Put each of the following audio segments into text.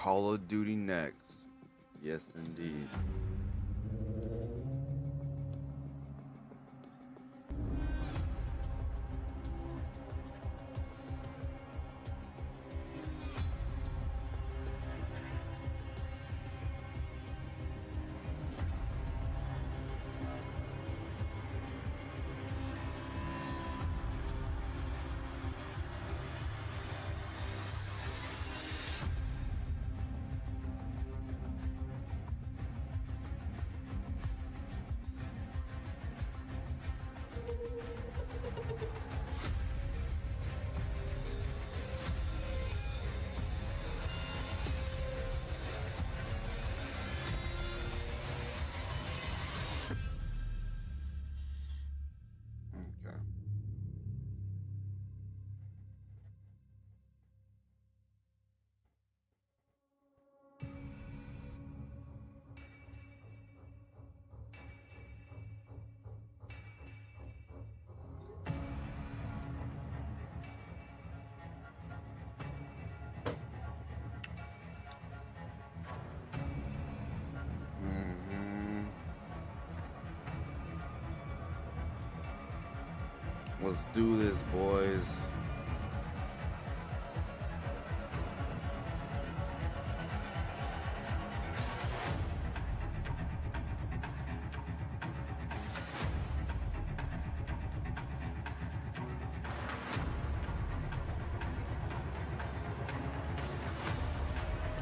Call of Duty Next. Yes, indeed. Okay. Let's do this, boys.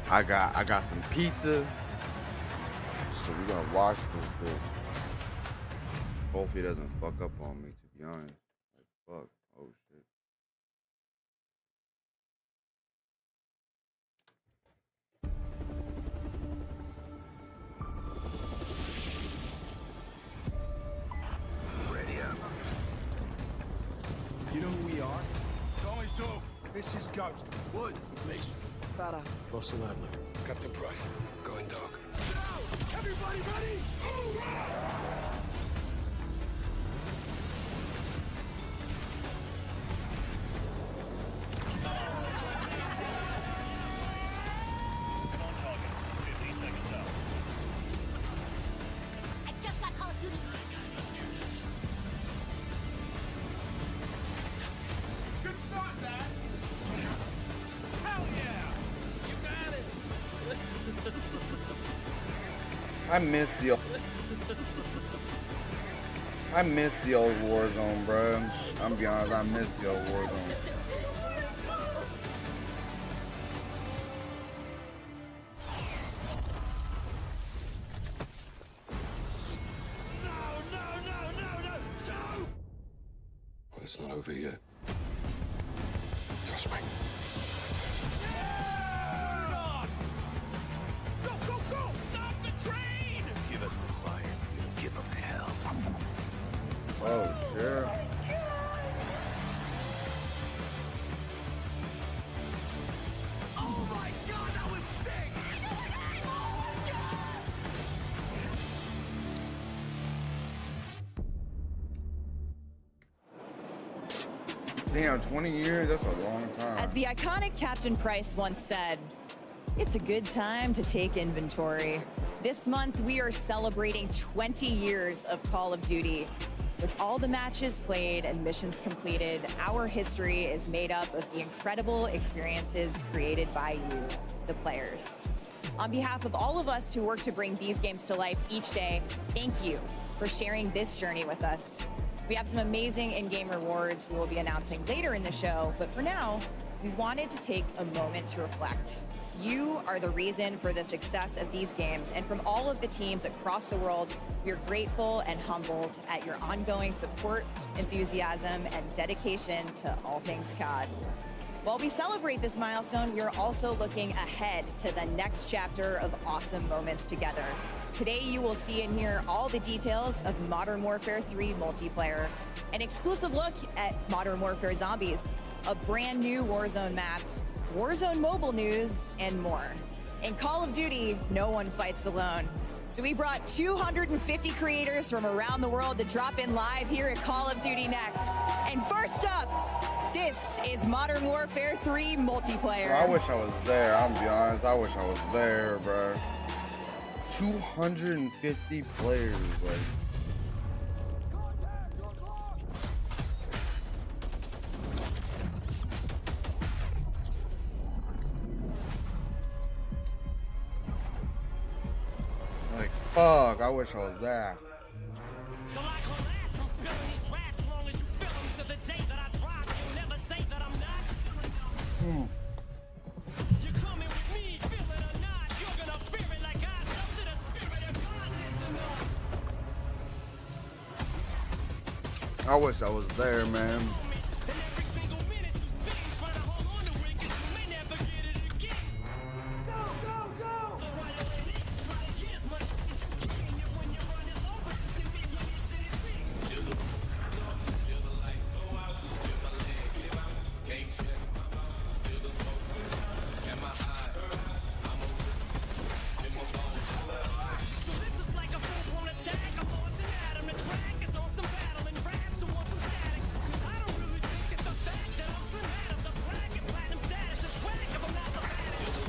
I got some pizza. So we gonna watch this bitch. Hopefully it doesn't fuck up on me, to be honest. Like, fuck. Oh shit. Ready up. You know who we are? Call me so. This is Ghost. Woods. Mason. Farah. Russell Adler. Captain Price. Going dark. Everybody ready? I just got Call of Duty. Good start, Dad. Hell yeah! You got it. I miss the old Warzone, bro. I'm be honest, I miss the old Warzone. No! So! Well, it's not over yet. Trust me. Go! Stop the train! Give us the fire. We'll give them hell. Oh, sure. Oh my god, that was sick! Damn, 20 years? That's a long As time. the iconic Captain Price once said, it's a good time to take inventory. This month, we are celebrating 20 years of Call of Duty. With all the matches played and missions completed, our history is made up of the incredible experiences created by you, the players. On behalf of all of us who work to bring these games to life each day, thank you for sharing this journey with us. We have some amazing in-game rewards we will be announcing later in the show, but for now, we wanted to take a moment to reflect. You are the reason for the success of these games, and from all of the teams across the world, we are grateful and humbled at your ongoing support, enthusiasm, and dedication to all things COD. While we celebrate this milestone, we are also looking ahead to the next chapter of awesome moments together. Today, you will see and hear all the details of Modern Warfare 3 multiplayer, an exclusive look at Modern Warfare Zombies, a brand new Warzone map, Warzone mobile news, and more. In Call of Duty, no one fights alone. So we brought 250 creators from around the world to drop in live here at Call of Duty Next. And first up, this This is Modern Warfare 3 multiplayer. Bro, I wish I was there. I'm gonna be honest. I wish I was there, bro. 250 players, like fuck. I wish I was there. So like relax, I'm spilling these raps long as you feel them to the day that I drop. You'll never say that I'm not feeling them. You're coming with me, feel it or not. You're gonna fear it like I show to the spirit of God. Listen up. I wish I was there, man. And every single minute you spend trying to hold on to it, 'cause you may never get it again. Go, go, go! So while you're in it, try to get as much as you can. And when your run is over, you can be your infinite thing. So this is like a full-blown attack. I'm launching at him. The track is on some battle and raps and want some static. 'Cause I don't really think that the fact that I'm slim matters. A black and platinum status is whack if I'm not the baddest.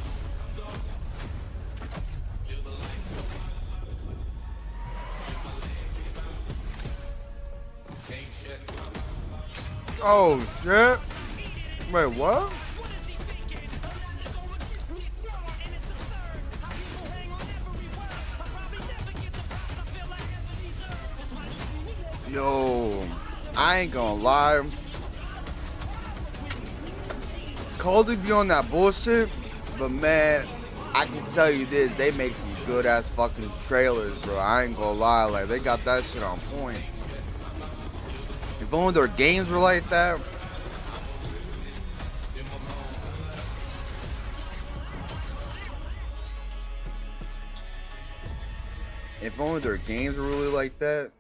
Oh shit. Wait, what? What is he thinking? I'm not gonna get me slower, and it's absurd how people hang on every word. I probably never get the props I feel like ever deserve. Yo, I ain't gonna lie. Call of Duty on that bullshit, but man, I can tell you this, they make some good ass fucking trailers, bro. I ain't gonna lie, like they got that shit on point. If only their games were like that. If only their games were really like that.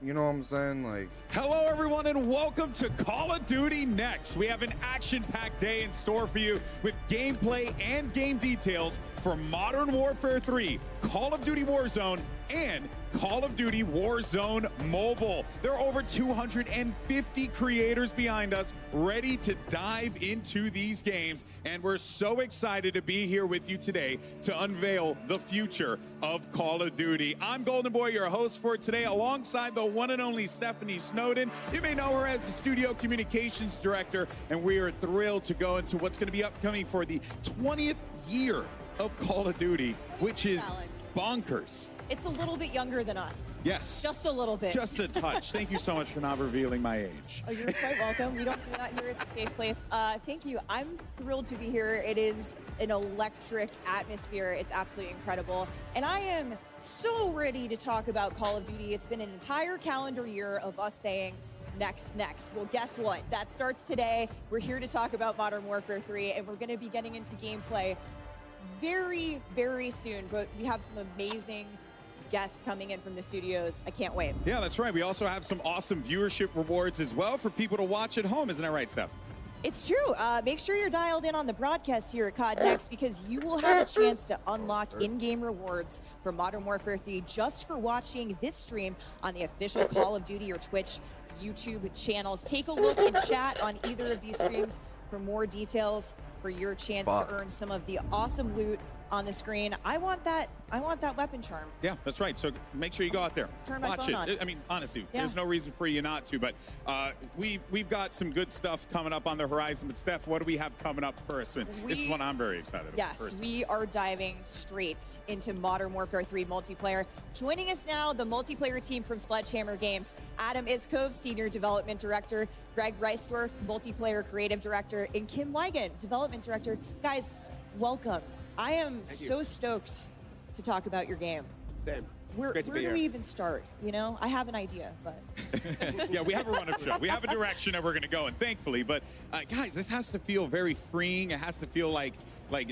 You know what I'm saying? Like, Hello, everyone, and welcome to Call of Duty Next. We have an action-packed day in store for you with gameplay and game details for Modern Warfare 3, Call of Duty Warzone, and Call of Duty Warzone Mobile. There are over 250 creators behind us ready to dive into these games, and we're so excited to be here with you today to unveil the future of Call of Duty. I'm Golden Boy, your host for today, alongside the one and only Stephanie Snowden. You may know her as the Studio Communications Director, and we are thrilled to go into what's going to be upcoming for the 20th year of Call of Duty, which is Alex. bonkers. It's a little bit younger than us. Yes. Just a little bit. Just a touch. Thank you so much for not revealing my age. Oh, you're quite welcome. We don't do that here. It's a safe place. Thank you. I'm thrilled to be here. It is an electric atmosphere. It's absolutely incredible. And I am so ready to talk about Call of Duty. It's been an entire calendar year of us saying, next. Well, guess what? That starts today. We're here to talk about Modern Warfare 3, and we're going to be getting into gameplay very, very soon. But we have some amazing guests coming in from the studios. I can't wait. Yeah, that's right. We also have some awesome viewership rewards as well for people to watch at home. Isn't that right, Steph? It's true. Make sure you're dialed in on the broadcast here at Cod Next, because you will have a chance to unlock in-game rewards for Modern Warfare 3 just for watching this stream on the official Call of Duty or Twitch YouTube channels. Take a look and chat on either of these streams for more details for your chance to earn some of the awesome loot on the screen. I want that weapon charm. Yeah, that's right. So make sure you go out there. Turn my watch phone it. on. I mean, honestly, Yeah. there's no reason for you not to. But we've got some good stuff coming up on the horizon. But Steph, what do we have coming up first? And this is one I'm very excited about. Yes, First. we are diving straight into Modern Warfare 3 multiplayer. Joining us now, the multiplayer team from Sledgehammer Games. Adam Iskov, Senior Development Director. Greg Reisdorf, Multiplayer Creative Director. And Kim Wigan, Development Director. Guys, welcome. I am so stoked to talk about your game. Same. Where Great to do be here. we even start? You know, I have an idea, but Yeah, we have a run-up show. We have a direction that we're going to go in, thankfully. But guys, this has to feel very freeing. It has to feel like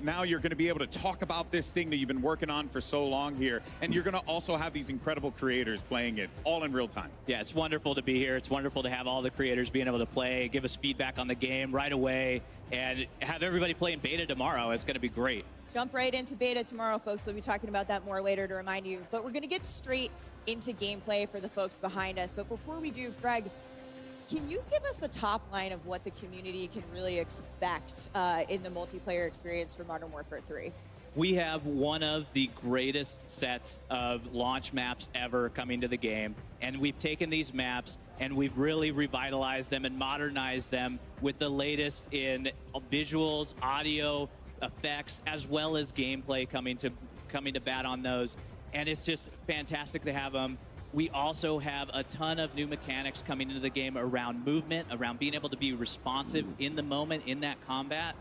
now you're going to be able to talk about this thing that you've been working on for so long here, and you're going to also have these incredible creators playing it all in real time. Yeah, it's wonderful to be here. It's wonderful to have all the creators being able to play, give us feedback on the game right away, and have everybody playing beta tomorrow. It's going to be great. jump right into beta tomorrow, folks. We'll be talking about that more later to remind you. But we're going to get straight into gameplay for the folks behind us. But before we do, Greg, Can you give us a top line of what the community can really expect in the multiplayer experience for Modern Warfare 3? We have one of the greatest sets of launch maps ever coming to the game, and we've taken these maps and we've really revitalized them and modernized them with the latest in visuals, audio, effects, as well as gameplay coming to bat on those. And it's just fantastic to have them. We also have a ton of new mechanics coming into the game around movement, around being able to be responsive in the moment in that combat.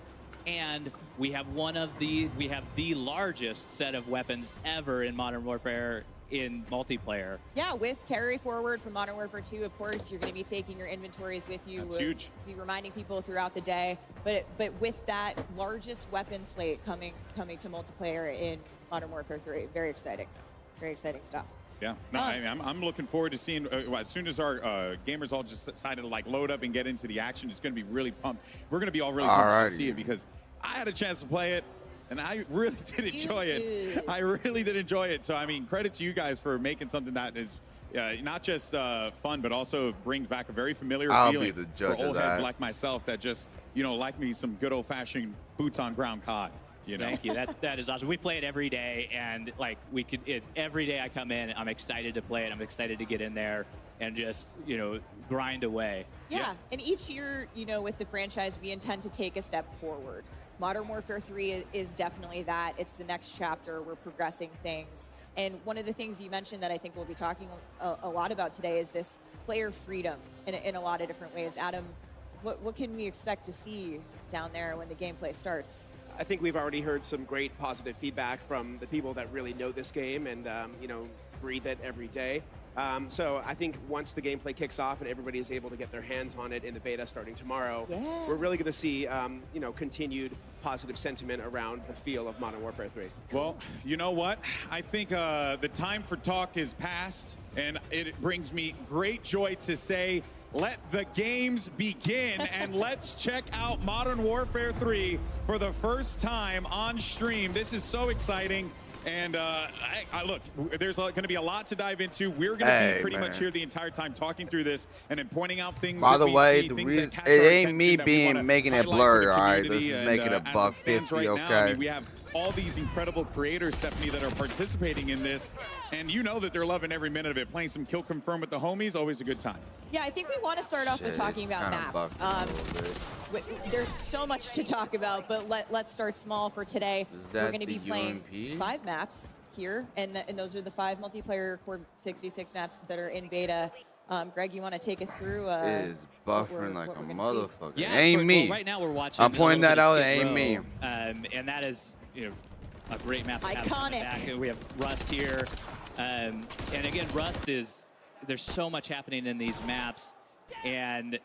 And we have the largest set of weapons ever in Modern Warfare in multiplayer. Yeah, with carry forward from Modern Warfare 2, of course, you're going to be taking your inventories with you. That's huge. Be reminding people throughout the day. But with that largest weapon slate coming to multiplayer in Modern Warfare 3, very exciting stuff. Yeah, no, I'm looking forward to seeing as soon as our gamers all just decided to like load up and get into the action. It's going to be really pumped. We're going to be all really pumped to see it because I had a chance to play it and I really did enjoy it. I really did enjoy it. So I mean, credit to you guys for making something that is not just fun, but also brings back a very familiar feeling be the judge for old of heads that. like myself that just like me some good old-fashioned boots on ground COD. Thank you. That is awesome. We play it every day, and like every day I come in, I'm excited to play it. I'm excited to get in there and just grind away. Yeah, and each year, with the franchise, we intend to take a step forward. Modern Warfare 3 is definitely that. It's the next chapter. We're progressing things. And one of the things you mentioned that I think we'll be talking a lot about today is this player freedom in a lot of different ways. Adam, what can we expect to see down there when the gameplay starts? I think we've already heard some great positive feedback from the people that really know this game and breathe it every day. So I think once the gameplay kicks off and everybody is able to get their hands on it in the beta starting tomorrow, we're really going to see continued positive sentiment around the feel of Modern Warfare 3. Well, you know what? I think the time for talk is past, and it brings me great joy to say, let the games begin, and let's check out Modern Warfare 3 for the first time on stream. This is so exciting. And look, there's going to be a lot to dive into. We're going to be pretty much here the entire time talking through this and then pointing out things. By the way, it ain't me making it blurry, all right? This is making it $1.50, okay? I mean, we have all these incredible creators, Stephanie, that are participating in this, and you know that they're loving every minute of it. Playing some Kill Confirm with the homies, always a good time. Yeah, I think we want to start off with talking about maps. There's so much to talk about, but let's start small for today. We're going to be playing 5 maps here, and those are the 5 multiplayer Core 6v6 maps that are in beta. Greg, you want to take us through? It is buffering like a motherfucker. Yeah, ain't me. Well, right now we're watching. I'm pointing that out. It ain't me. And that is, a great map. Iconic. We have Rust here, and again, Rust is. There's so much happening in these maps, and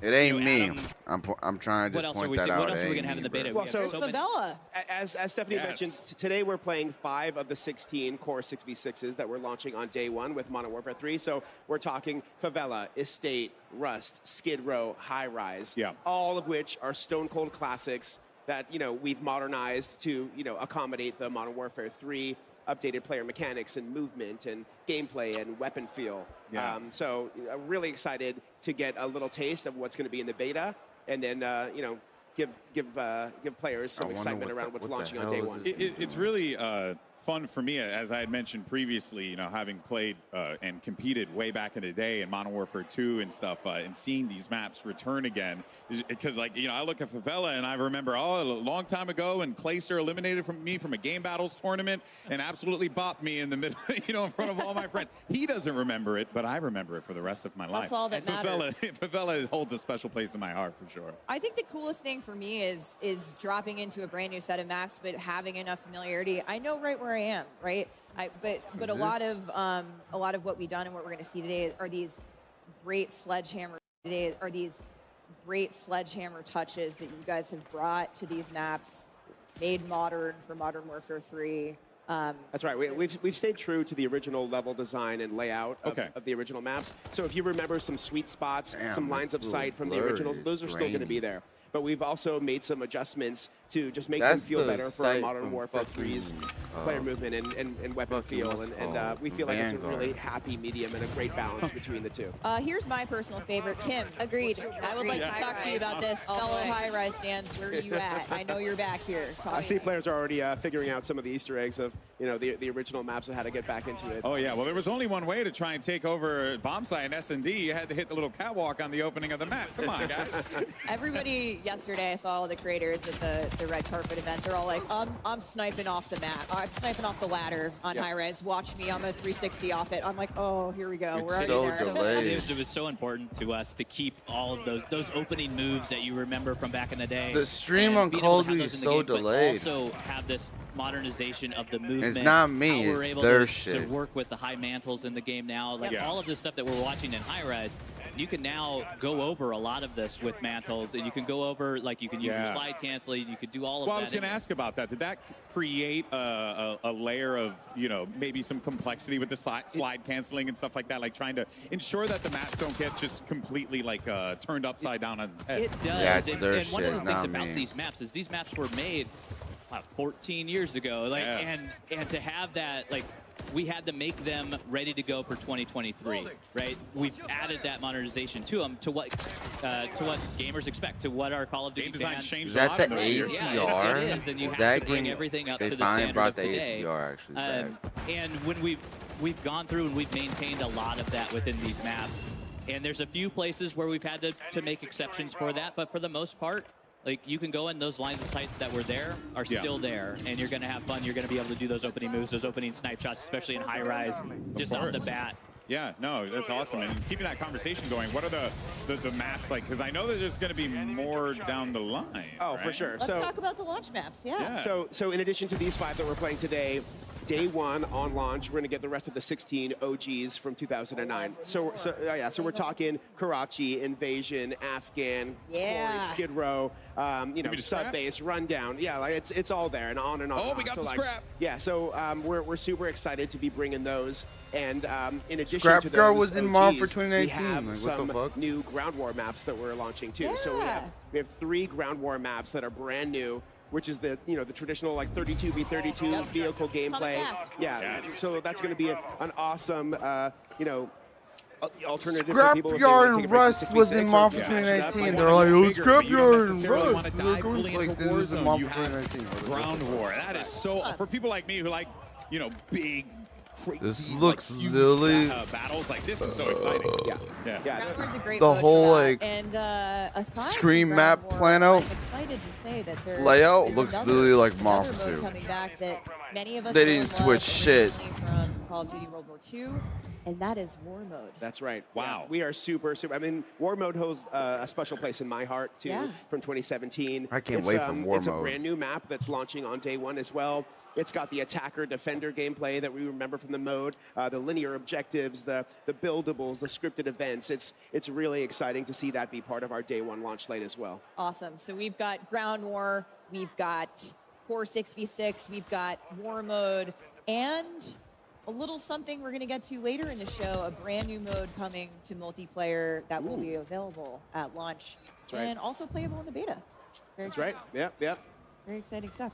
it ain't me. Adam, I'm trying to just point that out. What else are we gonna have in the beta? Well, so Favela. As Stephanie mentioned, today we're playing 5 of the 16 Core 6v6s that we're launching on day 1 with Modern Warfare 3. So we're talking Favela, Estate, Rust, Skid Row, High Rise, all of which are stone cold classics that we've modernized to accommodate the Modern Warfare 3 updated player mechanics and movement and gameplay and weapon feel. So I'm really excited to get a little taste of what's going to be in the beta, and then give players some excitement around what's launching on day 1. It's really fun for me, as I had mentioned previously, having played and competed way back in the day in Modern Warfare 2 and stuff, and seeing these maps return again, because I look at Favela and I remember a long time ago, and Clayster eliminated me from a Game Battles tournament and absolutely bopped me in the middle, in front of all my friends. He doesn't remember it, but I remember it for the rest of my life. That's all that matters. Favela holds a special place in my heart for sure. I think the coolest thing for me is dropping into a brand new set of maps, but having enough familiarity. I know right where I am, right? But a lot of what we've done and what we're going to see today are these great sledgehammer touches that you guys have brought to these maps, made modern for Modern Warfare 3. That's right. We've stayed true to the original level design and layout of the original maps. So if you remember some sweet spots, some lines of sight from the originals, those are still going to be there. but we've also made some adjustments to just make That's them feel the better for sight Modern from Warfare fucking, 3's player movement and weapon fucking feel, what's it and called? we feel like it's a Vanguard. really happy medium and a great balance between the two. Here's my personal favorite, Kim. Agreed. I would like to talk to you about this. Fellow high-rise stands, where are you at? I know you're back here. I see players are already figuring out some of the Easter eggs of the original maps of how to get back into it. Oh yeah, well there was only one way to try and take over Bombsite and S&D. You had to hit the little catwalk on the opening of the map. Come on, guys. Everybody yesterday, I saw all the creators at the red carpet event. They're all like, I'm sniping off the map. I'm sniping off the ladder on high res. Watch me. I'm a 360 off it. I'm like, oh, here we go. It's We're already so there. delayed. It was so important to us to keep all of those opening moves that you remember from back in the day. The stream and on being Call able of to Duty have is those in the so game, but delayed. Also have this modernization of the movement. It's not me, how we're it's able their to shit. work with the high mantles in the game now. Like Yeah. all of this stuff that we're watching in high res, you can now go over a lot of this with mantles, and you can go over, like you can use your slide canceling, you could do all of that. Well, I was going to ask about that. Did that create a layer of, maybe some complexity with the slide canceling and stuff like that, like trying to ensure that the maps don't get just completely like turned upside down on its head? It does. Yeah, it's and, their and one of shit, the things not about me. these maps is these maps were made 14 years ago. Like, and to have that, like, we had to make them ready to go for 2023, right? We've added that modernization to them, to what gamers expect, to what our Call of Duty Game design fans. changed Is a that lot the in those years. Yeah, ACR? it is, and you Is have that to bring game- everything up they to the finally standard brought of the today. ACR actually back. And when we've gone through and we've maintained a lot of that within these maps, and there's a few places where we've had to make exceptions for that, but for the most part, like, you can go in, those lines of sights that were there are still there, and you're going to have fun. You're going to be able to do those opening moves, those opening snipe shots, especially in high rise, just off the bat. Yeah, no, that's awesome. And keeping that conversation going, what are the maps like? Because I know that there's going to be more down the line. Oh, for sure. Let's talk about the launch maps. Yeah. So in addition to these 5 that we're playing today, day 1 on launch, we're going to get the rest of the 16 OGs from 2009. So we're talking Karachi, Invasion, Afghan, Quarry, Skid Row, Sub Base, Rundown. Yeah, like it's all there and on and on. Oh, and we on. got So, the like, scrap. Yeah, so we're super excited to be bringing those. And in addition Scrap to Guard those was in Marvel for OGs, 2019. we have Like, what some the fuck? new ground war maps that we're launching too. So we have 3 ground war maps that are brand new, which is the the traditional like 32v32 vehicle gameplay. Yeah, so that's going to be an awesome alternative for people if they Scrapyard wanna take and a break from Rust was 6v6 in or Marvel match for it up. 2019. They're like, oh, Scrapyard and necessarily Rust. wanna We're dive going fully like into this was in Warzone. Marvel You for have 2019. Ground War. That is so, for people like me who like, big, crazy, This looks huge literally battles, like this is so exciting. Yeah. Ground War's a great the mode whole for that. like and aside Scream from map Ground War, plan out I'm excited to say that there layout is looks another- literally like another Marvel mode 2. coming back that many of us They know didn't and switch love shit. originally from Call of Duty World War II, and that is War Mode. That's right. Wow. Yeah, we are super. I mean, War Mode holds a special place in my heart, too, Yeah. from 2017. I can't wait for War It's Mode. a brand new map that's launching on day 1 as well. It's got the attacker-defender gameplay that we remember from the mode, the linear objectives, the buildables, the scripted events. It's really exciting to see that be part of our day 1 launch slate as well. Awesome. So we've got Ground War, we've got Core 6v6, we've got War Mode, and a little something we're going to get to later in the show, a brand new mode coming to multiplayer that will be available at launch and also playable in the beta. That's right. Yeah. Very exciting stuff.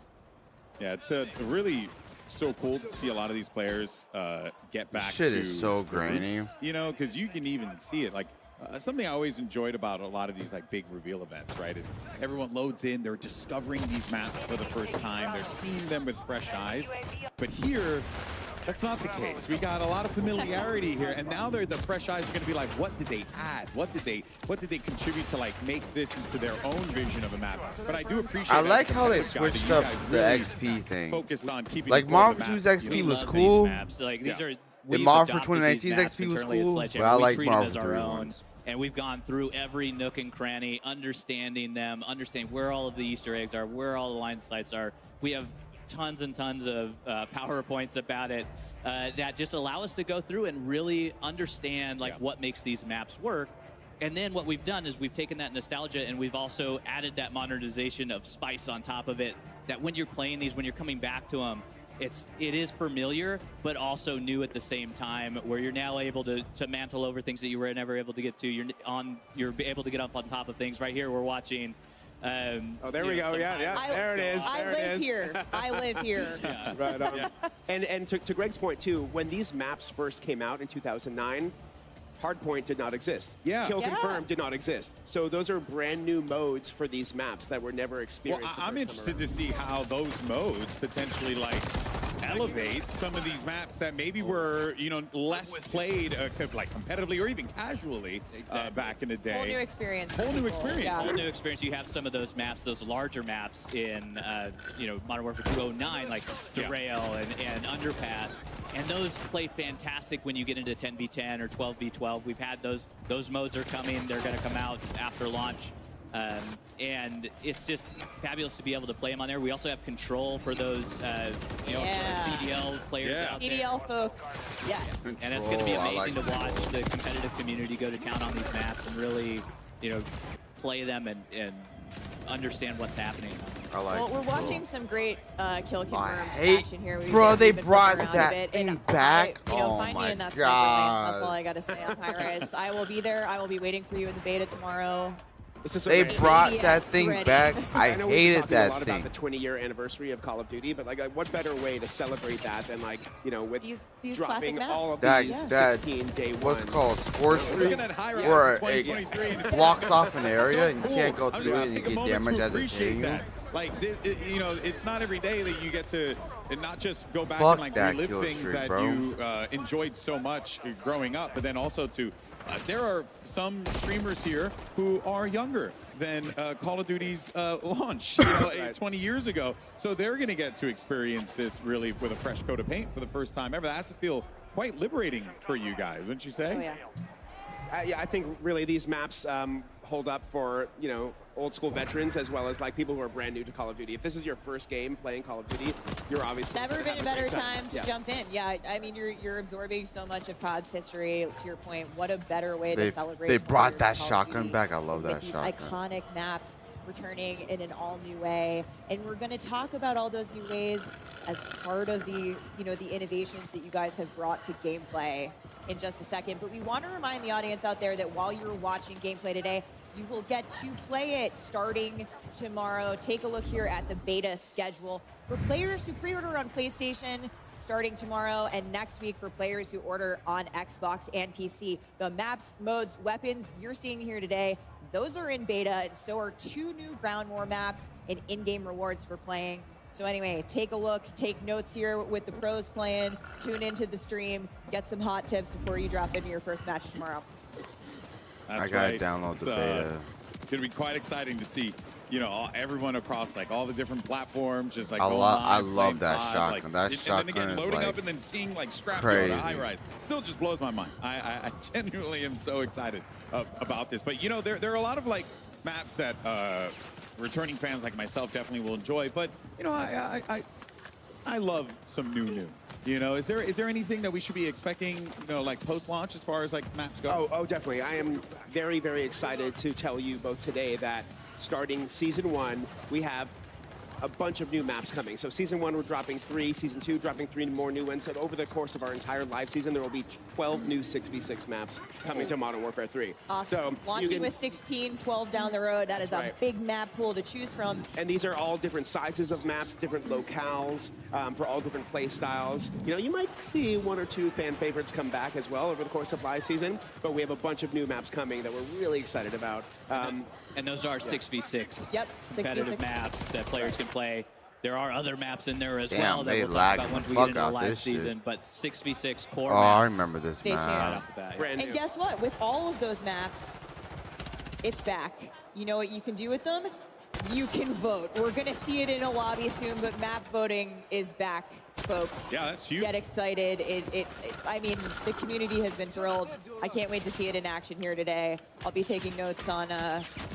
Yeah, it's really so cool to see a lot of these players get back shit to is so the grainy. roots, because you can even see it. Like something I always enjoyed about a lot of these like big reveal events, right, is everyone loads in, they're discovering these maps for the first time, they're seeing them with fresh eyes. But here, that's not the case. We got a lot of familiarity here, and now the fresh eyes are going to be like, what did they add? What did they contribute to like make this into their own vision of a map? But I do appreciate. I as a like how they competitive guy that switched you up guys the really XP thing. focused on keeping Like the core of the Marvel 2's maps. XP We was love cool. These maps. Like, these are, we've Marvel for adopted these 2019's maps XP was internally at cool, Sledgehammer. but I We like treat them Marvel as our 3 own. ones. And we've gone through every nook and cranny, understanding them, understanding where all of the Easter eggs are, where all the line of sights are. We have tons and tons of PowerPoints about it that just allow us to go through and really understand like what makes these maps work. And then what we've done is we've taken that nostalgia and we've also added that modernization of spice on top of it, that when you're playing these, when you're coming back to them, it is familiar, but also new at the same time, where you're now able to mantle over things that you were never able to get to. You're able to get up on top of things. Right here, we're watching Oh, there we go. Yeah. There it is. I There it live is. here. I live here. Right on. And to Greg's point too, when these maps first came out in 2009, Hardpoint did not exist. Yeah. Kill Yeah. Confirmed did not exist. So those are brand new modes for these maps that were never Well, experienced. I'm interested to see how those modes potentially like elevate some of these maps that maybe were, you know, less played like competitively or even casually back in the day. Whole new experience. Whole for new people. experience. Yeah. Whole new experience. You have some of those maps, those larger maps in, you know, Modern Warfare 209, like Derail and Underpass, and those play fantastic when you get into 10v10 or 12v12. We've had those modes are coming. They're going to come out after launch. And it's just fabulous to be able to play them on there. We also have control for those you know, CDL players out there. CDL folks, yes. And it's going to be Control, I amazing like to watch control. the competitive community go to town on these maps and really, you know, play them and understand what's happening. I like Well, we're control. watching some great kill confirmed hate- action here. bro, they we've been brought flipping around that a bit, thing and back. You know, Oh find my me in that sniper lane. That's God. all I got to say on High Rise. I will be there. I will be waiting for you in the beta tomorrow. This is so They great. brought Yes, that thing ready. back. I know we've been hated talking a that lot thing. about the 20-year anniversary of Call of Duty, but like, what better way to celebrate that than like, you know, with These dropping classic all maps. of That, these that 16 day what's one. called Scorch We're Streak, looking at high rise where in 2023. it blocks off an area and you Cool. can't go I'm through it just and gonna you take get a moment damage to as it's appreciate hitting you. that. Like, you know, it's not every day that you get to not just go back Fuck and like that relive kill things streak, that bro. you enjoyed so much growing up, but then also to there are some streamers here who are younger than Call of Duty's launch, you know, 20 years ago. So they're going to get to experience this really with a fresh coat of paint for the first time ever. That has to feel quite liberating for you guys, wouldn't you say? Oh, yeah. Yeah, I think really these maps hold up for, you know, old school veterans as well as like people who are brand new to Call of Duty. If this is your first game playing Call of Duty, you're obviously Never gonna been a have better great time to Yeah. jump in. Yeah, I mean, you're absorbing so much of COD's history. To your point, what a better way to celebrate. They 20 brought years that of Call of shotgun Duty back. I love with that these shotgun. iconic maps returning in an all-new way, and we're going to talk about all those new ways as part of the, you know, the innovations that you guys have brought to gameplay in just a second. But we want to remind the audience out there that while you're watching gameplay today, you will get to play it starting tomorrow. Take a look here at the beta schedule for players who pre-order on PlayStation starting tomorrow, and next week for players who order on Xbox and PC. The maps, modes, weapons you're seeing here today, those are in beta, and so are 2 new ground war maps and in-game rewards for playing. So anyway, take a look, take notes here with the pros playing, tune into the stream, get some hot tips before you drop into your first match tomorrow. That's I gotta right. download the It's, beta. It's gonna be quite exciting to see, you know, everyone across like all the different platforms, just like I going lo- I live, love playing that COD, shotgun. like, That and shotgun then again, is, loading like, up and then seeing like scrap crazy. high rise still just blows my mind. I genuinely am so excited about this. But you know, there are a lot of like maps that returning fans like myself definitely will enjoy. But you know, I love some new. You know, is there anything that we should be expecting, you know, like post-launch as far as like maps go? Oh, definitely. I am very, very excited to tell you both today that starting Season 1, we have a bunch of new maps coming. So Season 1, we're dropping 3. Season 2, dropping 3 more new ones. So over the course of our entire live season, there will be 12 new 6v6 maps coming to Modern Warfare 3. Awesome. So Launching you can- with 16, 12 down the road. That is That's a right. big map pool to choose from. And these are all different sizes of maps, different locales, for all different play styles. You know, you might see 1 or 2 fan favorites come back as well over the course of live season, but we have a bunch of new maps coming that we're really excited about. And those are 6v6 Yep, competitive 6v6. maps that players can play. There are other maps in there as Damn, well that they we'll talk lagged about the once we fuck get into out live this shit. season. But 6v6 core Oh, maps. I remember this Stay tuned. Right map. off the bat, yeah. Brand And new. guess what? With all of those maps, it's back. You know what you can do with them? You can vote. We're going to see it in a lobby soon, but map voting is back, folks. Yeah, that's huge. Get excited. I mean, the community has been thrilled. I can't wait to see it in action here today. I'll be taking notes on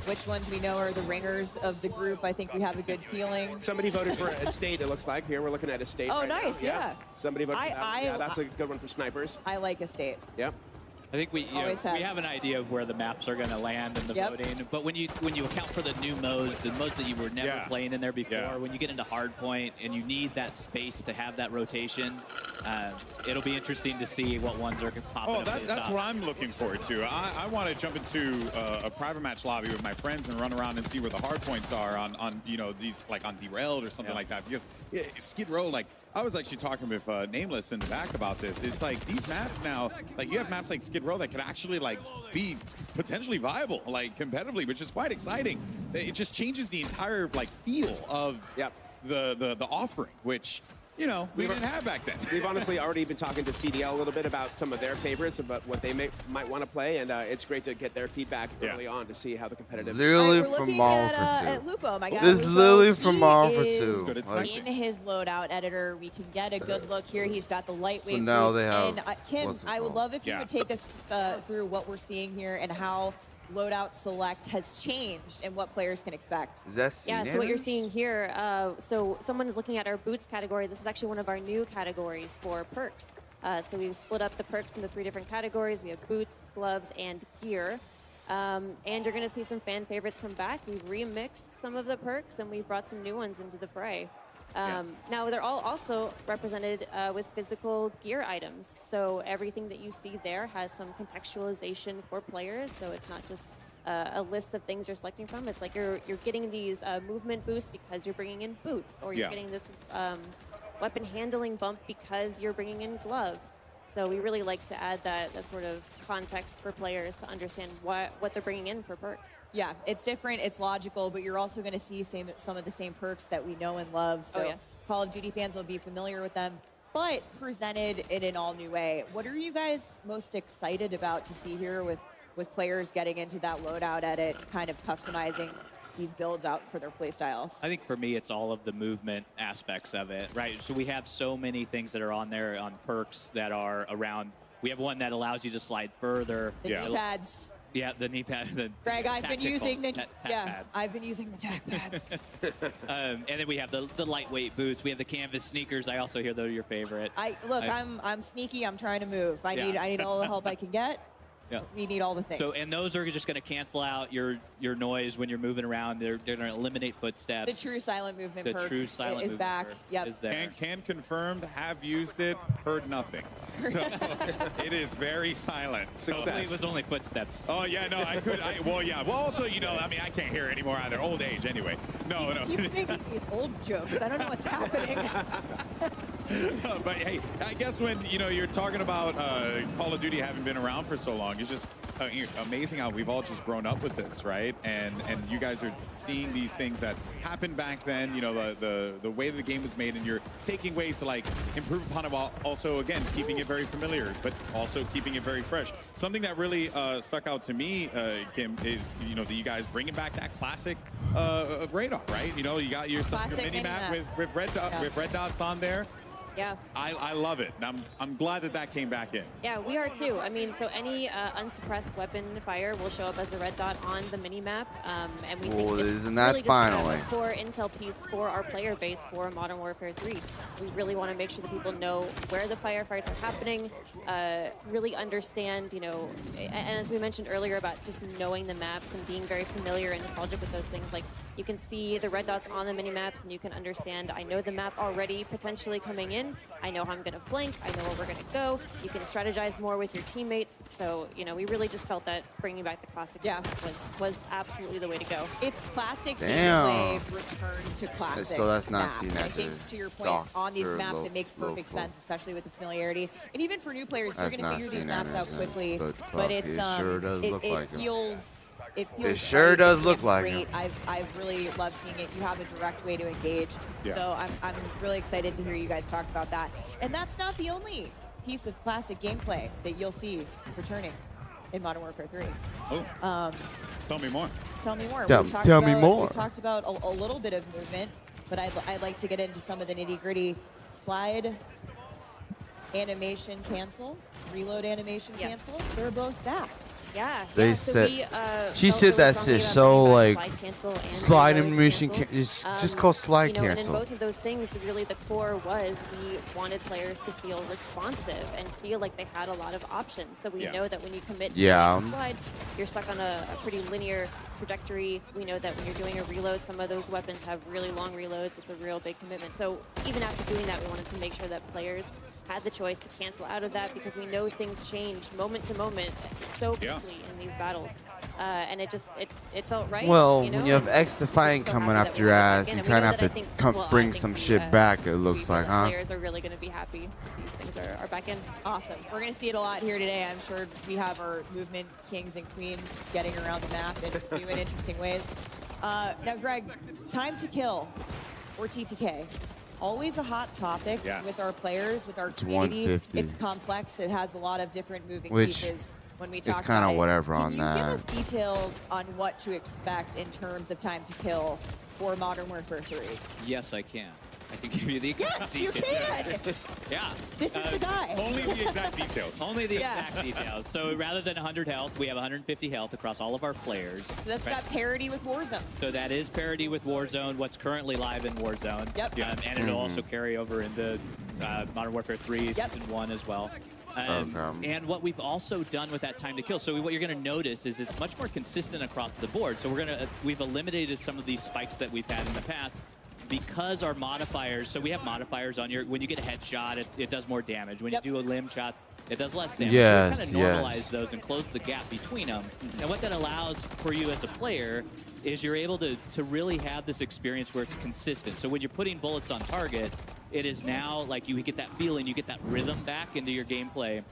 which ones we know are the ringers of the group. I think we have a good feeling. Somebody voted for Estate, it looks like. Here, we're looking at Estate. Oh, right now. nice, yeah. Somebody voted for that. I- Yeah, that's a good one for snipers. I like Estate. Yep. I think we Always have. we have an idea of where the maps are going to land in the Yep. voting. But when you account for the new modes, the modes that you were never Yeah. playing in there before, Yeah. when you get into hardpoint and you need that space to have that rotation, it'll be interesting to see what ones are popping Oh, up. at the that's top. what I'm looking forward to. I want to jump into a private match lobby with my friends and run around and see where the hard points are on these, like on Derailed or something like that. Because Skid Row, like I was actually talking with Nameless in the back about this. It's like these maps now, like you have maps like Skid Row that could actually like be potentially viable, like competitively, which is quite exciting. It just changes the entire like feel of the offering, which we didn't have back then. We've honestly already been talking to CDL a little bit about some of their favorites, about what they might want to play, and it's great to get their feedback early on to see how the competitive. Literally We're from looking Modern at, Warfare 2. at Lupo, my guy. This is Lupo. literally from He Modern Warfare is 2. Good at in his loadout editor. We can get a good look here. He's got the lightweight So now boots. they have- And Kim, what's it I would called? love if you Yeah. would take us through what we're seeing here and how loadout select has changed and what players can expect. Is that Yeah, so what you're Sienna's? seeing here, so someone is looking at our boots category. This is actually one of our new categories for perks. So we've split up the perks into 3 different categories. We have boots, gloves, and gear. And you're going to see some fan favorites come back. We've remixed some of the perks, and we've brought some new ones into the fray. Now, they're all also represented with physical gear items. So everything that you see there has some contextualization for players. So it's not just a list of things you're selecting from. It's like you're getting these movement boosts because you're bringing in boots, or you're getting this weapon handling bump because you're bringing in gloves. So we really like to add that sort of context for players to understand what they're bringing in for perks. Yeah, it's different, it's logical, but you're also going to see some of the same perks that we know and love. So yes. Call of Duty fans will be familiar with them, but presented in an all-new way. What are you guys most excited about to see here with players getting into that loadout edit, kind of customizing these builds out for their playstyles? I think for me, it's all of the movement aspects of it, right? So we have so many things that are on there on perks that are around. We have one that allows you to slide further. The knee pads. Yeah, the knee pad. The Greg, I've been tactical using the tac pads. I've been using the tac pads. And then we have the lightweight boots. We have the canvas sneakers. I also hear they're your favorite. I'm sneaky. I'm trying to move. I need all the help I can get. Yeah. We need all the things. So, and those are just going to cancel out your noise when you're moving around. They're going to eliminate footsteps. The true silent movement The perk true silent is movement back. perk Yep. is there. Can confirmed, have used it, heard nothing. So it is very silent. So- Hopefully it was only footsteps. Oh yeah, no, I could. Well, also, I mean, I can't hear anymore either. Old age, anyway. No. You keep making these old jokes. I don't know what's happening. But hey, I guess when you're talking about Call of Duty having been around for so long, it's just amazing how we've all just grown up with this, right? And you guys are seeing these things that happened back then. The way the game was made, and you're taking ways to like improve upon it while also again keeping it very familiar, but also keeping it very fresh. Something that really stuck out to me, Kim, is that you guys bringing back that classic of radar, right? You got your mini map with red dots on there. Yeah. I love it. I'm glad that came back in. Yeah, we are too. I mean, so any unsuppressed weapon fire will show up as a red dot on the mini map, and we think it's isn't that really finally? just a core intel piece for our player base for Modern Warfare 3. We really want to make sure that people know where the firefights are happening, really understand, and as we mentioned earlier about just knowing the maps and being very familiar and nostalgic with those things. Like you can see the red dots on the mini maps, and you can understand. I know the map already potentially coming in. I know how I'm going to flank. I know where we're going to go. You can strategize more with your teammates. So, we really just felt that bringing back the classic was absolutely the way to go. It's classic Damn. gameplay returned to classic. So that's not maps. seen I as think a to your point, on these doctor maps, it makes perfect local. sense, especially with the familiarity. And even for new players, you're That's going to not figure these seen maps out as a- quickly. but But fuck, it's it sure does look it like 'em. feels. It sure right. does look It's like great. 'em. I've really loved seeing it. You have a direct way to engage. Yeah. So I'm really excited to hear you guys talk about that. And that's not the only piece of classic gameplay that you'll see returning in Modern Warfare 3. Oh. Tell me more. Tell me more. Tell me more. We talked about a little bit of movement, but I'd like to get into some of the nitty-gritty. Slide animation cancel, reload animation Yes. cancel. They're both back. Yeah. They yeah, said- we, she felt said really that strongly shit's about so, bringing like, back slide cancel and slide reload animation cancel. it's just called slide you know, cancel. And in both of those things, really the core was we wanted players to feel responsive and feel like they had a lot of options. So we know that when you commit to Yeah. the slide, you're stuck on a pretty linear trajectory. We know that when you're doing a reload, some of those weapons have really long reloads. It's a real big commitment. So even after doing that, we wanted to make sure that players had the choice to cancel out of that because we know things change moment to moment so quickly in these battles. And it just, it felt right. Well, you know? when you have and X we're Defiant so coming happy that after we your got back ass, in. you And we kind know of that have I to think- well, I bring think some the, shit back, it looks we like, feel huh? Players are really going to be happy these things are back in. Awesome. We're going to see it a lot here today. I'm sure we have our movement kings and queens getting around the map and doing interesting ways. Now, Greg, time to kill or TTK. Always a hot topic with our players, with our community. 150. It's complex. It has a lot of different moving Which pieces when we it's talk kinda about it. whatever Can on you that. give us details on what to expect in terms of time to kill for Modern Warfare 3? Yes, I can. I can give you the exact Yes, you details. can. Yeah. This is the guy. Only the exact details. Only the exact details. So rather than 100 health, we have 150 health across all of our players. So that's got parity with Warzone. So that is parity with Warzone, what's currently live in Warzone. Yep. And it'll also carry over into Modern Warfare 3 Season 1 as well. And what we've also done with that time to kill, so what you're going to notice is it's much more consistent across the board. So we've eliminated some of these spikes that we've had in the past because our modifiers, so we have modifiers on your, when you get a headshot, it does more damage. When you do a limb shot, it does less damage. Yes, so we kind of normalize those and close the gap between them. And what that allows for you as a player is you're able to really have this experience where it's consistent. So when you're putting bullets on target, it is now like you get that feeling, you get that rhythm back into your gameplay,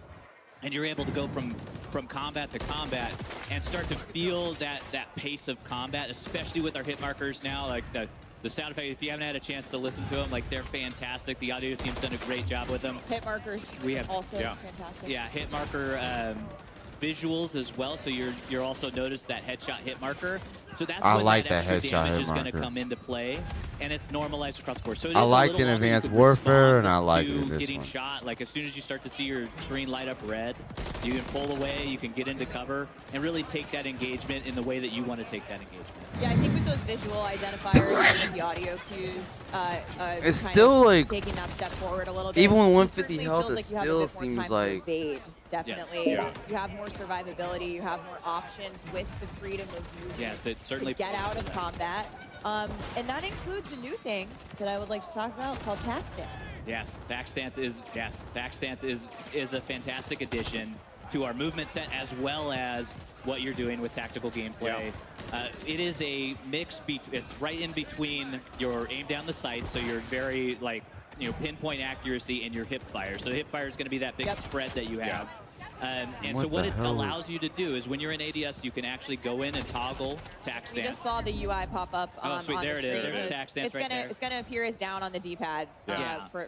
and you're able to go from combat to combat and start to feel that pace of combat, especially with our hit markers now, like the sound effect. If you haven't had a chance to listen to them, like they're fantastic. The audio team's done a great job with them. Hit markers also fantastic. Yeah, hit marker visuals as well. So you're also notice that headshot hit marker. So that's I when like that extra that headshot damage hit is going to marker. come into play, and it's normalized across the board. So it I is a liked little in longer. You Advanced can Warfare, and respond I like to it in this getting one. shot. Like as soon as you start to see your screen light up red, you can pull away, you can get into cover, and really take that engagement in the way that you want to take that engagement. Yeah, I think with those visual identifiers and the audio cues, It's kind still, of like, taking that step forward a little bit. even with It 150 certainly health, feels it like you have a still bit more seems time to like- evade. Definitely, Yeah. you have more survivability. You have more options with the freedom of movement. Yes, it certainly to get out of that. combat. And that includes a new thing that I would like to talk about called tac stance. Yes, tac stance is a fantastic addition to our movement set as well as what you're doing with tactical gameplay. It is a mix. It's right in between your aim down the sight, so you're very pinpoint accuracy and your hip fire. So hip fire is going to be that big spread that you have. And so What what the it hell allows is- you to do is when you're in ADS, you can actually go in and toggle tac We stance. just saw the UI pop up on sweet, the there it screen. is. There's So tac stance it's right gonna there. it's gonna appear as down on the D-pad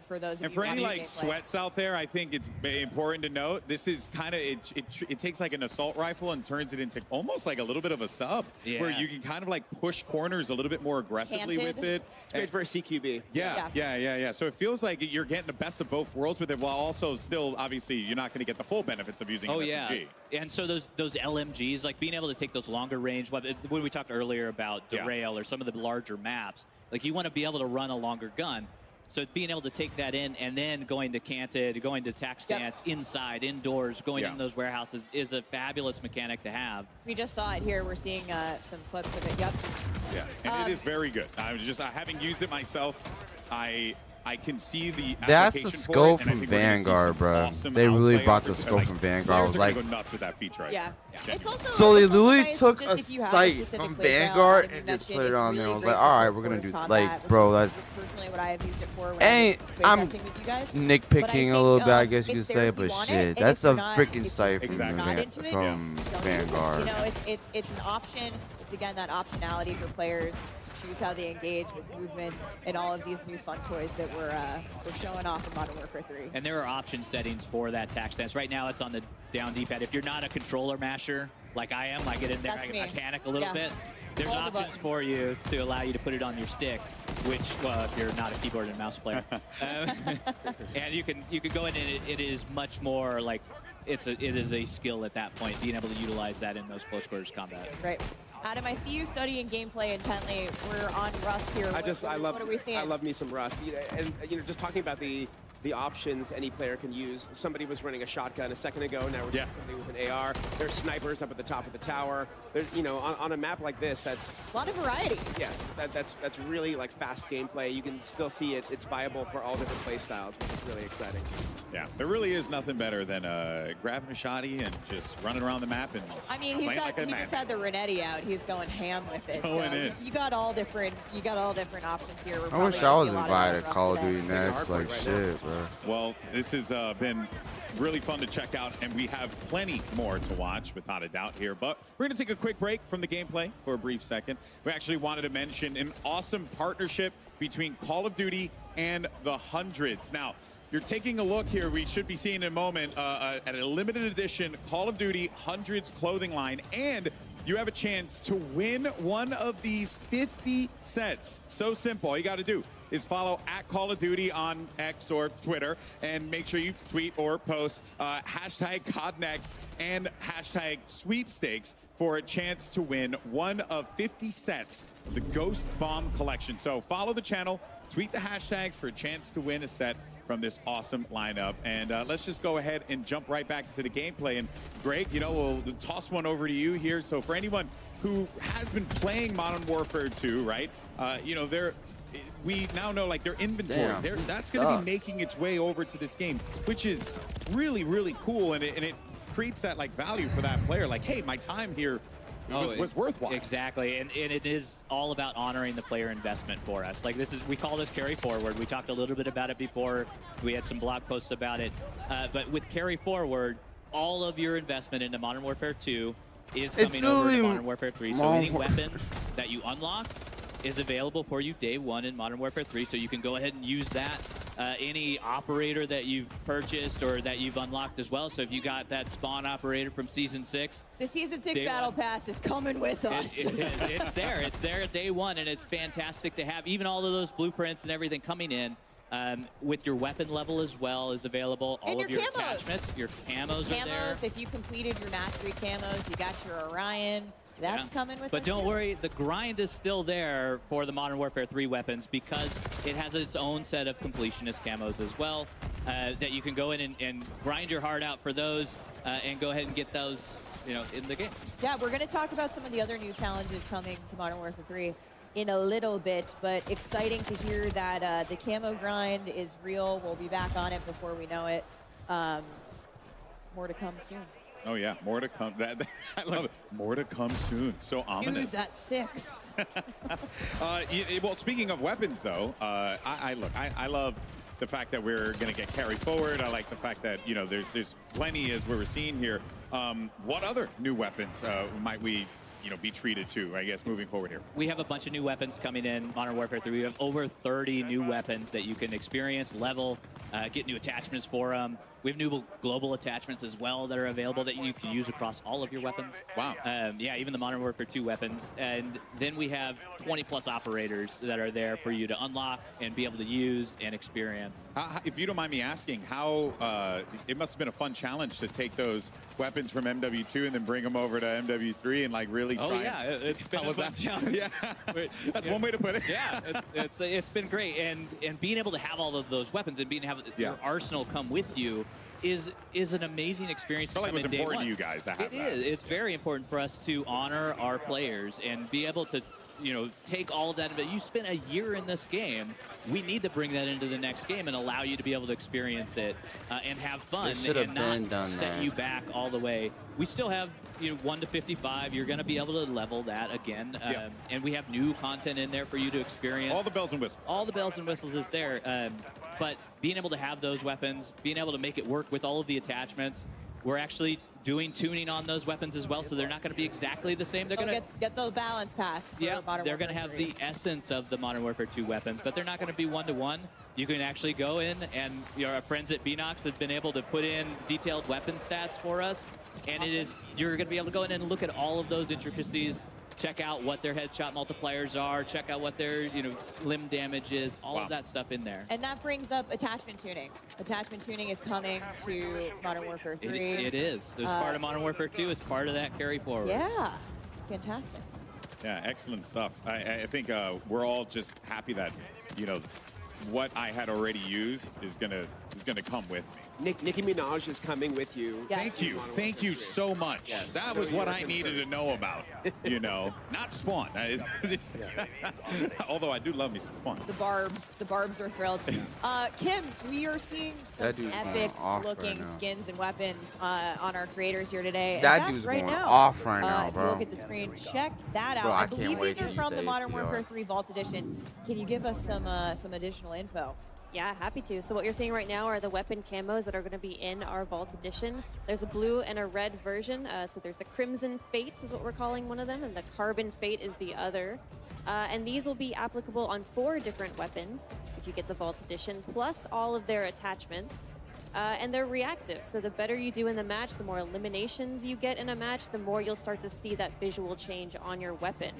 for those of And you for any watching like gameplay. sweats out there, I think it's important to note this is kind of it takes like an assault rifle and turns it into almost like a little bit of a sub, where Yeah. you can kind of like push corners a little bit more aggressively Canted. with it. It's great for a CQB. Yeah. So it feels like you're getting the best of both worlds with it, while also still obviously you're not going to get the full benefits of using an SMG. And so those LMGs, like being able to take those longer range, when we talked earlier about Derail or some of the larger maps, like you want to be able to run a longer gun. So being able to take that in and then going to canted, going to tac stance, inside, indoors, going in those warehouses is a fabulous mechanic to have. We just saw it here. We're seeing some clips of it. Yep. Yeah, and it is very good. Having used it myself, I can see the That's the application for scope it, and I from think we're gonna see Vanguard, some bro. awesome They really outplay brought the for- scope from Vanguard. I was players are like, gonna go nuts with that feature right Yeah. now. It's also so they it's also literally nice took just a if you have sight specific from play style, Vanguard like you and just mentioned, put it it's on there. I really was great like, for all right, close we're gonna quarters do combat, like, which bro, is that's personally what I have used it for when Ain't- I'm I'm playtesting with you guys. nitpicking a little bit, I guess you could it's there say, if you but want it, shit, and that's if a you're not- freaking if sight you're from not into it, from don't use it. Vanguard. You know, it's an option. It's again that optionality for players to choose how they engage with movement and all of these new fun toys that we're showing off in Modern Warfare 3. And there are option settings for that tac stance. Right now it's on the down D-pad. If you're not a controller masher like I am, I get in there, That's I me. panic a little Yeah. bit. There's All the options buttons. for you to allow you to put it on your stick. which, well, if you're not a keyboard and mouse player, and you can go in and it is much more like it is a skill at that point, being able to utilize that in those close quarters combat. Right. Adam, I see you studying gameplay intently. We're on Rust here. What are we seeing? I love me some Rust. And just talking about the options any player can use. Somebody was running a shotgun a second ago. Now we're seeing somebody with an AR. There's snipers up at the top of the tower. There's, on a map like this, that's a lot of variety. Yeah, that's really like fast gameplay. You can still see it's viable for all different play styles, which is really exciting. Yeah, there really is nothing better than grabbing a shotty and just running around the map and. I mean, he just had the Renetti out. He's going ham with it. Going in. You got all different options here. I wish I was invited to Call of Duty Next. Like shit, bro. Well, this has been really fun to check out, and we have plenty more to watch, without a doubt here. But we're going to take a quick break from the gameplay for a brief second. We actually wanted to mention an awesome partnership between Call of Duty and the Hundreds. Now, you're taking a look here. We should be seeing in a moment at a limited edition Call of Duty Hundreds clothing line, and you have a chance to win one of these 50 sets. So simple. All you got to do is follow at Call of Duty on X or Twitter, and make sure you tweet or post hashtag Cod Next and hashtag sweepstakes for a chance to win one of 50 sets of the Ghost Bomb collection. So follow the channel, tweet the hashtags for a chance to win a set from this awesome lineup. And let's just go ahead and jump right back into the gameplay. And Greg, we'll toss one over to you here. So for anyone who has been playing Modern Warfare 2, right? We now know like their inventory. That's going to be making its way over to this game, which is really, really cool. And it creates that like value for that player. Like, hey, my time here was worthwhile. Exactly, and it is all about honoring the player investment for us. Like we call this carry forward. We talked a little bit about it before. We had some blog posts about it. But with carry forward, all of your investment into Modern Warfare 2 is coming over to Modern Warfare 3. So any weapon that you unlock is available for you day one in Modern Warfare 3, so you can go ahead and use that. Any operator that you've purchased or that you've unlocked as well. So if you got that spawn operator from Season 6. The Season 6 Battle Pass is coming with us. It's there. It's there at day one, and it's fantastic to have. Even all of those blueprints and everything coming in with your weapon level as well is available. All of your attachments, your camos are there. If you completed your mastery camos, you got your Orion. That's coming with But don't worry, the grind is still there for the Modern Warfare 3 weapons because it has its own set of completionist camos as well that you can go in and grind your heart out for those and go ahead and get those in the game. Yeah, we're going to talk about some of the other new challenges coming to Modern Warfare 3 in a little bit, but exciting to hear that the camo grind is real. We'll be back on it before we know it. More to come soon. Oh yeah, more to come. I love it. More to come soon. So ominous. News at 6. Well, speaking of weapons, though, I love the fact that we're going to get carried forward. I like the fact that there's plenty as we were seeing here. What other new weapons might we be treated to, I guess, moving forward here? We have a bunch of new weapons coming in Modern Warfare 3. We have over 30 new weapons that you can experience, level, get new attachments for them. We have new global attachments as well that are available that you can use across all of your weapons. Wow. Yeah, even the Modern Warfare 2 weapons. And then we have 20+ operators that are there for you to unlock and be able to use and experience. If you don't mind me asking, how it must have been a fun challenge to take those weapons from MW2 and then bring them over to MW3 and like really try. Oh yeah, it's been a fun challenge. Yeah, that's one way to put it. Yeah, it's been great, and being able to have all of those weapons and being able to have your arsenal come with you is an amazing experience. I felt like it was important to you guys to have that. It is. It's very important for us to honor our players and be able to take all of that. But you spent a year in this game. We need to bring that into the next game and allow you to be able to experience it and have fun and not set you back all the way. We still have 1 to 55. You're going to be able to level that again. And we have new content in there for you to experience. All the bells and whistles. All the bells and whistles is there. But being able to have those weapons, being able to make it work with all of the attachments, we're actually doing tuning on those weapons as well, so they're not going to be exactly the same. They're going to get the balance pass. Yeah, they're going to have the essence of the Modern Warfare 2 weapons, but they're not going to be one-to-one. You can actually go in, and our friends at Binox have been able to put in detailed weapon stats for us, and you're going to be able to go in and look at all of those intricacies check out what their headshot multipliers are, check out what their limb damage is, all of that stuff in there. And that brings up attachment tuning. Attachment tuning is coming to Modern Warfare 3. It is. It's part of Modern Warfare 2. It's part of that carry forward. Yeah, fantastic. Yeah, excellent stuff. I think we're all just happy that, what I had already used is gonna come with me. Nicki Minaj is coming with you. Yes. Thank you so much. Yes. That was what I needed to know about. Not Spawn. Although I do love me some Spawn. The Barbs are thrilled. Kim, we are seeing some epic looking skins and weapons on our creators here today. That dude's right going now. off right now, If bro. you look at the screen, check that out. Bro, I I can't believe wait these to are use from the the Modern HDR. Warfare 3 Vault Edition. Can you give us some additional info? Yeah, happy to. So what you're seeing right now are the weapon camos that are going to be in our Vault Edition. There's a blue and a red version. So there's the Crimson Fate is what we're calling one of them, and the Carbon Fate is the other. And these will be applicable on 4 different weapons if you get the Vault Edition, plus all of their attachments. And they're reactive, so the better you do in the match, the more eliminations you get in a match, the more you'll start to see that visual change on your weapon.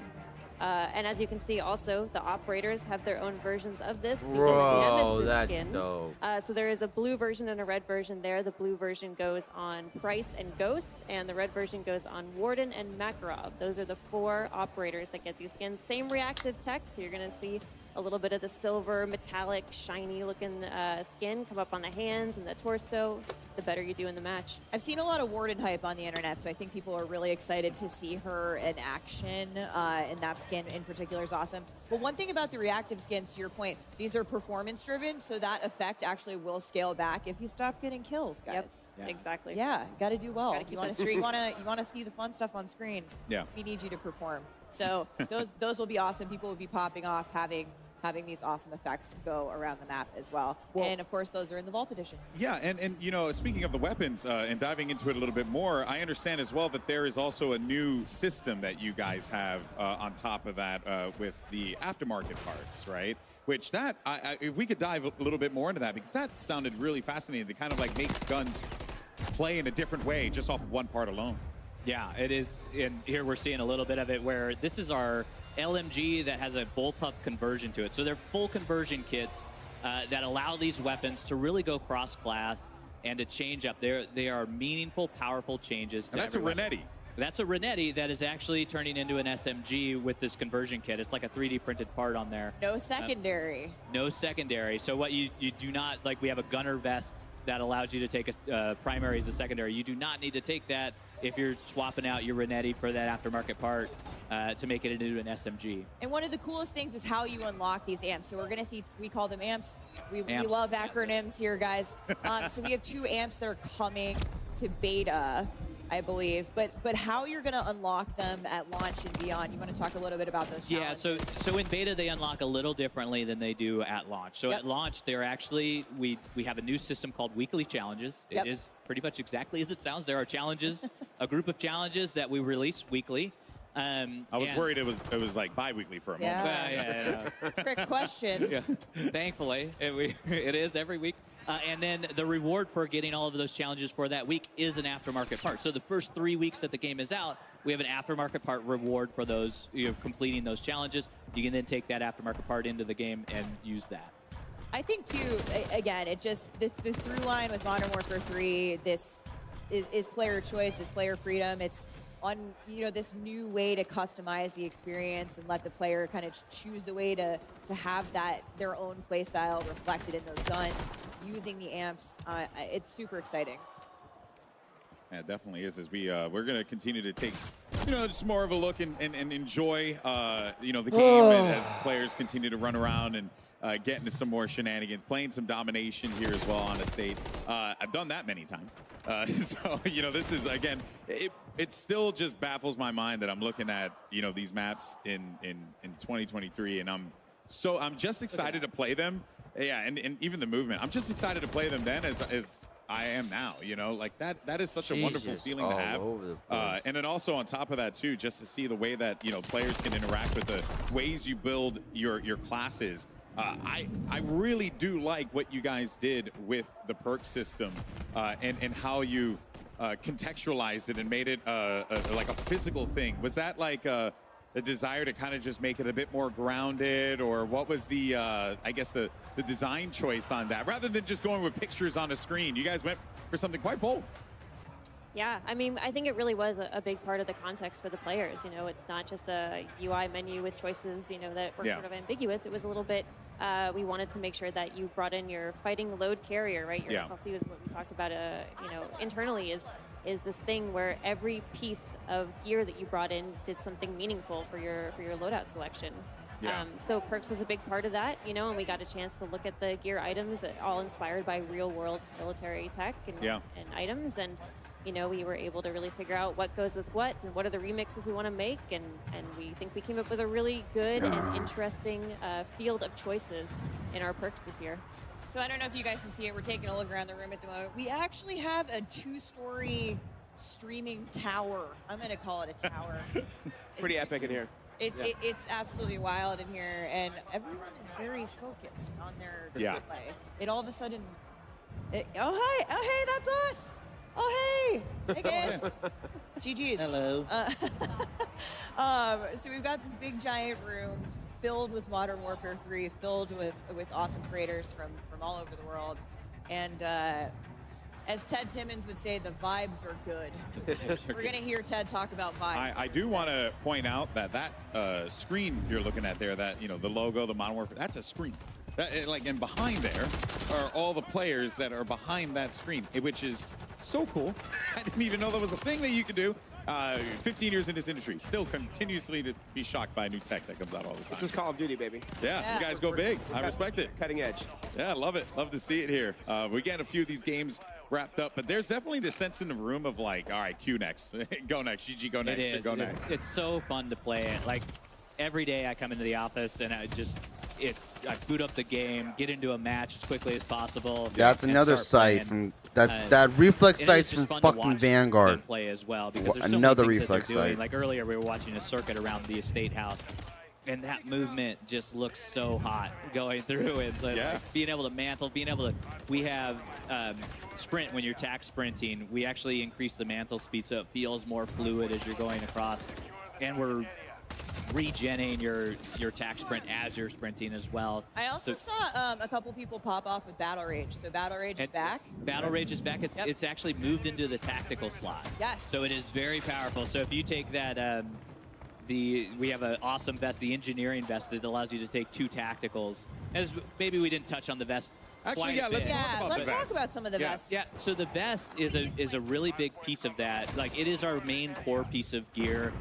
And as you can see also, the operators have their own versions of this. These are the Nemesis that's skins. dope. So there is a blue version and a red version there. The blue version goes on Price and Ghost, and the red version goes on Warden and Makarov. Those are the 4 operators that get these skins. Same reactive tech, so you're going to see a little bit of the silver, metallic, shiny looking skin come up on the hands and the torso, the better you do in the match. I've seen a lot of Warden hype on the internet, so I think people are really excited to see her in action, and that skin in particular is awesome. But one thing about the reactive skins, to your point, these are performance driven, so that effect actually will scale back if you stop getting kills, guys. Yep, exactly. Yeah, got to do well. Gotta keep You want that- to you want to see the fun stuff on screen. Yeah. We need you to perform. So those will be awesome. People will be popping off having these awesome effects go around the map as well. And of course, those are in the Vault Edition. Yeah, and speaking of the weapons and diving into it a little bit more, I understand as well that there is also a new system that you guys have on top of that with the aftermarket parts, right? Which if we could dive a little bit more into that, because that sounded really fascinating to kind of like make guns play in a different way just off of one part alone. Yeah, it is. And here we're seeing a little bit of it where this is our LMG that has a bullpup conversion to it. So they're full conversion kits that allow these weapons to really go cross-class and to change up. They are meaningful, powerful changes. And that's a Renetti. That's a Renetti that is actually turning into an SMG with this conversion kit. It's like a 3D printed part on there. No secondary. No secondary. So what you do not, like we have a gunner vest that allows you to take a primary as a secondary. You do not need to take that if you're swapping out your Renetti for that aftermarket part to make it into an SMG. And one of the coolest things is how you unlock these amps. So we're going to see, we call them amps. We love acronyms here, guys. So we have 2 amps that are coming to beta, I believe. But how you're going to unlock them at launch and beyond, you want to talk a little bit about those challenges? Yeah, so in beta, they unlock a little differently than they do at launch. So at launch, they're actually, we have a new system called Weekly Challenges. It is pretty much exactly as it sounds. There are challenges, a group of challenges that we release weekly. I was worried it was like bi-weekly for a moment. Yeah. Trick question. Yeah. Thankfully, it is every week. And then the reward for getting all of those challenges for that week is an aftermarket part. So the first 3 weeks that the game is out, we have an aftermarket part reward for those, completing those challenges. You can then take that aftermarket part into the game and use that. I think too, again, it just, the through line with Modern Warfare 3, this is player choice, is player freedom. It's on, this new way to customize the experience and let the player kind of choose the way to have their own play style reflected in those guns, using the amps. It's super exciting. Yeah, it definitely is. As we're going to continue to take, just more of a look and enjoy, the game as players continue to run around and get into some more shenanigans, playing some domination here as well on Estate. I've done that many times. So, this is, again, it still just baffles my mind that I'm looking at, these maps in 2023, and I'm just excited to play them. Yeah, and even the movement. I'm just excited to play them then as I am now, like that is such a wonderful feeling to have. And then also on top of that too, just to see the way that, players can interact with the ways you build your classes. I really do like what you guys did with the perk system and how you contextualized it and made it like a physical thing. Was that like the desire to kind of just make it a bit more grounded, or what was the, I guess, the design choice on that? Rather than just going with pictures on a screen, you guys went for something quite bold. Yeah, I mean, I think it really was a big part of the context for the players. You know, it's not just a UI menu with choices, you know, that were sort of ambiguous. It was a little bit, we wanted to make sure that you brought in your fighting load carrier, right? Your FLC was what we talked about, you know, internally is this thing where every piece of gear that you brought in did something meaningful for your loadout selection. Yeah. So perks was a big part of that, you know, and we got a chance to look at the gear items, all inspired by real world military tech and items. And you know, we were able to really figure out what goes with what and what are the remixes we want to make. And we think we came up with a really good and interesting field of choices in our perks this year. So I don't know if you guys can see it. We're taking a look around the room at the moment. We actually have a 2-story streaming tower. I'm going to call it a tower. Pretty epic in here. It's absolutely wild in here, and everyone is very focused on their play. It all of a sudden, oh hey, that's us. Oh hey guys. GG's. Hello. So we've got this big giant room filled with Modern Warfare 3, filled with awesome creators from all over the world, and as Ted Timmons would say, the vibes are good. We're gonna hear Ted talk about vibes. I do want to point out that screen you're looking at there, that, you know, the logo, the Modern Warfare, that's a screen. And behind there are all the players that are behind that screen, which is so cool. I didn't even know that was a thing that you could do. 15 years in this industry, still continuously to be shocked by new tech that comes out all the time. This is Call of Duty, baby. Yeah, you guys go big. I respect it. Cutting edge. Yeah, I love it. Love to see it here. We get a few of these games wrapped up, but there's definitely this sense in the room of like, all right, Q next, go next, GG go next, or go next. It's so fun to play it. Like every day I come into the office and I boot up the game, get into a match as quickly as possible. That's another site from that reflex site's from fucking Vanguard. Play as well, because there's so another many things reflex that they're doing. site. Like earlier, we were watching a circuit around the estate house, and that movement just looks so hot going through it. So like being able to mantle, we have sprint when you're tack sprinting. We actually increase the mantle speed so it feels more fluid as you're going across, and we're regenning your tack sprint as you're sprinting as well. I also saw a couple people pop off with Battle Rage. So Battle Rage is back. Battle Rage is back. It's actually moved into the tactical slot. Yes. So it is very powerful. So if you take that, we have an awesome vest, the engineering vest, that allows you to take 2 tacticals. As maybe we didn't touch on the vest. Actually, yeah, let's talk about some of the vests. Yeah, so the vest is a really big piece of that. Like, it is our main core piece of gear.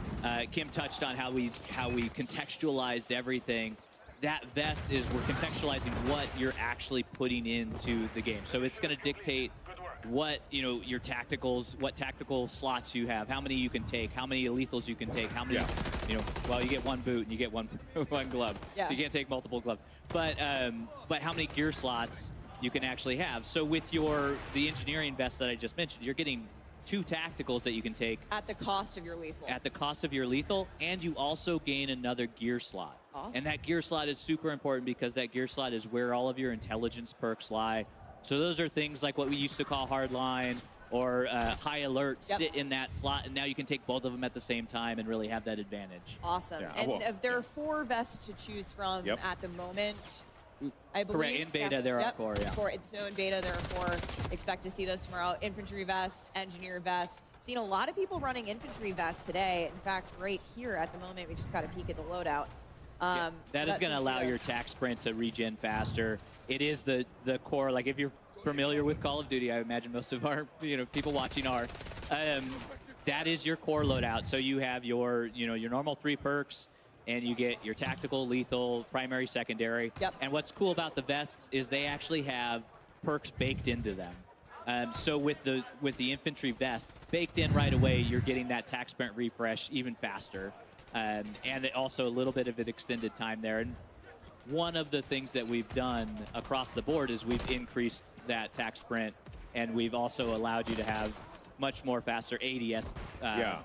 Kim touched on how we contextualized everything. That vest is, we're contextualizing what you're actually putting into the game. So it's going to dictate what, you know, your tacticals, what tactical slots you have, how many you can take, how many lethals you can take, how many, you know, well, you get 1 boot and you get one glove. So you can't take multiple gloves. But how many gear slots you can actually have. So with the engineering vest that I just mentioned, you're getting 2 tacticals that you can take. At the cost of your lethal. At the cost of your lethal, and you also gain another gear slot. Awesome. And that gear slot is super important because that gear slot is where all of your intelligence perks lie. So those are things like what we used to call hardline or high alert sit in that slot, and now you can take both of them at the same time and really have that advantage. Awesome. Yeah, and if there are 4 vests to choose from at the moment, I believe. Correct. In beta, there are 4, yeah. So in beta, there are 4. Expect to see those tomorrow. Infantry vest, engineer vest. Seen a lot of people running infantry vests today. In fact, right here at the moment, we just got a peek at the loadout. That is going to allow your tack sprint to regen faster. It is the core. Like, if you're familiar with Call of Duty, I imagine most of our people watching are. That is your core loadout. So you have your normal 3 perks, and you get your tactical, lethal, primary, secondary. And what's cool about the vests is they actually have perks baked into them. So with the infantry vest baked in right away, you're getting that tack sprint refresh even faster, and also a little bit of an extended time there. And one of the things that we've done across the board is we've increased that tack sprint, and we've also allowed you to have much more faster ADS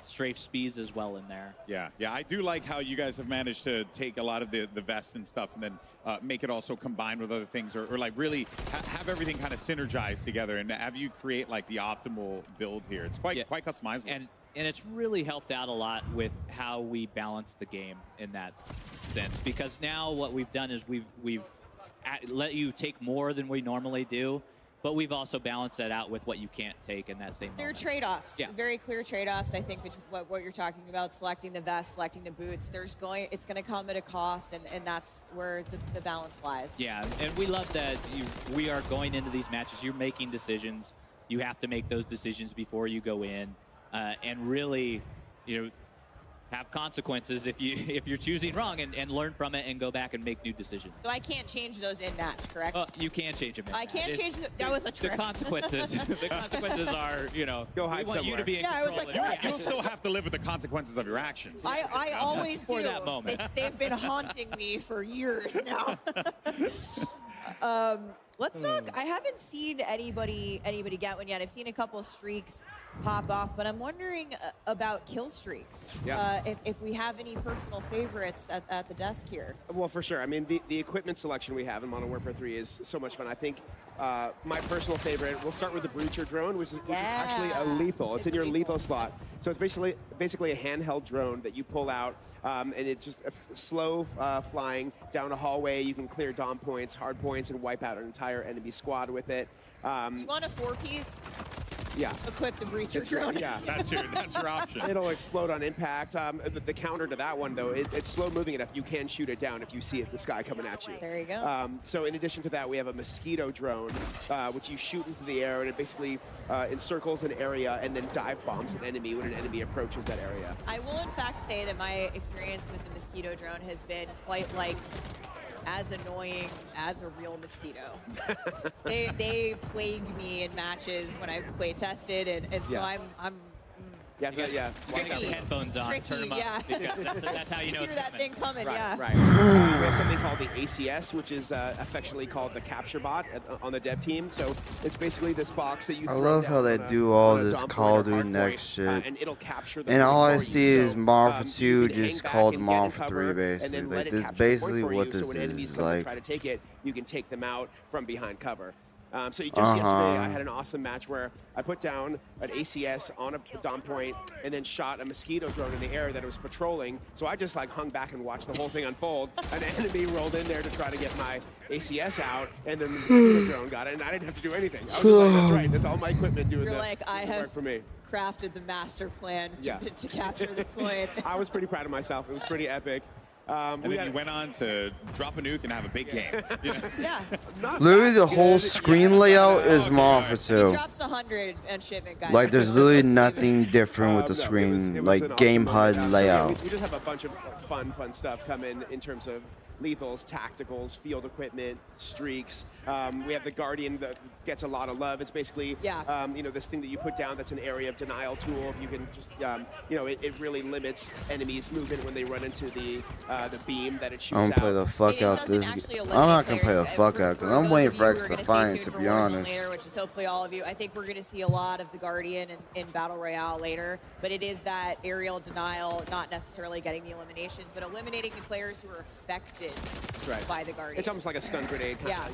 strafe speeds as well in there. Yeah, I do like how you guys have managed to take a lot of the vests and stuff and then make it also combined with other things, or like really have everything kind of synergized together and have you create like the optimal build here. It's quite customizable. it's really helped out a lot with how we balance the game in that sense. Because now what we've done is we've let you take more than we normally do, but we've also balanced that out with what you can't take in that same moment. There are trade-offs, Yeah. very clear trade-offs. I think what you're talking about, selecting the vest, selecting the boots, it's going to come at a cost, and that's where the balance lies. Yeah, and we love that we are going into these matches. You're making decisions. You have to make those decisions before you go in, and really, have consequences if you're choosing wrong, and learn from it and go back and make new decisions. So I can't change those in match, correct? You can change them. I can't change. That was a trick. The consequences. The consequences are, Go hide we want you to somewhere. be in Yeah, I was control like, of what? You'll still have to live with the consequences of your actions. I always for do. that moment. They've been haunting me for years now. Let's talk. I haven't seen anybody get one yet. I've seen a couple of streaks pop off, but I'm wondering about kill streaks. Yeah. If we have any personal favorites at the desk here. Well, for sure. I mean, the equipment selection we have in Modern Warfare 3 is so much fun. I think my personal favorite, we'll start with the Breacher drone, which is actually a lethal. It's in your lethal slot. Yes. So it's basically a handheld drone that you pull out, and it's just slow flying down a hallway. You can clear dom points, hard points, and wipe out an entire enemy squad with it. You want a 4-piece? Yeah. Equip the Breacher drone. Yeah. That's your option. It'll explode on impact. The counter to that one, though, it's slow moving enough. You can shoot it down if you see it in the sky coming at you. There you go. So in addition to that, we have a mosquito drone, which you shoot into the air, and it basically encircles an area and then dive bombs an enemy when an enemy approaches that area. I will, in fact, say that my experience with the mosquito drone has been quite as annoying as a real mosquito. they plague me in matches when I've play tested, and so Yeah. I'm Yeah, Have headphones on, Tricky, turn them up, yeah. because that's how you know hear it's that coming. thing coming, Right, yeah. right. We have something called the ACS, which is affectionately called the capture bot on the dev team. So it's basically this box that you I throw love down how they on a- do all on a this dom Call of point or Duty hard Next point, shit. and it'll capture the And point all I for you. see is So, Marfa you 2 can hang just back called and get in Marfa cover, 3, and basically. then Like, let it this is capture the point basically for what you, this so when enemies is. come Like, to try to take it, you can take them out from behind cover. So just yesterday, I had an awesome match where I put down an ACS on a dom point and then shot a mosquito drone in the air that it was patrolling. So I just hung back and watched the whole thing unfold. An enemy rolled in there to try to get my ACS out, and then the mosquito drone got it, and I didn't have to do anything. I was just like, that's right, that's all my equipment doing You're the, like, I the have work for me. crafted the master plan Yeah. to capture this point. I was pretty proud of myself. It was pretty epic. And then you went on to drop a nuke and have a big game. You know? Yeah. literally, the whole screen layout is Marfa He 2. drops 100 and shipment, guys. Like, there's literally nothing different with the No, it screen, was an like awesome game moment. HUD So, layout. we just have a bunch of fun stuff come in terms of lethals, tacticals, field equipment, streaks. We have the Guardian that gets a lot of love. It's basically, this thing that you put down that's an area of denial tool. You can just, it really limits enemies' movement when they run into the beam that it shoots I'm out. gonna play the fuck It out doesn't this. actually I'm eliminate not gonna play the players. fuck For out because those I'm waiting of for you X who are to gonna stay find, tuned to for be Warzone honest. later, which is hopefully all of you. I think we're going to see a lot of the Guardian in Battle Royale later, but it is that aerial denial, not necessarily getting the eliminations, but eliminating the players who are affected by the Guardian. It's almost like a stun grenade, Yeah.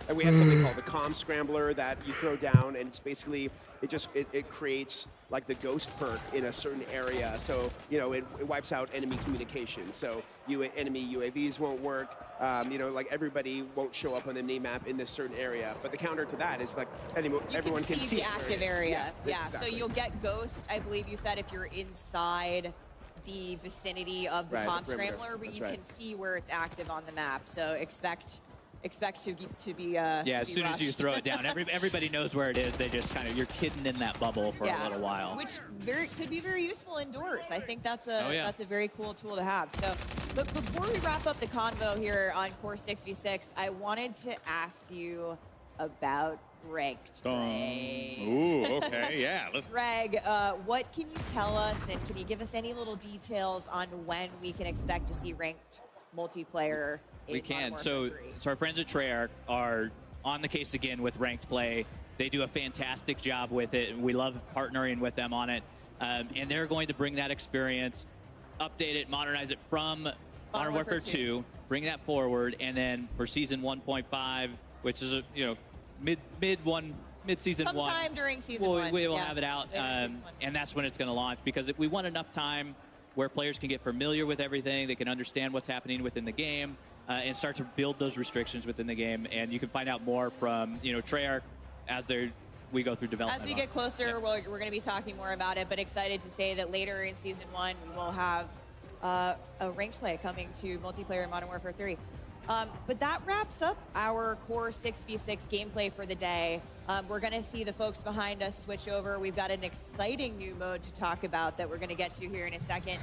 And we have something called the comm scrambler that you throw down, and it's basically it creates like the ghost perk in a certain area. So it wipes out enemy communication. So enemy UAVs won't work. Like everybody won't show up on the map in this certain area. But the counter to that is like everyone can see the it where it active is. area. Yeah. Exactly. So you'll get ghost, I believe you said, if you're inside the vicinity of the Right, comm the perimeter. scrambler, but That's you right. can see where it's active on the map. So expect to be Yeah, to as be soon as you rushed. throw it down, everybody knows where it is. They just you're hidden in that bubble for a little while. Which could be very useful indoors. I think that's a Oh, yeah. that's a very cool tool to have. So, but before we wrap up the convo here on Core 6v6, I wanted to ask you about ranked play. Ooh, okay, yeah. Let's. Greg, what can you tell us, and can you give us any little details on when we can expect to see ranked multiplayer? We in can. Modern So Warfare 3? our friends at Treyarch are on the case again with ranked play. They do a fantastic job with it. We love partnering with them on it. And they're going to bring that experience, update it, modernize it from Modern Warfare 2, bring that forward, and then for season 1.5, which is a mid mid-season one. Sometime during season one. We will yeah. have it out, Season one. and that's when it's going to launch, because we want enough time where players can get familiar with everything, they can understand what's happening within the game, and start to build those restrictions within the game. And you can find out more from Treyarch as we go through development. As we get closer, we're going to be talking more about it, but excited to say that later in season one, we will have a ranked play coming to multiplayer in Modern Warfare 3. But that wraps up our core 6v6 gameplay for the day. We're going to see the folks behind us switch over. We've got an exciting new mode to talk about that we're going to get to here in a second.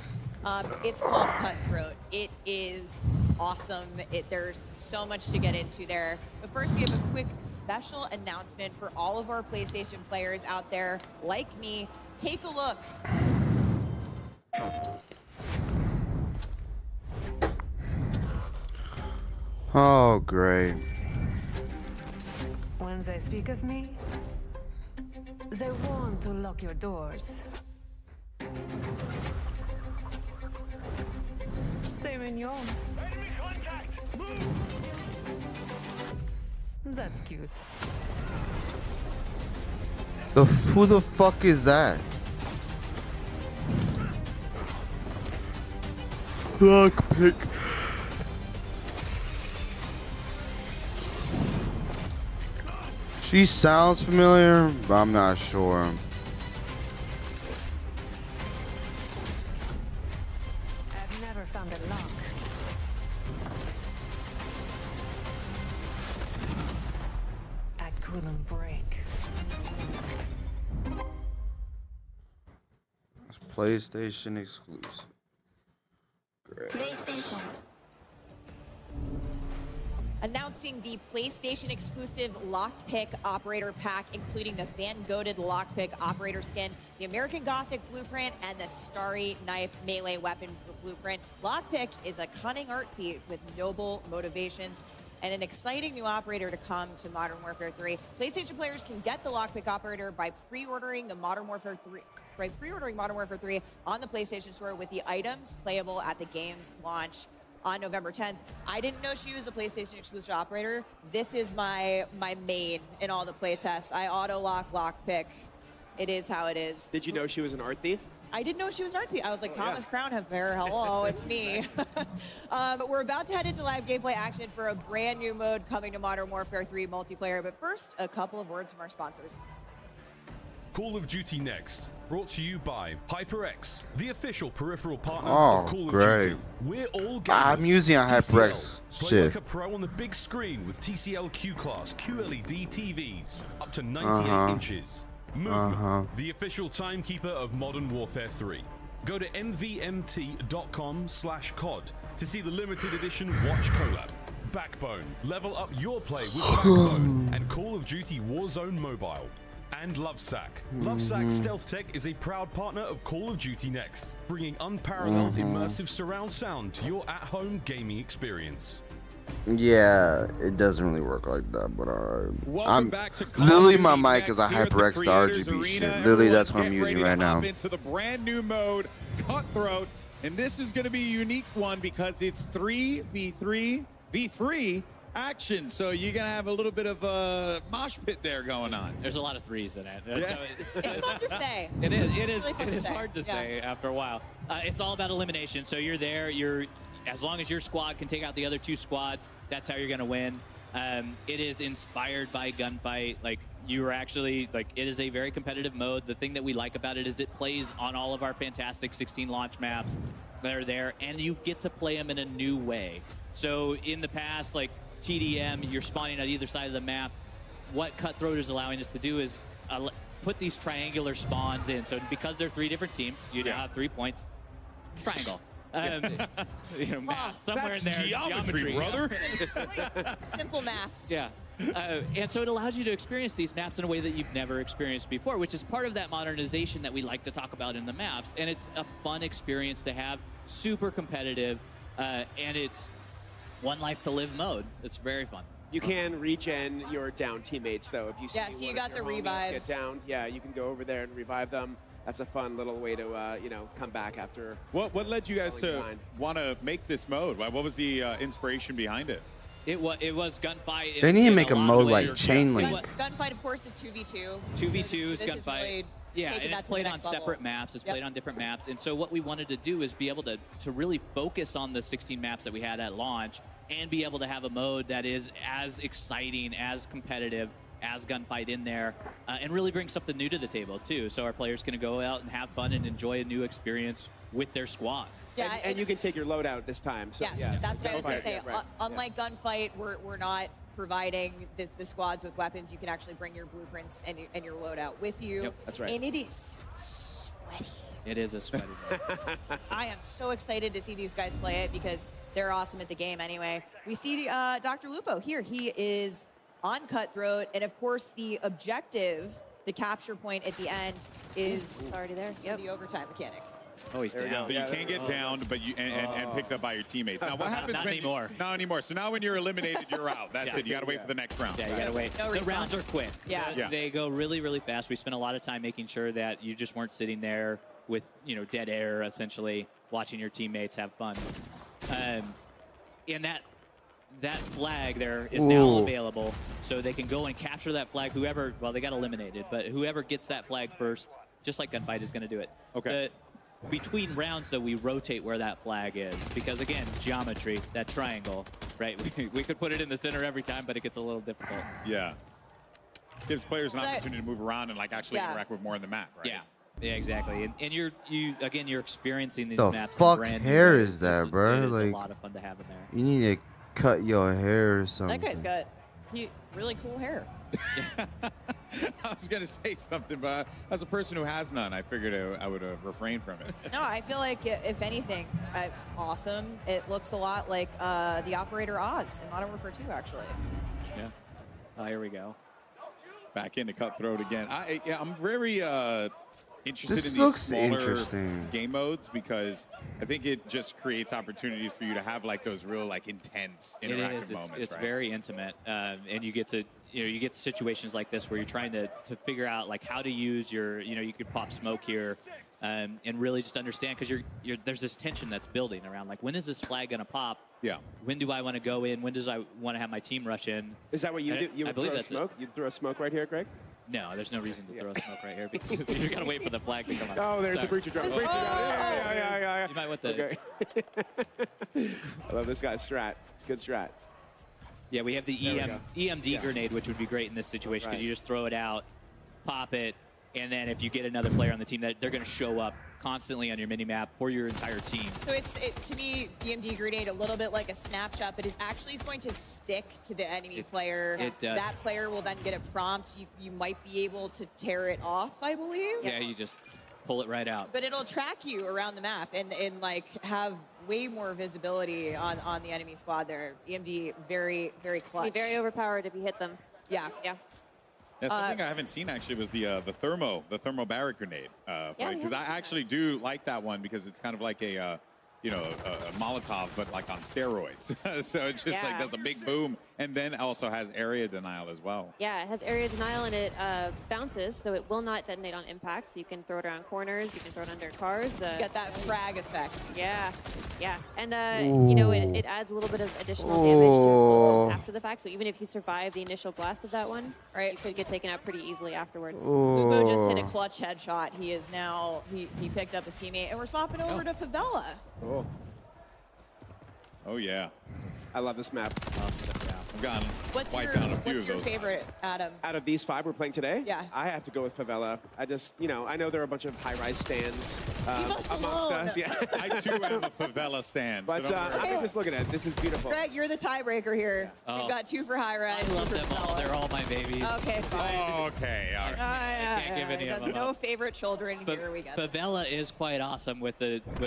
It's called Cutthroat. It is awesome. There's so much to get into there. But first, we have a quick special announcement for all of our PlayStation players out there, like me. Take a look. Oh, great. When they speak of me, they want to lock your doors. C'est mignon. Enemy contact! Move! That's cute. Who the fuck is that? Lockpick. She sounds familiar, but I'm not sure. I've never found a lock. I couldn't break. PlayStation exclusive. Great. Announcing the PlayStation exclusive Lockpick Operator Pack, including the Van Goghted Lockpick Operator Skin, the American Gothic Blueprint, and the Starry Knife Melee Weapon Blueprint. Lockpick is a cunning art feat with noble motivations and an exciting new operator to come to Modern Warfare 3. PlayStation players can get the Lockpick Operator by pre-ordering Modern Warfare 3 on the PlayStation Store with the items playable at the game's launch on November 10th. I didn't know she was a PlayStation exclusive operator. This is my main in all the playtests. I auto-lock Lockpick. It is how it is. Did you know she was an art thief? I didn't know she was an art thief. I was like, Thomas Crown Affair, hello, it's me. But we're about to head into live gameplay action for a brand new mode coming to Modern Warfare 3 multiplayer. But first, a couple of words from our sponsors. Call of Duty Next, brought to you by HyperX, the official peripheral partner Oh, of Call great. of Duty. We're all gamers. I'm using a HyperX Play shit. like a pro on the big screen with TCL Q-Class QLED TVs, up to 98 inches. Movement, the official timekeeper of Modern Warfare 3. Go to mvmt.com/COD to see the limited edition Watch collab. Backbone, level up your play with Backbone and Call of Duty Warzone Mobile. And Lovesack. Lovesack Stealth Tech is a proud partner of Call of Duty Next, bringing unparalleled immersive surround sound to your at-home gaming experience. Yeah, it doesn't really work like that, but alright. Welcome back to Call Literally, of my Duty mic is a Next here at the HyperX to Creators RGB Arena. shit. Literally, that's what I'm Everyone, using get right ready to now. hop into the brand new mode, Cutthroat, and this is going to be a unique one because it's 3v3 action. So you're going to have a little bit of a mosh pit there going on. There's a lot of threes in it. Yeah. It's fun to say. It is. really fun It to is say. hard to Yeah. say after a while. It's all about elimination. So you're there. As long as your squad can take out the other two squads, that's how you're going to win. It is inspired by gunfight. Like, you are actually, like, it is a very competitive mode. The thing that we like about it is it plays on all of our fantastic 16 launch maps that are there, and you get to play them in a new way. So in the past, like TDM, you're spawning at either side of the map. What Cutthroat is allowing us to do is put these triangular spawns in. So because they're 3 different teams, you now have 3 points. Triangle. Math somewhere That's in there. geometry, brother. Simple maths. Yeah. And so it allows you to experience these maps in a way that you've never experienced before, which is part of that modernization that we like to talk about in the maps. And it's a fun experience to have, super competitive, and it's one life to live mode. It's very fun. You can regen your down teammates, though. If you see Yeah, so you one got of your the homies revives. get downed, yeah, you can go over there and revive them. That's a fun little way to, come back after. What led you guys falling to behind. want to make this mode? What was the inspiration behind it? It was gunfight. They need to in make a lot of mode ways. like Chain Link. Gunfight, of course, course, is 2v2. 2v2 is so this is gunfight. really Yeah, taking and that it's to the played on next level. separate maps. It's played on different maps. And so what we wanted to do is be able to really focus on the 16 maps that we had at launch and be able to have a mode that is as exciting, as competitive, as gunfight in there, and really bring something new to the table, too. So our players can go out and have fun and enjoy a new experience with their squad. Yeah, and you can take your loadout this time. So, Yes, that's what I was going to say. Yeah, right. Unlike gunfight, we're not providing the squads with weapons. You can actually bring your blueprints and your loadout with you. Yep, that's right. And it is sweaty. It is a sweaty game. I am so excited to see these guys play it because they're awesome at the game anyway. We see Dr. Lupo here. He is on Cutthroat, and of course the objective, the capture point at the end, is already there. Yep. The overtime mechanic. Oh, he's down. But you can't get downed, but and picked up by your teammates. Now, what happens Not when anymore. Not anymore. So now when you're eliminated, you're out. That's it. You got to wait for the next round. Yeah, you gotta wait. No the respawn. rounds are quick. Yeah. They go really, really fast. We spent a lot of time making sure that you just weren't sitting there with, dead air, essentially, watching your teammates have fun. And that flag there is now available, so they can go and capture that flag. Whoever, well, they got eliminated, but whoever gets that flag first, just like gunfight, is going to do it. Okay. Between rounds, though, we rotate where that flag is because, again, geometry, that triangle, right? We could put it in the center every time, but it gets a little difficult. Yeah. Gives players an So- opportunity to move around and actually interact with more in the map, right? Yeah, exactly. And you're experiencing these The maps. in fuck brand new hair ways. is that, It bro? is Like, a lot of fun to have in there. you need to cut your hair or something. That guy's got really cool hair. I was going to say something, but as a person who has none, I figured I would refrain from it. No, I feel like, if anything, awesome. It looks a lot like the Operator Oz in Modern Warfare 2, actually. Yeah. Oh, here we go. Back into Cutthroat again. I'm very interested This in these looks smaller interesting. game modes because I think it just creates opportunities for you to have those real intense interactive moments. It's right? very intimate, and you get to you get situations like this where you're trying to figure out how to use your you could pop smoke here, and really just understand because there's this tension that's building around when is this flag gonna pop? Yeah. When do I want to go in? When does I want to have my team rush in? Is that what you do? You I would believe throw that's smoke? You'd throw a smoke right here, Greg? No, there's no reason to throw smoke right here because you gotta wait for the flag to come up. Oh, there's Sorry. the breacher drone. Breacher drone. Yeah. You might want the. Okay. I love this guy's strat. It's a good strat. Yeah, we have the There we go. EMD grenade, which would be great in this situation because Right. you just throw it out, pop it, and then if you get another player on the team, they're going to show up constantly on your mini-map for your entire team. So to me, EMD grenade, a little bit like a snapshot, but it actually is going to stick to the enemy player. It does. That player will then get a prompt. You might be able to tear it off, I believe. Yeah, you just pull it right out. But it'll track you around the map and have way more visibility on the enemy squad there. EMD, very, very clutch. Be very overpowered if you hit them. Yeah. Yeah. Yeah, something I haven't seen actually was the thermo barrack grenade. Yeah, we Because I haven't seen actually do like that one because it's kind of like a Molotov, but on steroids. So it just Yeah. does a big boom, and then also has area denial as well. Yeah, it has area denial and it bounces, so it will not detonate on impact. So you can throw it around corners, you can throw it under cars. You get that frag effect. Yeah, and it adds a little bit of additional damage to explosives after the fact. So even if you survive the initial blast of that one, right, you could get taken out pretty easily afterwards. Lupo just hit a clutch headshot. He is now he picked up his teammate, and we're swapping over to Favela. Oh yeah. I love this map. I've gotten What's wiped down a few your of those. favorite, Adam? Out of these 5 we're playing today, Yeah. I have to go with Favela. I just, I know there are a bunch of high-rise stands us amongst alone. us. Yeah. I too am a favela stand. But so don't worry. I'm just looking at it. This is beautiful. Greg, you're the tiebreaker here. Oh. We've got 2 for high rise. I love them all. They're all my babies. Okay, fine. Okay, all right. I can't give any of That's them no up. favorite children. Here we go. Favela is quite awesome with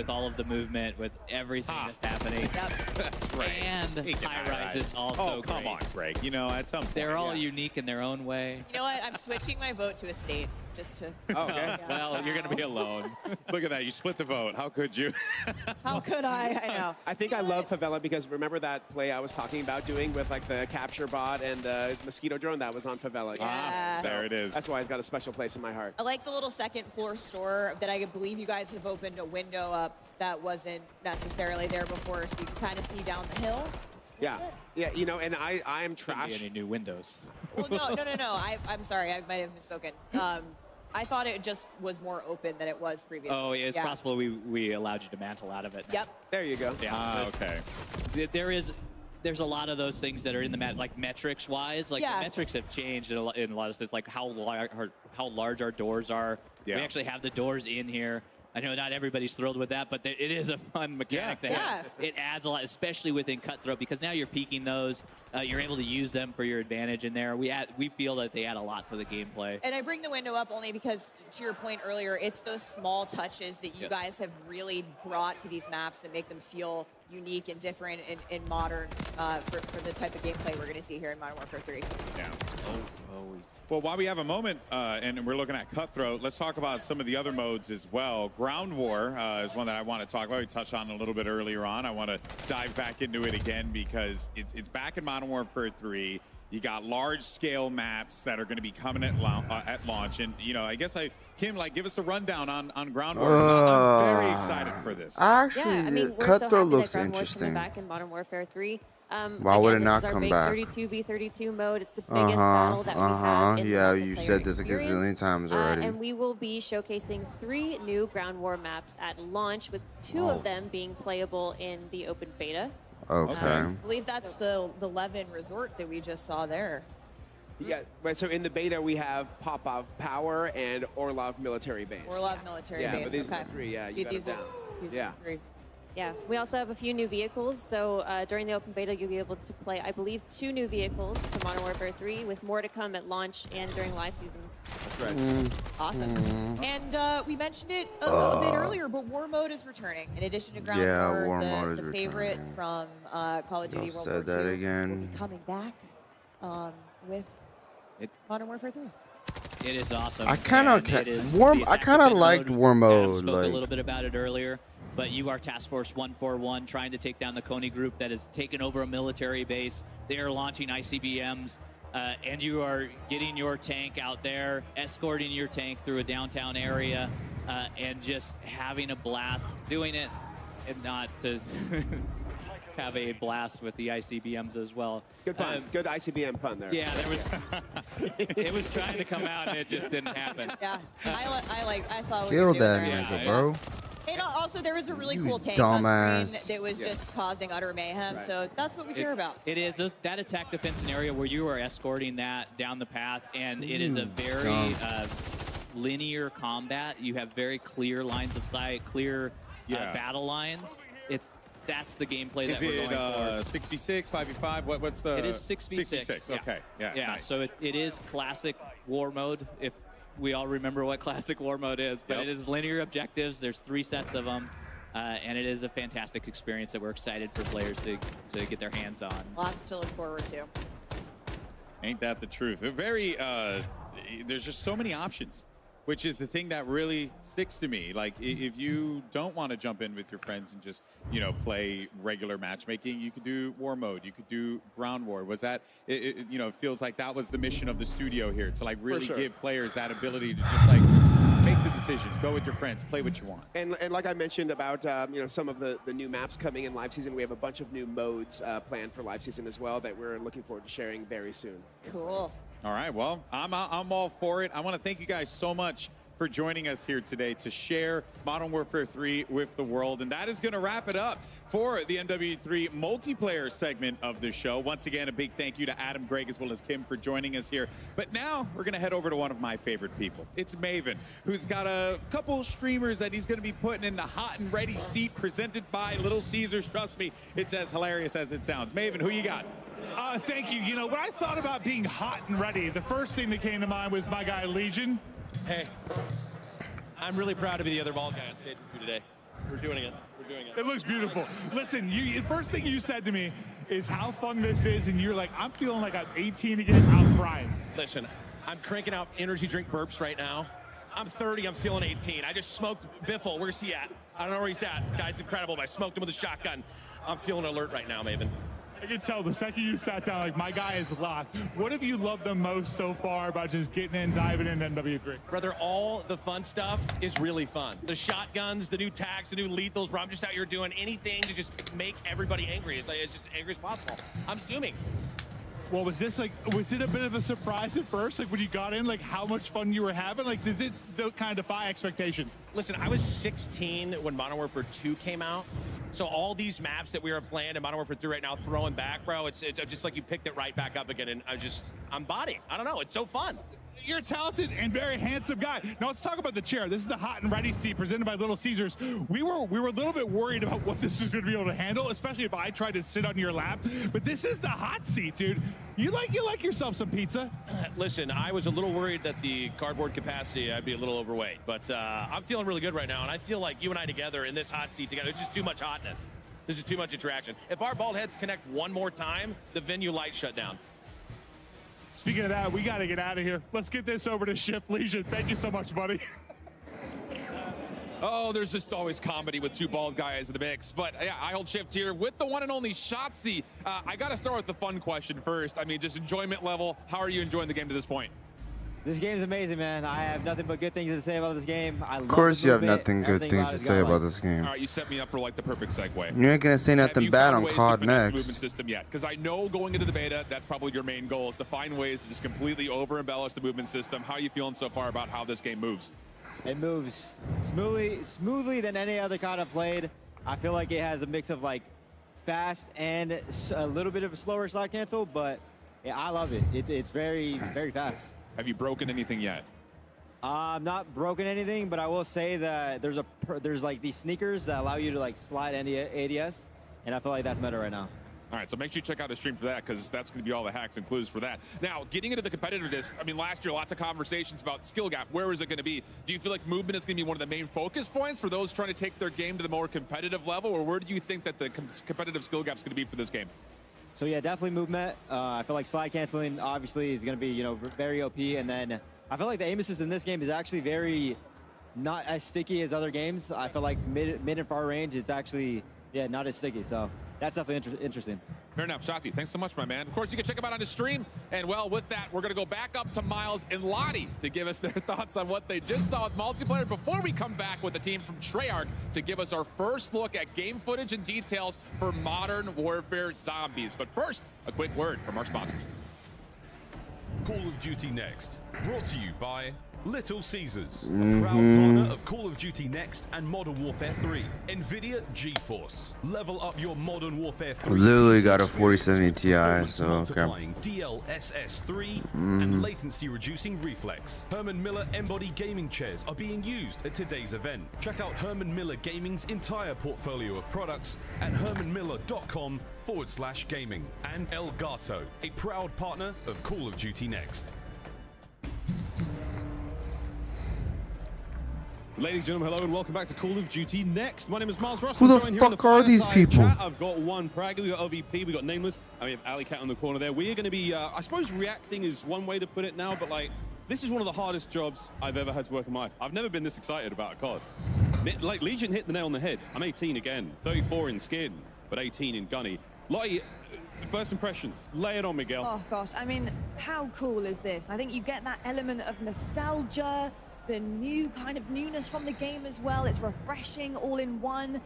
all of the movement, with everything that's happening. That's right. And Take it, high rise is also Oh, come great. on, Greg. At some point. They're all unique in their own way. You know what? I'm switching my vote to estate just to. Okay. Well, you're going to be alone. Look at that. You split the vote. How could you? How could I? I know. I think I love Favela because remember that play I was talking about doing with the capture bot and the mosquito drone? That was on Favela. Yeah. There it is. That's why it's got a special place in my heart. I like the little second floor store that I believe you guys have opened a window up that wasn't necessarily there before, so you can kind of see down the hill Yeah, you know, and I am trash. Couldn't be any new windows. Well, no. I'm sorry. I might have misspoken. I thought it just was more open than it was previously. Oh, yeah, it's possible we allowed you to mantle out of it. Yep. There you go. Yeah. Okay. There's a lot of those things that are in the like metrics wise. Like the metrics have changed in a lot of things. Like how large our doors are. Yeah. We actually have the doors in here. I know not everybody's thrilled with that, but it is a fun mechanic to have. It adds a lot, especially within Cutthroat, because now you're peeking those. You're able to use them for your advantage in there. We feel that they add a lot to the gameplay. And I bring the window up only because, to your point earlier, it's those small touches that you guys have really brought to these maps that make them feel unique and different in modern for the type of gameplay we're going to see here in Modern Warfare 3. Yeah. Always. Well, while we have a moment and we're looking at Cutthroat, let's talk about some of the other modes as well. Ground War is one that I want to talk about. We touched on a little bit earlier on. I want to dive back into it again because it's back in Modern Warfare 3. You got large-scale maps that are going to be coming at launch, and you know, I guess Kim, like, give us a rundown on Ground War. I'm very excited for this. Actually, I mean, we're Cutthroat so happy looks that Ground War's interesting. coming back in Modern Warfare 3. Why would it again, not this is come our back? big 32v32 mode. It's the biggest battle that we have in the Yeah, you multiplayer said this a experience. gazillion times already. And we will be showcasing 3 new Ground War maps at launch, with 2 of them being playable in the open beta. Okay. I believe that's the Levin Resort that we just saw there. Yeah, right. So in the beta, we have Popov Power and Orlov Military Base. Orlov Military Base. But these okay. are the 3. Yeah, you got it down. These are the 3. Yeah, we also have a few new vehicles. So during the open beta, you'll be able to play, I believe, 2 new vehicles to Modern Warfare 3, with more to come at launch and during live seasons. That's right. Awesome. And we mentioned it a little bit earlier, but War Mode is returning. In addition to Ground War, War Mode is the favorite returning. from Call of Duty World Said War that II again. will be coming back with Modern Warfare 3. It is awesome. I kind of liked War Mode. Spoke a little bit about it earlier, but you are Task Force 141 trying to take down the Coney group that has taken over a military base. They are launching ICBMs, and you are getting your tank out there, escorting your tank through a downtown area, and just having a blast doing it, and not to have a blast with the ICBMs as well. Good pun. Good ICBM pun there. Yeah, there was. It was trying to come out and it just didn't happen. Yeah, I saw what Kill you were doing that there. nigga, bro. And also, there was a really You cool tank on dumbass. screen that was just causing utter mayhem. So that's what we care about. It is that attack defense scenario where you are escorting that down the path, and it is a very linear combat. You have very clear lines of sight, clear battle lines. That's the gameplay that we're going for. 6v6, 5v5? What's the? It is 6v6. Yeah. Okay. Yeah. Nice. So it is classic war mode. If we all remember what classic war mode is, but it is linear objectives. There's 3 sets of them, and it is a fantastic experience that we're excited for players to get their hands on. Lots to look forward to. Ain't that the truth? They're very. There's just so many options, which is the thing that really sticks to me. Like, if you don't want to jump in with your friends and just, play regular matchmaking, you could do War Mode. You could do Ground War. Was that, it feels like that was the mission of the studio here, to, like, really give players that ability to just, like, make the decisions, go with your friends, play what you want. And like I mentioned about, some of the new maps coming in live season, we have a bunch of new modes planned for live season as well that we're looking forward to sharing very soon. Cool. All right, well, I'm all for it. I want to thank you guys so much for joining us here today to share Modern Warfare 3 with the world. And that is going to wrap it up for the MW3 multiplayer segment of the show. Once again, a big thank you to Adam, Greg, as well as Kim for joining us here. But now we're going to head over to one of my favorite people. It's Maven, who's got a couple streamers that he's going to be putting in the hot and ready seat, presented by Little Caesars. Trust me, it's as hilarious as it sounds. Maven, who you got? Thank you. When I thought about being hot and ready, the first thing that came to mind was my guy, Legion. Hey, I'm really proud to be the other ball guy on stage with you today. We're doing it. It looks beautiful. Listen, the first thing you said to me is how fun this is, and you're like, I'm feeling like I'm 18 again, I'm frying. Listen, I'm cranking out energy drink burps right now. I'm 30, I'm feeling 18. I just smoked Biffle. Where's he at? I don't know where he's at. Guy's incredible, but I smoked him with a shotgun. I'm feeling alert right now, Maven. I can tell the second you sat down, like, my guy is locked. What have you loved the most so far about just getting in, diving into MW3? Brother, all the fun stuff is really fun. The shotguns, the new tags, the new lethals, where I'm just out here doing anything to just make everybody angry. It's just angry as possible. I'm zooming. Well, was it a bit of a surprise at first? Like, when you got in, like, how much fun you were having? Like, does it kind of defy expectations? Listen, I was 16 when Modern Warfare 2 came out. So all these maps that we are playing in Modern Warfare 3 right now, throwing back, bro, it's just like you picked it right back up again. And I'm body. I don't know. It's so fun. You're a talented and very handsome guy. Now let's talk about the chair. This is the hot and ready seat presented by Little Caesars. We were a little bit worried about what this was going to be able to handle, especially if I tried to sit on your lap. But this is the hot seat, dude. You like yourself some pizza. Listen, I was a little worried that the cardboard capacity, I'd be a little overweight. But I'm feeling really good right now. And I feel like you and I together in this hot seat together, it's just too much hotness. This is too much interaction. If our bald heads connect one more time, the venue lights shut down. Speaking of that, we got to get out of here. Let's get this over to Shift Legion. Thank you so much, buddy. Oh, there's just always comedy with two bald guys in the mix. But yeah, I hold Shift here with the one and only Shotzi. I got to start with the fun question first. I mean, just enjoyment level. How are you enjoying the game to this point? This game's amazing, man. I have nothing but good things to say about this game. Of course you have nothing good things to say about this game. All right, you set me up for like the perfect segue. You ain't gonna say nothing bad on Cod Next. Movement system yet? Because I know going into the beta, that's probably your main goal is to find ways to just completely over-embellish the movement system. How are you feeling so far about how this game moves? It moves smoothly than any other COD I've played. I feel like it has a mix of like fast and a little bit of a slower slide cancel, but yeah, I love it. It's very, very fast. Have you broken anything yet? I'm not broken anything, but I will say that there's like these sneakers that allow you to like slide any ADS, and I feel like that's meta right now. All right, so make sure you check out the stream for that because that's going to be all the hacks and clues for that. Now, getting into the competitiveness, I mean, last year, lots of conversations about skill gap. Where is it going to be? Do you feel like movement is going to be one of the main focus points for those trying to take their game to the more competitive level, or where do you think that the competitive skill gap is going to be for this game? So yeah, definitely movement. I feel like slide canceling obviously is going to be, you know, very OP, and then I feel like the aim assist in this game is actually very not as sticky as other games. I feel like mid and far range, it's actually not as sticky. So that's definitely interesting. Fair enough, Shotzi. Thanks so much, my man. Of course, you can check him out on his stream. And well, with that, we're going to go back up to Miles and Lottie to give us their thoughts on what they just saw with multiplayer before we come back with the team from Treyarch to give us our first look at game footage and details for Modern Warfare Zombies. But first, a quick word from our sponsors. Call of Duty Next, brought to you by Little Caesars, a proud partner of Call of Duty Next and Modern Warfare 3. NVIDIA GeForce. Level up your Modern Warfare 3. Literally got a 4070 Ti, so okay. DLSS3 and latency reducing reflex. Herman Miller Embody gaming chairs are being used at today's event. Check out Herman Miller Gaming's entire portfolio of products at hermanmiller.com/gaming. And Elgato, a proud partner of Call of Duty Next. Ladies and gentlemen, hello and welcome back to Call of Duty Next. My name is Miles Ross. Who the fuck are these people? Chat. I've got one Prague, we got OVP, we got Nameless, and we have Alley Cat on the corner there. We are going to be, I suppose reacting is one way to put it now, but like, this is one of the hardest jobs I've ever had to work in my life. I've never been this excited about a COD. Like, Legion hit the nail on the head. I'm 18 again, 34 in skin, but 18 in gunny. Lottie, first impressions, lay it on, Miguel. Oh gosh, I mean, how cool is this? I think you get that element of nostalgia, the new kind of newness from the game as well. It's refreshing all in one.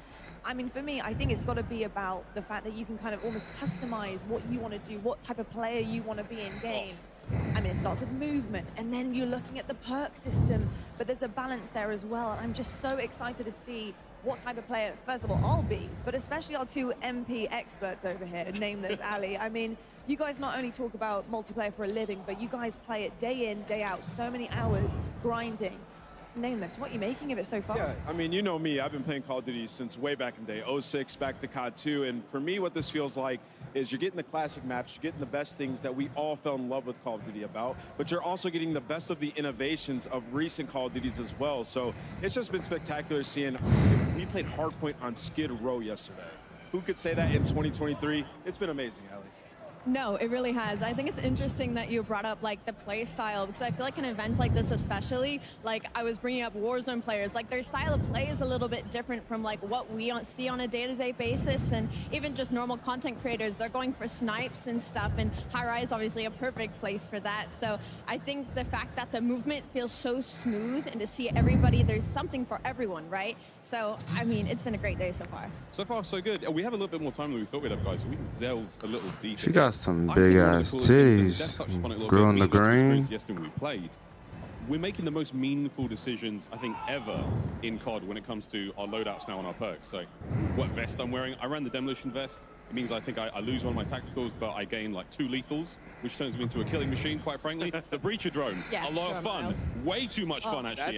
I mean, for me, I think it's got to be about the fact that you can kind of almost customize what you want to do, what type of player you want to be in game. I mean, it starts with movement, and then you're looking at the perk system, but there's a balance there as well. And I'm just so excited to see what type of player, first of all, I'll be, but especially our two MP experts over here, Nameless, Ali. I mean, you guys not only talk about multiplayer for a living, but you guys play it day in, day out, so many hours grinding. Nameless, what are you making of it so far? Yeah, I mean, you know me, I've been playing Call of Duty since way back in the day, 06 back to COD 2, and for me, what this feels like is you're getting the classic maps, you're getting the best things that we all fell in love with Call of Duty about, but you're also getting the best of the innovations of recent Call of Duties as well. So it's just been spectacular seeing, we played Hardpoint on Skid Row yesterday. Who could say that in 2023? It's been amazing, Ali. No, it really has. I think it's interesting that you brought up like the play style, because I feel like in events like this especially, like I was bringing up Warzone players, like their style of play is a little bit different from like what we see on a day-to-day basis, and even just normal content creators, they're going for snipes and stuff, and High Rise obviously a perfect place for that. So I think the fact that the movement feels so smooth, and to see everybody, there's something for everyone, right? So, I mean, it's been a great day so far. So far, so good. We have a little bit more time than we thought we'd have, guys, so we can delve a little deeper. She got some big ass titties. Grew in the green. Yesterday we played. We're making the most meaningful decisions, I think, ever in COD when it comes to our loadouts now and our perks. So, what vest I'm wearing? I ran the demolition vest. It means I think I lose one of my tacticals, but I gain like 2 lethals, which turns me into a killing machine, quite frankly. The Breacher drone, a lot of fun. Way too much fun, actually.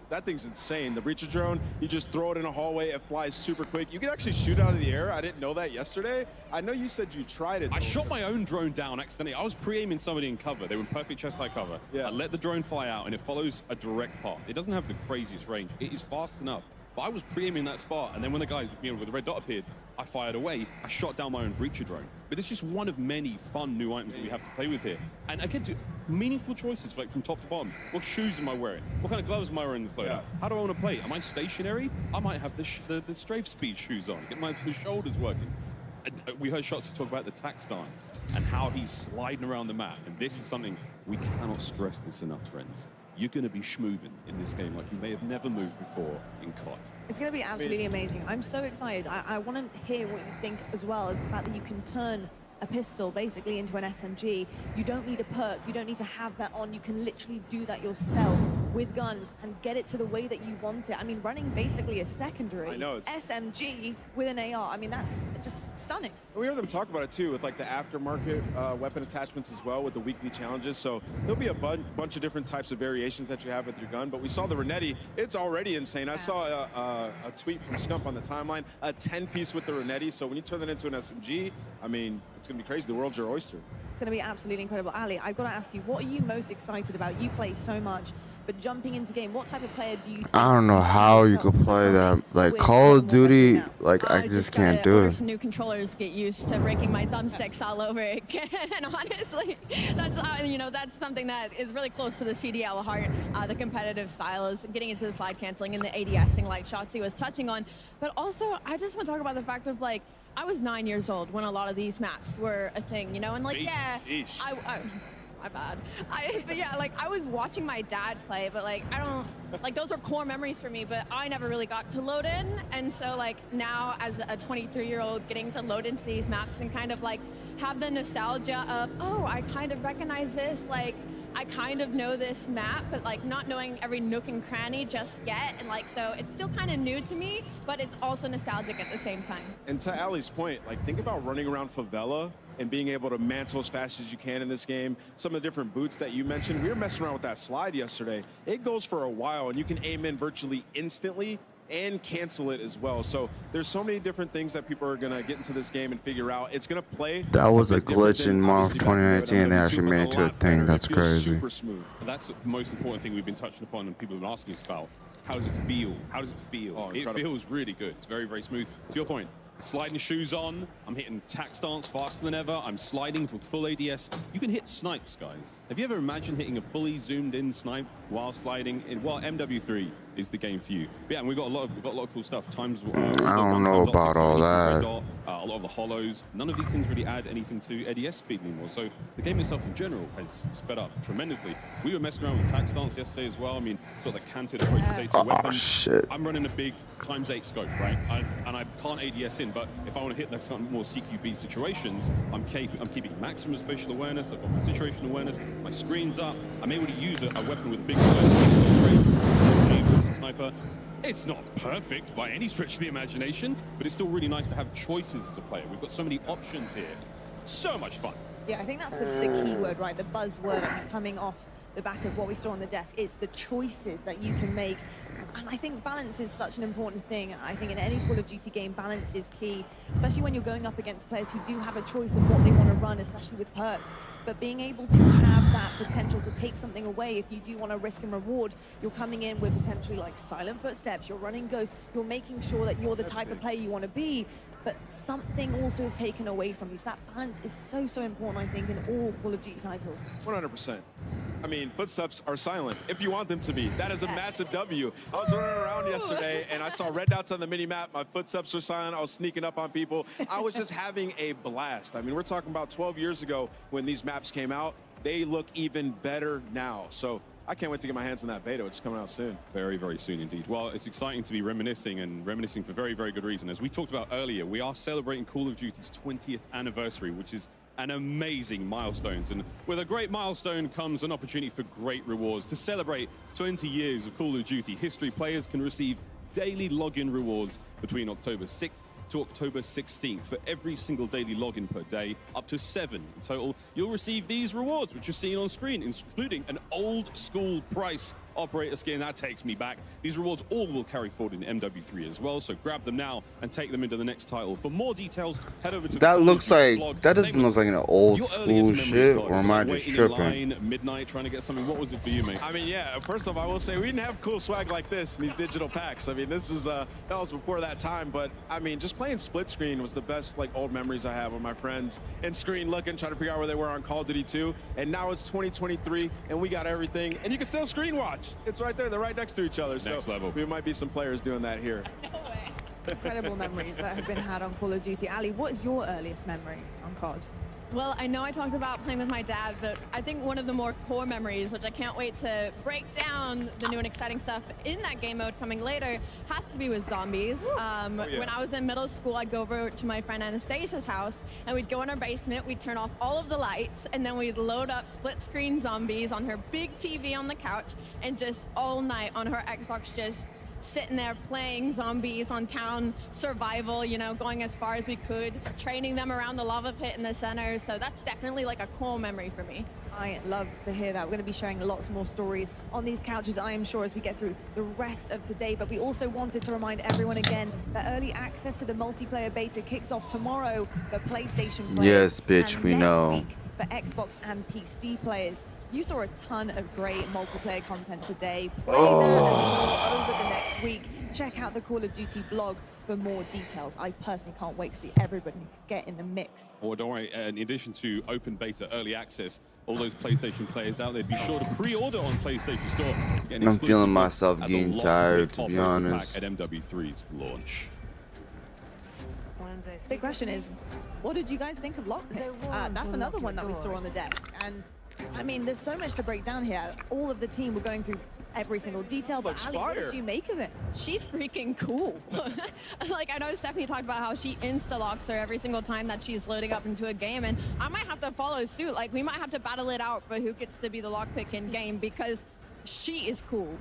That thing's insane. The Breacher drone, you just throw it in a hallway, it flies super quick. You can actually shoot out of the air. I didn't know that yesterday. I know you said you tried it. I shot my own drone down accidentally. I was pre-aiming somebody in cover. They were in perfect chest high cover. Yeah. I let the drone fly out, and it follows a direct path. It doesn't have the craziest range. It is fast enough. But I was pre-aiming that spot, and then when the guys with the red dot appeared, I fired away. I shot down my own Breacher drone. But it's just one of many fun new items that we have to play with here. And again, meaningful choices, like from top to bottom. What shoes am I wearing? What kind of gloves am I wearing in this loadout? Yeah. How do I want to play? Am I stationary? I might have the strafe speed shoes on, get my shoulders working. We heard Shots talk about the tack stance and how he's sliding around the map. And this is something we cannot stress this enough, friends. You're going to be schmoovin' in this game like you may have never moved before in COD. It's going to be absolutely amazing. I'm so excited. I want to hear what you think as well, as the fact that you can turn a pistol basically into an SMG. You don't need a perk. You don't need to have that on. You can literally do that yourself with guns and get it to the way that you want it. I mean, running basically a secondary SMG with an AR. I mean, that's just stunning. We heard them talk about it too with like the aftermarket weapon attachments as well with the weekly challenges. So there'll be a bunch of different types of variations that you have with your gun. But we saw the Renetti. It's already insane. I saw a tweet from Scump on the timeline, a 10-piece with the Renetti. So when you turn that into an SMG, I mean, it's going to be crazy. The world's your oyster. It's going to be absolutely incredible. Ali, I've got to ask you, what are you most excited about? You play so much, but jumping into game, what type of player do you think? I don't know how you could play that. Like Call of Duty, like I just can't do it. Some new controllers get used to breaking my thumbsticks all over again. Honestly, that's that's something that is really close to the CDL heart. The competitive style is getting into the slide canceling and the ADSing, like Shotzi was touching on. But also, I just want to talk about the fact of like, I was 9 years old when a lot of these maps were a thing, and like, my bad. But yeah, like I was watching my dad play, but like I don't, like those are core memories for me, but I never really got to load in. And so like now as a 23-year-old getting to load into these maps and kind of like have the nostalgia of, oh, I kind of recognize this, like I kind of know this map, but like not knowing every nook and cranny just yet. And like, so it's still kind of new to me, but it's also nostalgic at the same time. And to Ali's point, like think about running around favela and being able to mantle as fast as you can in this game. Some of the different boots that you mentioned, we were messing around with that slide yesterday. It goes for a while and you can aim in virtually instantly and cancel it as well. So there's so many different things that people are gonna get into this game and figure out. It's gonna play. That was a glitch in March 2019. They actually made it to a thing. That's crazy. Super smooth. And that's the most important thing we've been touching upon and people have been asking us about. How does it feel? How does it feel? Oh, it feels really good. It's very, very smooth. To your point, sliding shoes on, I'm hitting tack stance faster than ever, I'm sliding with full ADS. You can hit snipes, guys. Have you ever imagined hitting a fully zoomed in snipe while sliding? Well, MW3 is the game for you. But yeah, and we've got a lot of cool stuff. I don't know about all that. A lot of the hollows. None of these things really add anything to ADS speed anymore. So the game itself in general has sped up tremendously. We were messing around with tack stance yesterday as well. I mean, sort of the canted approach to data weapons. Shit. I'm running a big ×8 scope, right? And I can't ADS in, but if I want to hit those kind of more CQB situations, I'm keeping maximum spatial awareness, I've got my situational awareness, my screen's up, I'm able to use a weapon with a big sniper. It's not perfect by any stretch of the imagination, but it's still really nice to have choices as a player. We've got so many options here. So much fun. Yeah, I think that's the key word, right? The buzzword coming off the back of what we saw on the desk. It's the choices that you can make. And I think balance is such an important thing. I think in any Call of Duty game, balance is key, especially when you're going up against players who do have a choice of what they want to run, especially with perks. But being able to have that potential to take something away, if you do want to risk and reward, you're coming in with potentially like silent footsteps, you're running ghosts, you're making sure that you're the type of player you want to be. but something also is taken away from you. So that balance is so, so important, I think, in all Call of Duty titles. 100%. I mean, footsteps are silent if you want them to be. That is a massive W. I was running around yesterday and I saw red dots on the mini map. My footsteps were silent. I was sneaking up on people. I was just having a blast. I mean, we're talking about 12 years ago when these maps came out. They look even better now. So I can't wait to get my hands on that beta, which is coming out soon. Very, very soon indeed. Well, it's exciting to be reminiscing for very, very good reason. As we talked about earlier, we are celebrating Call of Duty's 20th anniversary, which is an amazing milestone. And with a great milestone comes an opportunity for great rewards. To celebrate 20 years of Call of Duty history, players can receive daily login rewards between October 6th to October 16th. For every single daily login per day, up to 7 in total, you'll receive these rewards, which you're seeing on screen, including an old school price operator skin. That takes me back. These rewards all will carry forward in MW3 as well, so grab them now and take them into the next title. For more details, head over to that the looks like blog. that doesn't look like an old Your school earliest memory, shit, God, or am I just waiting in tripping? line, midnight, trying to get something. What was it for you, mate? I mean, yeah, first off, I will say we didn't have cool swag like this in these digital packs. I mean, this is that was before that time, but I mean, just playing split screen was the best like old memories I have with my friends in screen looking, trying to figure out where they were on Call of Duty 2. And now it's 2023 and we got everything, and you can still screen watch. It's right there. They're right next to each other. Next level. We might be some players doing that here. Incredible memories that have been had on Call of Duty. Ali, what is your earliest memory on COD? Well, I know I talked about playing with my dad, but I think one of the more core memories, which I can't wait to break down the new and exciting stuff in that game mode coming later, has to be with zombies. When I was in middle school, I'd go over to my friend Anastasia's house, and we'd go in her basement, we'd turn off all of the lights, and then we'd load up split-screen zombies on her big TV on the couch, and just all night on her Xbox just sitting there playing zombies on town survival, you know, going as far as we could, training them around the lava pit in the center. So that's definitely like a core memory for me. I love to hear that. We're going to be sharing lots more stories on these couches, I am sure, as we get through the rest of today. But we also wanted to remind everyone again that early access to the multiplayer beta kicks off tomorrow for PlayStation players. Yes, bitch, and we next know. week for Xbox and PC players. You saw a ton of great multiplayer content today. Play that and more over the next week. Check out the Call of Duty blog for more details. I personally can't wait to see everybody get in the mix. Or don't worry, in addition to open beta early access, all those PlayStation players out there, be sure to pre-order on PlayStation Store. I'm feeling myself getting tired, to be honest. At MW3's launch. Big question is, what did you guys think of Lockpick? That's another one that we saw on the desk. And I mean, there's so much to break down here. All of the team were going through every single detail, but Ali, what did you make of it? She's freaking cool. Like, I know Stephanie talked about how she insta-locks her every single time that she's loading up into a game, and I might have to follow suit. Like, we might have to battle it out for who gets to be the lockpick in game, because she is cool.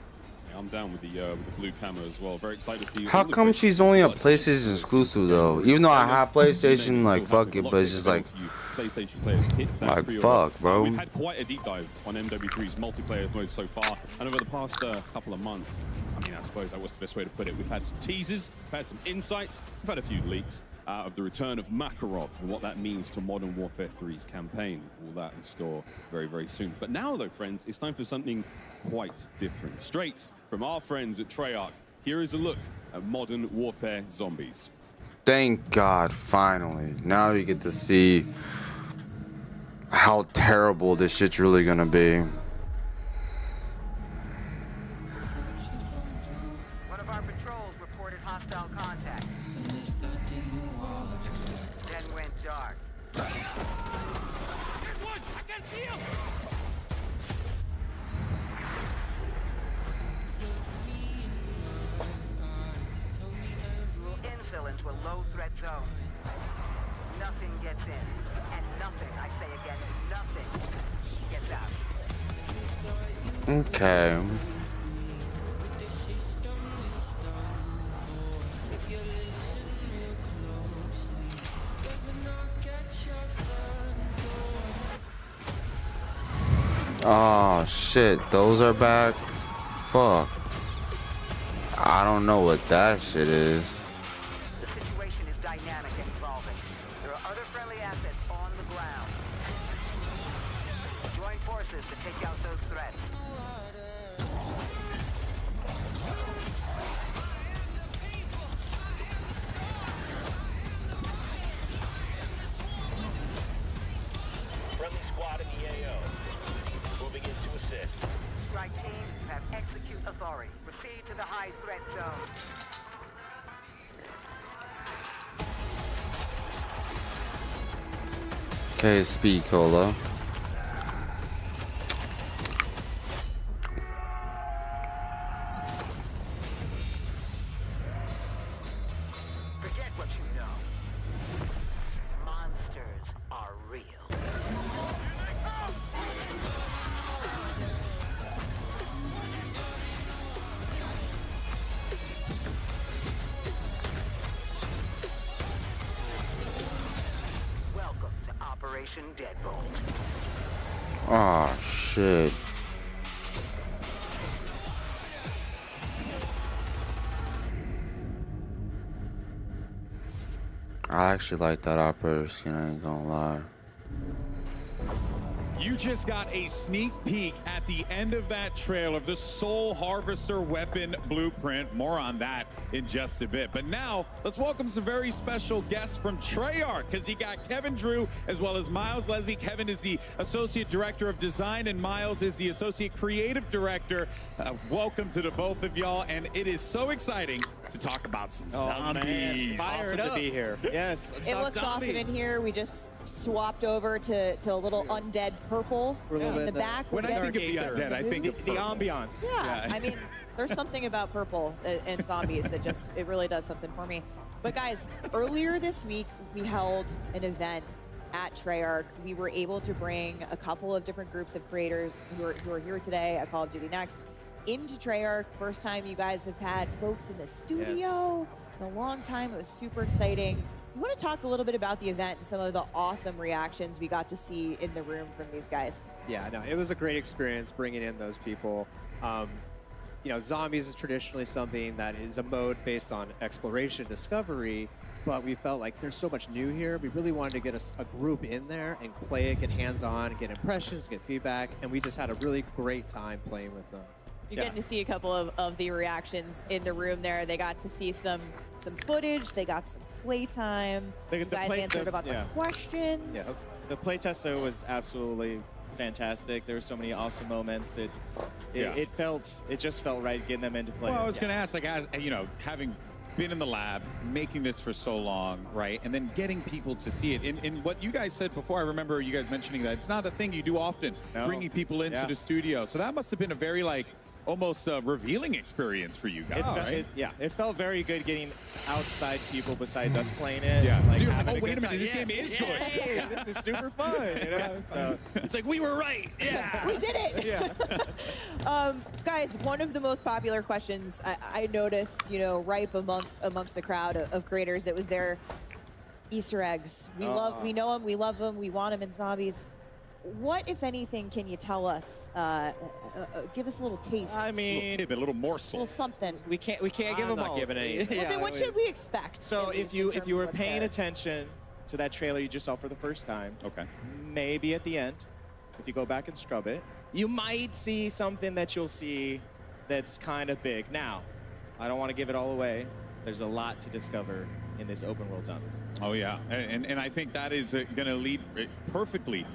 I'm down with the blue camera as well. Very excited to see. How come she's only a PlayStation exclusive though? Even though I have PlayStation, like fuck it, but it's just like, PlayStation players hit that like pre-order. fuck, bro. We've had quite a deep dive on MW3's multiplayer mode so far, and over the past couple of months, I mean, I suppose that was the best way to put it. We've had some teasers, we've had some insights, we've had a few leaks of the return of Makarov and what that means to Modern Warfare 3's campaign. All that in store very, very soon. But now, though, friends, it's time for something quite different. Straight from our friends at Treyarch, here is a look at Modern Warfare Zombies. Thank God, finally. Now you get to see how terrible this shit's really gonna be. One of our patrols reported hostile contact. Then went dark. There's one! I can see him! Infill into a low-threat zone. Nothing gets in. And nothing, I say again, nothing gets out. Okay. Oh shit, those are back. Fuck. I don't know what that shit is. The situation is dynamic and evolving. There are other friendly assets on the ground. Join forces to take out those threats. Execute authority. Proceed to the high threat zone. Okay, speed cola. Forget what you know. Monsters are real. Welcome to Operation Deadbolt. Oh shit. I actually like that operator skin, I ain't gonna lie. You just got a sneak peek at the end of that trailer of the Soul Harvester weapon blueprint. More on that in just a bit. But now, let's welcome some very special guests from Treyarch, because you got Kevin Drew as well as Miles Leslie. Kevin is the Associate Director of Design and Miles is the Associate Creative Director. Welcome to the both of y'all, and it is so exciting to talk about some zombies. Awesome to be here. Yes, let's It talk looks zombies. awesome in here. We just swapped over to a little undead purple in the back. When I think of the undead, I think of the ambiance. Yeah, I mean, there's something about purple and zombies that just, it really does something for me. But guys, earlier this week, we held an event at Treyarch. We were able to bring a couple of different groups of creators who are here today at Call of Duty Next into Treyarch. First time you guys have had folks in the studio in a long time. It was super exciting. You want to talk a little bit about the event and some of the awesome reactions we got to see in the room from these guys? Yeah, no, it was a great experience bringing in those people. You know, zombies is traditionally something that is a mode based on exploration, discovery, but we felt like there's so much new here. We really wanted to get a group in there and play it, get hands-on, get impressions, get feedback, and we just had a really great time playing with them. You're getting to see a couple of the reactions in the room there. They got to see some footage. They got some playtime. You guys answered about some questions. Yeah, the playtest though was absolutely fantastic. There were so many awesome moments. It just felt right getting them into play. Well, I was going to ask, like, as you know, having been in the lab, making this for so long, right, and then getting people to see it. In what you guys said before, I remember you guys mentioning that it's not a thing you do often, bringing people into the studio. So that must have been a very, like, almost revealing experience for you guys, right? It felt very good getting outside people besides us playing it. Yeah. Like, So you're having like, oh, wait a good minute, time. this game is good. Hey, this is super fun. You know? So it's like, we were right. Yeah. We did it. Yeah. Guys, one of the most popular questions I noticed, you know, ripe amongst the crowd of creators that was there, Easter eggs. We know them, we love them, we want them in zombies. What, if anything, can you tell us? Give us a little taste. I mean, a little tidbit, a little morsel. A little something. We can't give them all. Giving any. Well, then what should we expect? So at if least in terms you of were what's paying there? attention to that trailer you just saw for the first time, okay, maybe at the end, if you go back and scrub it, you might see something that you'll see that's kind of big. Now, I don't want to give it all away. There's a lot to discover in this open world zombies. Oh yeah, and I think that is going to lead perfectly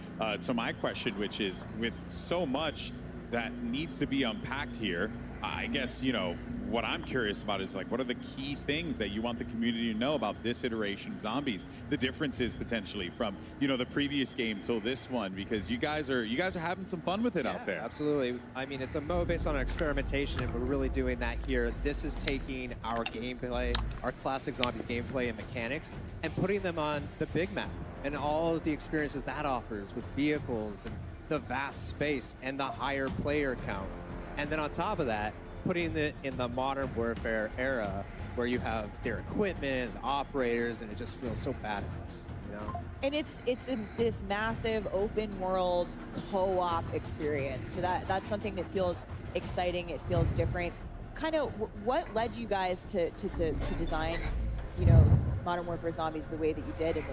to my question, which is, with so much that needs to be unpacked here, I guess, you know, what I'm curious about is, like, what are the key things that you want the community to know about this iteration of zombies? The differences potentially from, you know, the previous game till this one, because you guys are having some fun with it out there. Absolutely. I mean, it's a mode based on experimentation, and we're really doing that here. This is taking our gameplay, our classic zombies gameplay and mechanics, and putting them on the big map and all of the experiences that offers with vehicles and the vast space and the higher player count. And then on top of that, putting it in the modern warfare era where you have their equipment, the operators, and it just feels so badass, you know? And it's in this massive open world co-op experience. So that's something that feels exciting. It feels different. Kind of what led you guys to design, you know, Modern Warfare Zombies the way that you did in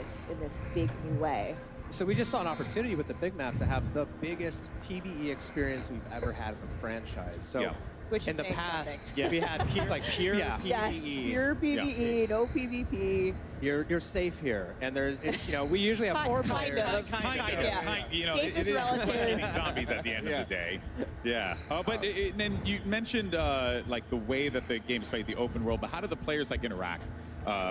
this big new way? So we just saw an opportunity with the big map to have the biggest PvE experience we've ever had in the franchise. So Yeah. Which in is the saying past, something. we had pure, pure yeah. PvE. Yes, pure PvE, no PvP. You're safe here, and there's we usually have four Kind players. of. You know, Safe is it is relative. fighting zombies at the end of the day. Yeah. But then you mentioned like the way that the game's played, the open world. But how do the players like interact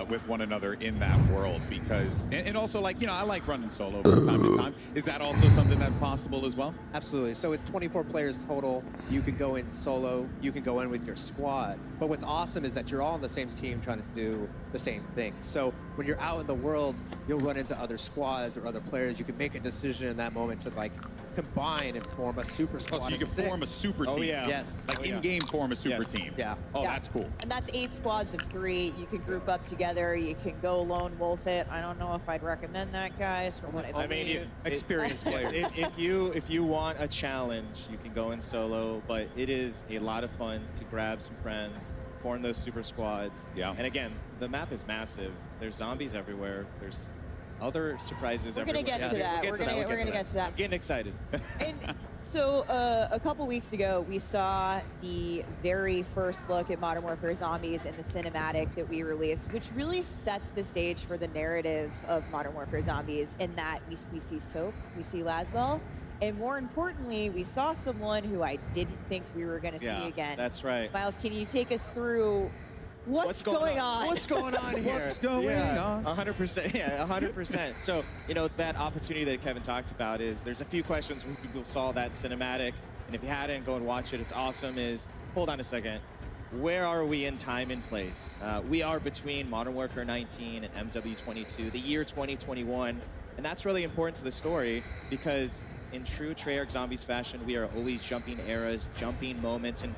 with one another in that world? Because and also like I like running solo from time to time. Is that also something that's possible as well? Absolutely. So it's 24 players total. You can go in solo. You can go in with your squad. But what's awesome is that you're all on the same team trying to do the same thing. So when you're out in the world, you'll run into other squads or other players. You can make a decision in that moment to like combine and form a super squad. Oh, so you can of 6. form a super team. Yeah. Yes. Like in-game form a super team. Yeah. Oh, Yeah. that's cool. And that's 8 squads of 3. You can group up together. You can go lone wolf it. I don't know if I'd recommend that, guys, from what I've I seen. mean, experienced players. If you want a challenge, you can go in solo, but it is a lot of fun to grab some friends, form those super squads. Yeah. And again, the map is massive. There's zombies everywhere. There's other surprises We're everywhere. gonna get to that. We're gonna get to that. I'm getting excited. And so a couple weeks ago, we saw the very first look at Modern Warfare Zombies in the cinematic that we released, which really sets the stage for the narrative of Modern Warfare Zombies in that we see Soap, we see Laswell, and more importantly, we saw someone who I didn't think we were going to see again. That's right. Miles, can you take us through what's going on? What's going on here? What's going on? 100%. Yeah, 100%. So, that opportunity that Kevin talked about is there's a few questions when people saw that cinematic. And if you hadn't, go and watch it. It's awesome. Hold on a second. Where are we in time and place? We are between Modern Warfare 19 and MW22, the year 2021. And that's really important to the story because in true Treyarch Zombies fashion, we are always jumping eras, jumping moments, and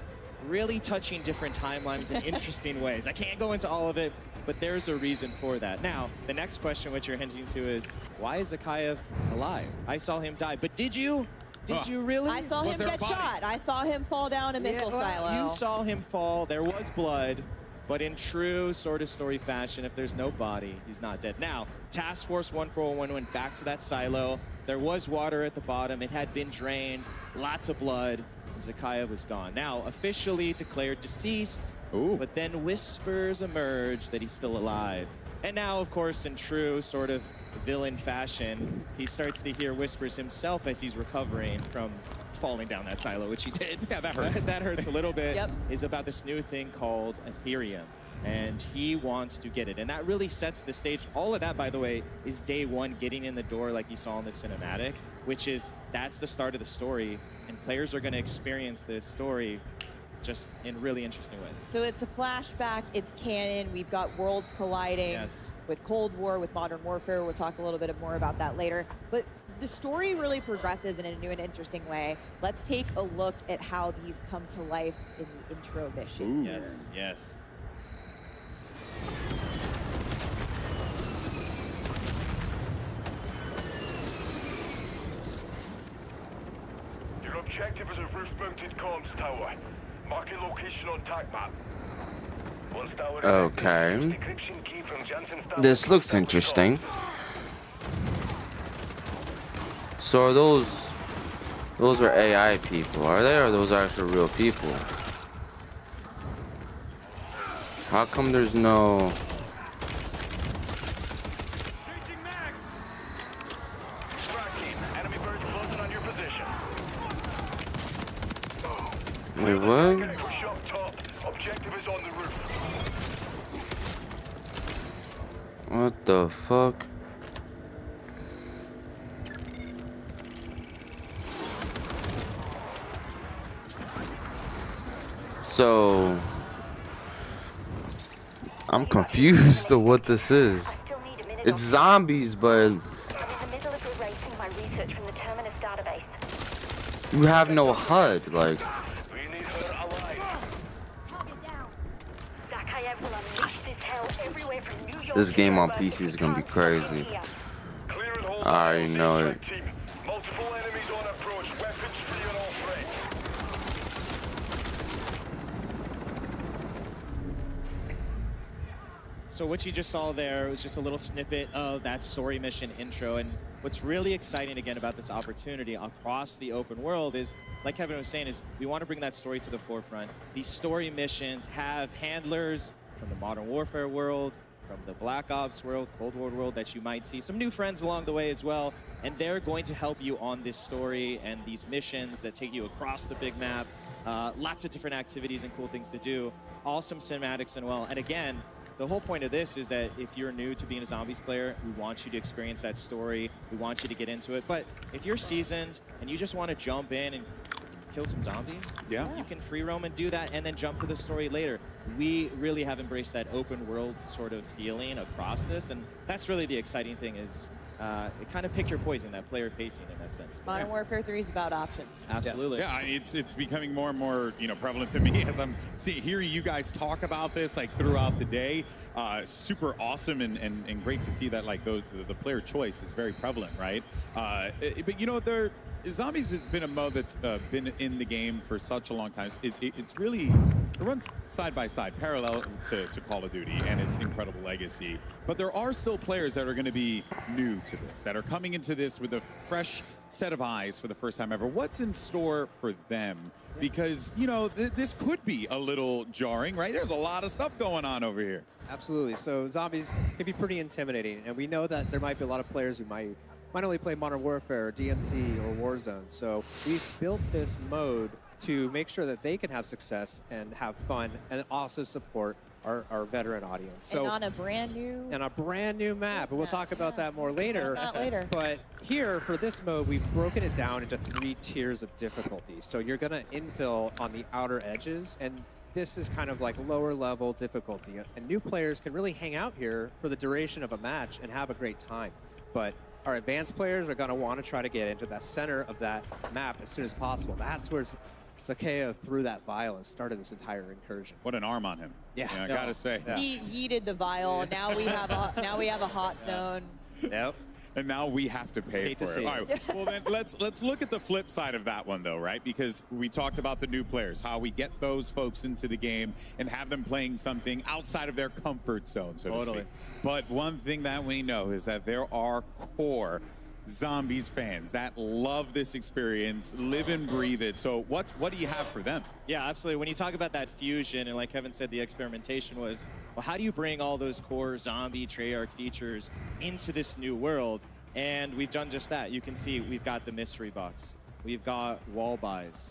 really touching different timelines in interesting ways. I can't go into all of it, but there's a reason for that. Now, the next question which you're hinting to is, why is Zakayev alive? I saw him die, but did you? Did you really? I saw him get shot. I saw him fall down a missile silo. You saw him fall. There was blood. But in true sort of story fashion, if there's no body, he's not dead. Now, Task Force 141 went back to that silo. There was water at the bottom. It had been drained. Lots of blood. And Zakayev was gone. Now, officially declared deceased. Ooh. But then whispers emerged that he's still alive. And now, of course, in true sort of villain fashion, he starts to hear whispers himself as he's recovering from falling down that silo, which he did. Yeah, that hurts. That hurts a little bit. Yep. Is about this new thing called Ethereum. And he wants to get it. And that really sets the stage. All of that, by the way, is day one getting in the door like you saw in the cinematic, which is that's the start of the story. And players are going to experience this story just in really interesting ways. So it's a flashback, it's canon, we've got worlds colliding with Cold War, with Modern Warfare. We'll talk a little bit more about that later. But the story really progresses in a new and interesting way. Let's take a look at how these come to life in the intro mission. Ooh. Yes, yes. Your objective is a roof-mounted comms tower. Marking location on TAC map. Once tower Okay. decryption key from Janssen Star. This looks interesting. So are those are AI people, are they, or those are actual real people? How come there's no... Changing mags. Strike team, enemy birds closing on your position. Wait, what? Mechanical shop top. Objective is on the roof. What the fuck? So I'm confused of what this is. It's zombies, but you have no HUD, like. This game on PC is gonna be crazy. I already know it. Multiple enemies on approach. Weapons free on all threats. So what you just saw there was just a little snippet of that story mission intro, and what's really exciting again about this opportunity across the open world is, like Kevin was saying, is we want to bring that story to the forefront. These story missions have handlers from the Modern Warfare world, from the Black Ops world, Cold War world that you might see. Some new friends along the way as well, and they're going to help you on this story and these missions that take you across the big map. Lots of different activities and cool things to do. Awesome cinematics and well. And again, the whole point of this is that if you're new to being a Zombies player, we want you to experience that story. We want you to get into it. But if you're seasoned and you just want to jump in and kill some zombies, you can free roam and do that and then jump to the story later. We really have embraced that open world sort of feeling across this, and that's really the exciting thing is kind of pick your poison, that player pacing in that sense. Modern Warfare 3 is about options. Absolutely. Yeah, it's becoming more and more prevalent to me as I'm hearing you guys talk about this like throughout the day. Super awesome and great to see that like the player choice is very prevalent, right? But Zombies has been a mode that's been in the game for such a long time. It's really, it runs side by side, parallel to Call of Duty and its incredible legacy. But there are still players that are going to be new to this, that are coming into this with a fresh set of eyes for the first time ever. What's in store for them? Because, this could be a little jarring, right? There's a lot of stuff going on over here. Absolutely. So Zombies can be pretty intimidating, and we know that there might be a lot of players who might only play Modern Warfare, or DMZ, or Warzone. So we've built this mode to make sure that they can have success and have fun and also support our veteran audience. So, and on a brand new map. And we'll talk about that more later. Not later. But here, for this mode, we've broken it down into 3 tiers of difficulty. So you're going to infill on the outer edges, and this is kind of like lower level difficulty. And new players can really hang out here for the duration of a match and have a great time. But our advanced players are going to want to try to get into that center of that map as soon as possible. That's where Zakeo threw that vial and started this entire incursion. What an arm on him. Yeah, I gotta say. Yeah. He yeeted the vial. Now we have a hot zone. Yep. And now we have to pay for it. All right. Well, then let's look at the flip side of that one, though, right? Because we talked about the new players, how we get those folks into the game and have them playing something outside of their comfort zone, so to speak. But one thing that we know is that there are core Zombies fans that love this experience, live and breathe it. So what do you have for them? Yeah, absolutely. When you talk about that fusion, and like Kevin said, the experimentation was, well, how do you bring all those core zombie Treyarch features into this new world? And we've done just that. You can see we've got the mystery box. We've got wall buys.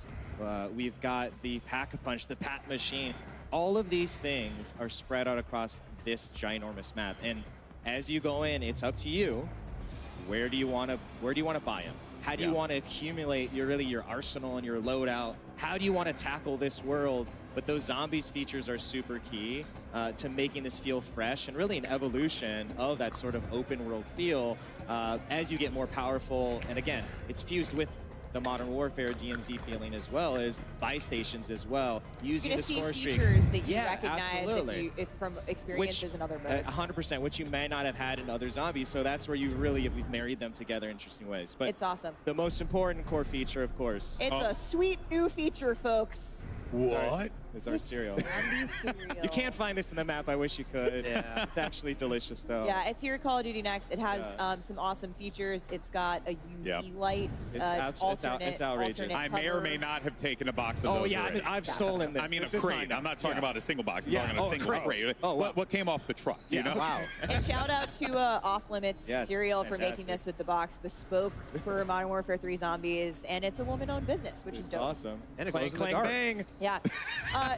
We've got the Pack-a-Punch, the Pat Machine. All of these things are spread out across this ginormous map. And as you go in, it's up to you. Where do you want to buy them? How do you want to accumulate your arsenal and your loadout? How do you want to tackle this world? But those Zombies features are super key to making this feel fresh and really an evolution of that sort of open world feel as you get more powerful. And again, it's fused with the Modern Warfare DMZ feeling as well as buy stations as well, using the score streaks. Features that you yeah, recognize absolutely. if from experiences in other modes. 100%, which you may not have had in other Zombies. So that's where we've married them together in interesting ways. But it's awesome. The most important core feature, of course. It's a sweet new feature, folks. What? Is our cereal. Zombie cereal. You can't find this in the map. I wish you could. Yeah. It's actually delicious, though. Yeah, it's here at Call of Duty Next. It has some awesome features. It's got a UV light, it's outrageous. I may or may not have taken a box of those. Oh, yeah, I've stolen this. I mean, this a crate. I'm not talking about a single box. I'm talking about a single crate. Oh, wow. What came off the truck? You know? Wow. And shout out to Off Limits Cereal for making this with the box bespoke for Modern Warfare 3 Zombies. And it's a woman-owned business, which is dope. Awesome. And it clang, goes in the clang, dark. bang. Yeah.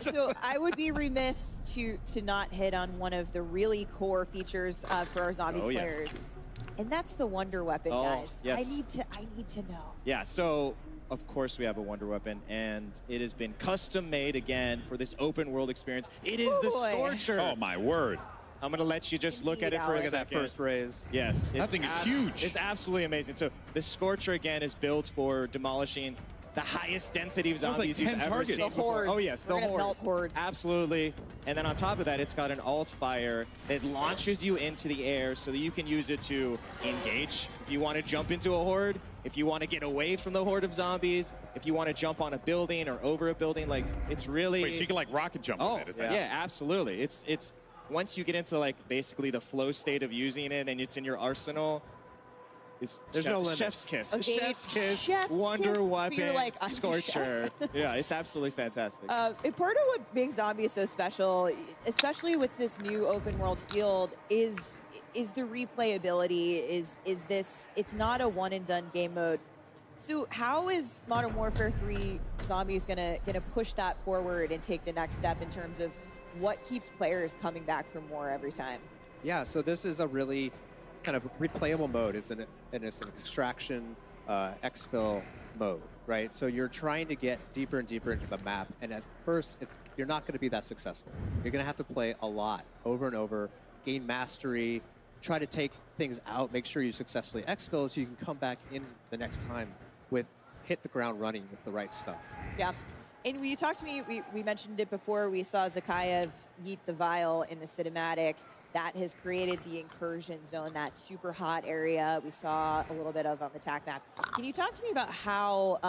So I would be remiss to not hit on one of the really core features for our Zombies players. And that's the Wonder Weapon, guys. Yes. I need to know. Yeah, so of course we have a Wonder Weapon, and it has been custom made again for this open world experience. It is the Scorcher. Oh my word. I'm going to let you just look at it for a second. Look at that first raise. Yes. That thing is huge. It's absolutely amazing. So the Scorcher, again, is built for demolishing the highest density of zombies like 10 you've ever targets. seen The before. hordes. Oh, yes, We're the gonna melt hordes. Absolutely. And then on top of that, it's got an alt fire that launches you into the air so that you can use it to engage. If you want to jump into a horde, if you want to get away from the horde of zombies, if you want to jump on a building or over a building, like, it's really... Wait, so you can like rocket jump with it? Yeah, absolutely. It's once you get into like basically the flow state of using it and it's in your arsenal, It's There's no limits. chef's kiss. Okay, Chef's kiss, chef's Wonder kiss, but Weapon, you're like, I'm the Scorcher. Yeah, it's absolutely fantastic. And part of what makes Zombie so special, especially with this new open world field, is the replayability. Is this? It's not a one and done game mode. So how is Modern Warfare 3 Zombies gonna push that forward and take the next step in terms of what keeps players coming back for more every time? Yeah, so this is a really kind of replayable mode. It's an extraction exfil mode, right? So you're trying to get deeper and deeper into the map, and at first you're not going to be that successful. You're going to have to play a lot over and over, gain mastery, try to take things out, make sure you successfully exfil so you can come back in the next time hit the ground running with the right stuff. Yeah. And when you talked to me, we mentioned it before, we saw Zakayev yeet the vial in the cinematic. That has created the incursion zone, that super hot area we saw a little bit of on the TAC map. Can you talk to me about how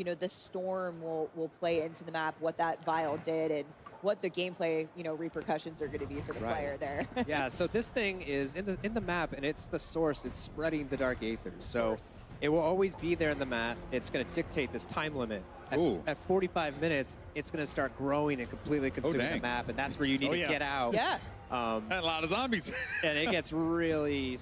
the storm will play into the map, what that vial did, and what the gameplay repercussions are going to be for the player there? Yeah, so this thing is in the map, and it's the source. It's spreading the dark aether. So it will always be there in the map. It's going to dictate this time limit. At 45 minutes, it's going to start growing and completely consuming the map, and that's where you need to get out. Yeah. A lot of zombies. And it gets really,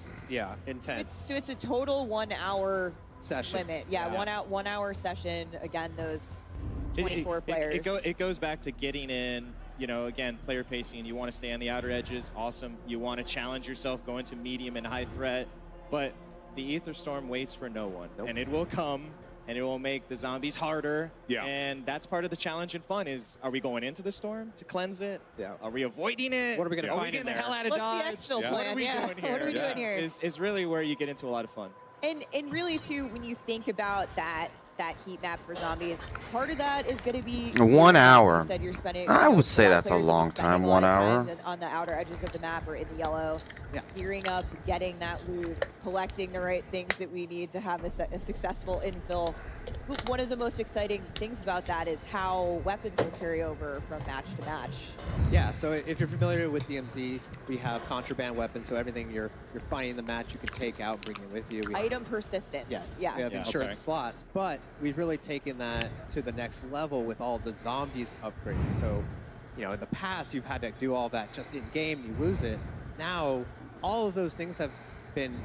intense. So it's a total 1 hour session limit. Yeah, 1 hour session. Again, those 24 players. It goes back to getting in, again, player pacing. You want to stay on the outer edges, awesome. You want to challenge yourself, go into medium and high threat. But the Aether Storm waits for no one. And it will come, and it will make the zombies harder. Yeah. And that's part of the challenge and fun is, are we going into the storm to cleanse it? Yeah. Are we avoiding it? What are we going to find in in there? there? Hell out of What's Dodge? the exfil plan? What are we doing here? What are we doing here? Is really where you get into a lot of fun. And really, too, when you think about that heat map for zombies, part of that is going to be 1 hour. You said you're spending, I would say lot of that's a players will be long spending time, a lot 1 of hour. time on the outer edges of the map or in the yellow, gearing up, getting that loot, collecting the right things that we need to have a successful infill. One of the most exciting things about that is how weapons will carry over from match to match. Yeah, so if you're familiar with DMZ, we have contraband weapons, so everything you're finding in the match you can take out, bring it with you. We Item persistence. Yes, Yeah. we have insurance slots, but we've really taken that to the next level with all the zombies upgrades. So, in the past, you've had to do all that just in game, you lose it. Now, all of those things have been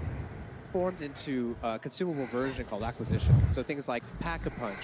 formed into a consumable version called acquisition. So things like Pack-a-Punch,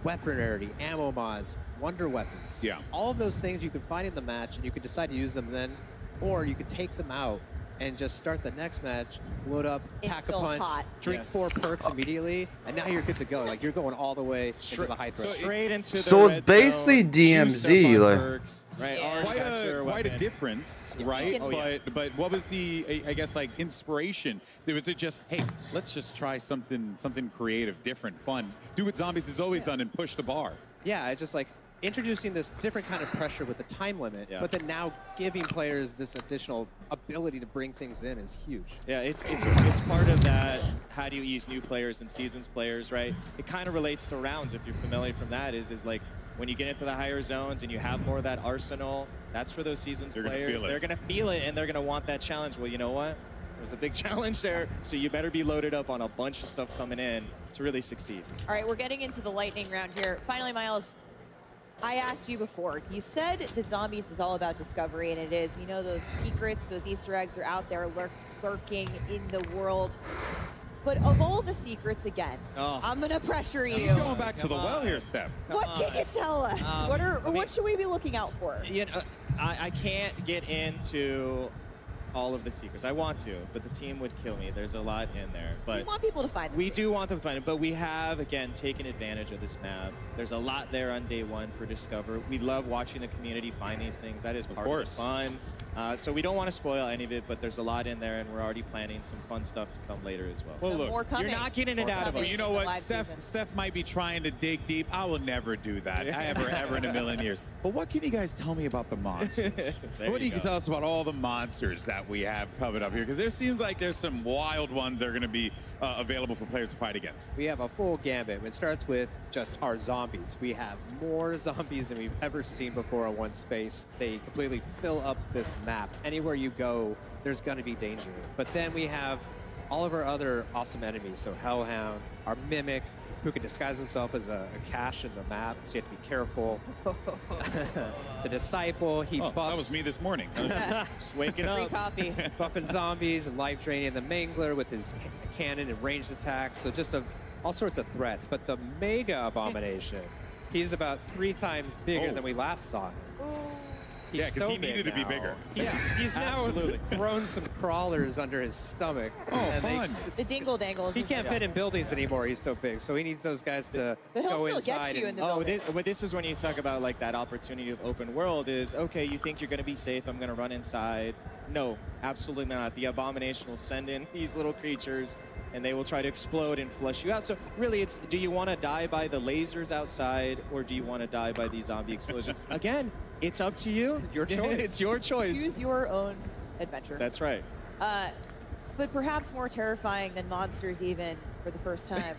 weapon rarity, ammo mods, wonder weapons. Yeah. All of those things you can find in the match, and you can decide to use them then, or you can take them out and just start the next match, load up, Pack-a-Punch, hot. drink 4 perks immediately, and now you're good to go. Like, you're going all the way into the high threat. Straight into the So it's red basically zone, DMZ, juice up on like- perks, right? Already Quite got your a weapon. difference, Yeah. right? Oh, yeah. But what was the, I guess, like inspiration? Was it just, hey, let's just try something creative, different, fun, do what Zombies has always done and push the bar? Yeah, it's just like introducing this different kind of pressure with the time limit, but then now giving players this additional ability to bring things in is huge. Yeah, it's part of that. How do you use new players and seasons players, right? It kind of relates to rounds. If you're familiar from that, is like when you get into the higher zones and you have more of that arsenal. That's for those seasons They're gonna players. feel it. They're gonna feel it and they're gonna want that challenge. Well, you know what? There's a big challenge there, so you better be loaded up on a bunch of stuff coming in to really succeed. All right, we're getting into the lightning round here. Finally, Miles, I asked you before. You said that Zombies is all about discovery, and it is. We know those secrets, those Easter eggs are out there lurking in the world. But of all the secrets, again, I'm going to pressure you. You're going back to the well here, Steph. What can you tell us? What should we be looking out for? You know, I can't get into all of the secrets. I want to, but the team would kill me. There's a lot in there. But We want people to find them. we do want them to find it, but we have, again, taken advantage of this map. There's a lot there on day one for Discover. We love watching the community find these things. That is part of the fun. So we don't want to spoil any of it, but there's a lot in there, and we're already planning some fun stuff to come later as well. Well, look, you're not getting it out of us. Well, you know what? Steph might be trying to dig deep. I will never do that, ever in a million years. But what can you guys tell me about the monsters? What do you tell us about all the monsters that we have coming up here? Because there seems like there's some wild ones that are going to be available for players to fight against. We have a full gambit. It starts with just our zombies. We have more zombies than we've ever seen before in one space. They completely fill up this map. Anywhere you go, there's going to be danger. But then we have all of our other awesome enemies. So Hellhound, our Mimic, who can disguise himself as a cache in the map, so you have to be careful. The Disciple, he buffs. That was me this morning. Just waking Free up. coffee. Buffing zombies and life draining the Mangler with his cannon and ranged attacks. So just all sorts of threats. But the Mega Abomination, he's about 3 times bigger than we last saw him. He's Yeah, because so he big needed to be now. bigger. He's now Absolutely. thrown some crawlers under his stomach. Oh, and fun. The dingle dangles. He can't fit in buildings anymore. He's so big. So he needs those guys to But he'll go still get inside. you and, in the Oh, buildings. but this is when you talk about like that opportunity of open world is, okay, you think you're going to be safe, I'm going to run inside. No, absolutely not. The Abomination will send in these little creatures and they will try to explode and flush you out. So really, it's, do you want to die by the lasers outside or do you want to die by these zombie explosions? Again, it's up to you. Your choice. It's your choice. Choose your own adventure. That's right. But perhaps more terrifying than monsters even for the first time.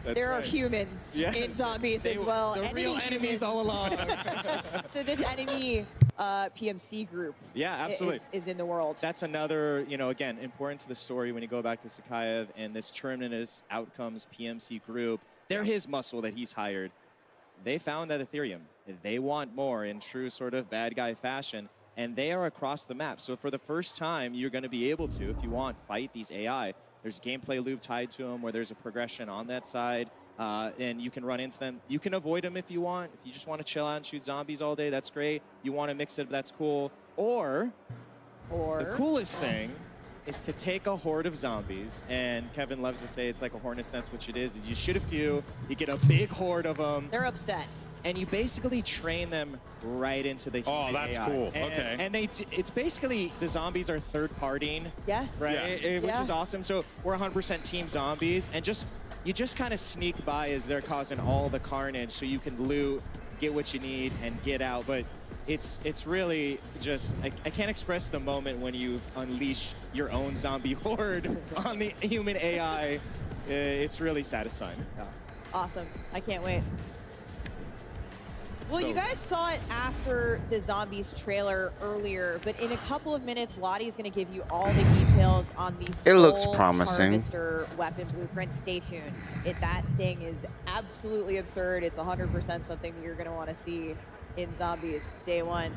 There are right. humans Yes. in zombies as well. The real enemies all along. So this enemy PMC group Yeah, absolutely. is in the world. That's another, again, important to the story when you go back to Sakayev and this Terminus Outcomes PMC group. They're his muscle that he's hired. They found that Ethereum. They want more in true sort of bad guy fashion, and they are across the map. So for the first time, you're going to be able to, if you want, fight these AI. There's a gameplay loop tied to them where there's a progression on that side, and you can run into them. You can avoid them if you want. If you just want to chill out and shoot zombies all day, that's great. You want to mix it, that's cool. Or the coolest thing is to take a horde of zombies, and Kevin loves to say it's like a hornet's nest, which it is you shoot a few, you get a big horde of them. They're upset. And you basically train them right into the human that's AI. cool. And, Okay. And it's basically the zombies are third-partying. Yes. Right, which is awesome. So we're 100% team zombies, and you just kind of sneak by as they're causing all the carnage, so you can loot, get what you need, and get out. But it's really just I can't express the moment when you unleash your own zombie horde on the human AI. It's really satisfying. Awesome. I can't wait. Well, you So- guys saw it after the Zombies trailer earlier, but in a couple of minutes, Lottie's going to give you all the details on the It looks Soul promising. Harvester weapon blueprint. Stay tuned. That thing is absolutely absurd. It's 100% something that you're going to want to see in Zombies day one.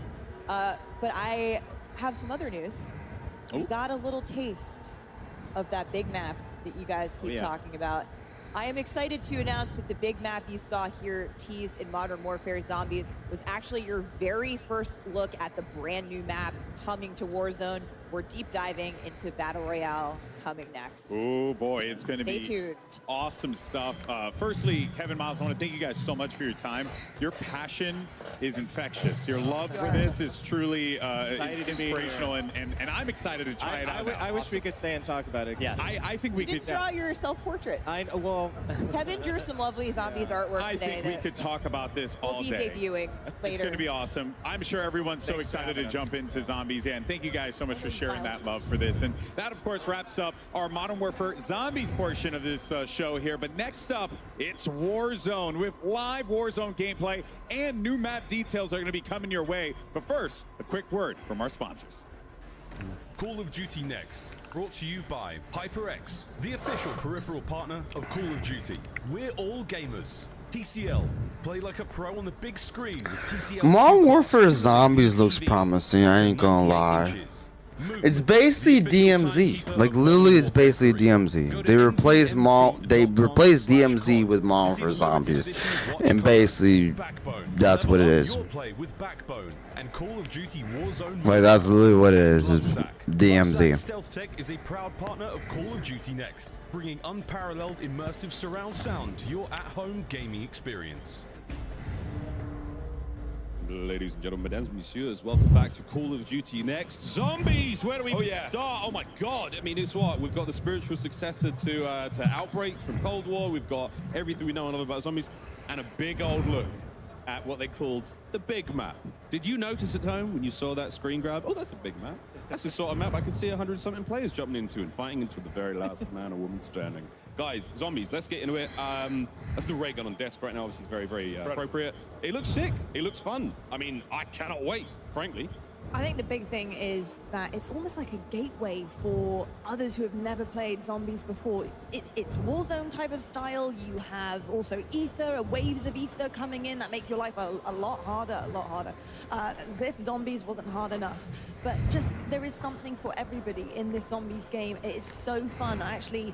But I have some other news. We got a little taste of that big map that you guys keep talking about. I am excited to announce that the big map you saw here teased in Modern Warfare Zombies was actually your very first look at the brand new map coming to Warzone. We're deep diving into Battle Royale coming next. Oh boy, it's going to Stay be tuned. awesome stuff. Firstly, Kevin, Miles, I want to thank you guys so much for your time. Your passion is infectious. Your love for this is truly Excited to be here. inspirational, and I'm excited to try it out. now. I wish we could stay and talk about it. Yes. I think we You didn't could. draw your self-portrait. Well, Kevin drew some lovely Zombies artwork I today think we that could talk about this will all be day. debuting It's later. going to be awesome. I'm sure everyone's so Thanks for excited to having us. jump into Zombies. Yeah, and thank you guys so much for sharing that love for this. And that, of course, wraps up our Modern Warfare Zombies portion of this show here. But next up, it's Warzone with live Warzone gameplay and new map details are going to be coming your way. But first, a quick word from our sponsors. Call of Duty Next, brought to you by HyperX, the official peripheral partner of Call of Duty. We're all gamers. TCL, play like a pro on the big screen with TCL. Modern Warfare Zombies looks promising, I ain't gonna lie. It's basically DMZ. Like literally it's basically DMZ. They replaced DMZ with Modern Warfare Zombies. And basically that's what it is. Play with Backbone and Call of Duty Warzone. Like that's literally what it is. It's Lovesack DMZ. Stealth Tech is a proud partner of Call of Duty Next, bringing unparalleled immersive surround sound to your at-home gaming experience. Ladies and gentlemen, mesdames, messieurs, welcome back to Call of Duty Next. Zombies! Where do we start? Oh my god! I mean, it's what? We've got the spiritual successor to Outbreak from Cold War. We've got everything we know and love about zombies, and a big old look at what they called the big map. Did you notice at home when you saw that screen grab? Oh, that's a big map. That's the sort of map I could see 100-something players jumping into and fighting into the very last man or woman standing. Guys, zombies, let's get into it. That's the ray gun on desk right now, obviously, is very, very appropriate. It looks sick. It looks fun. I mean, I cannot wait, frankly. I think the big thing is that it's almost like a gateway for others who have never played zombies before. It's Warzone type of style. You have also ether, waves of ether coming in that make your life a lot harder, as if zombies wasn't hard enough. But just, there is something for everybody in this zombies game. It's so fun. I actually,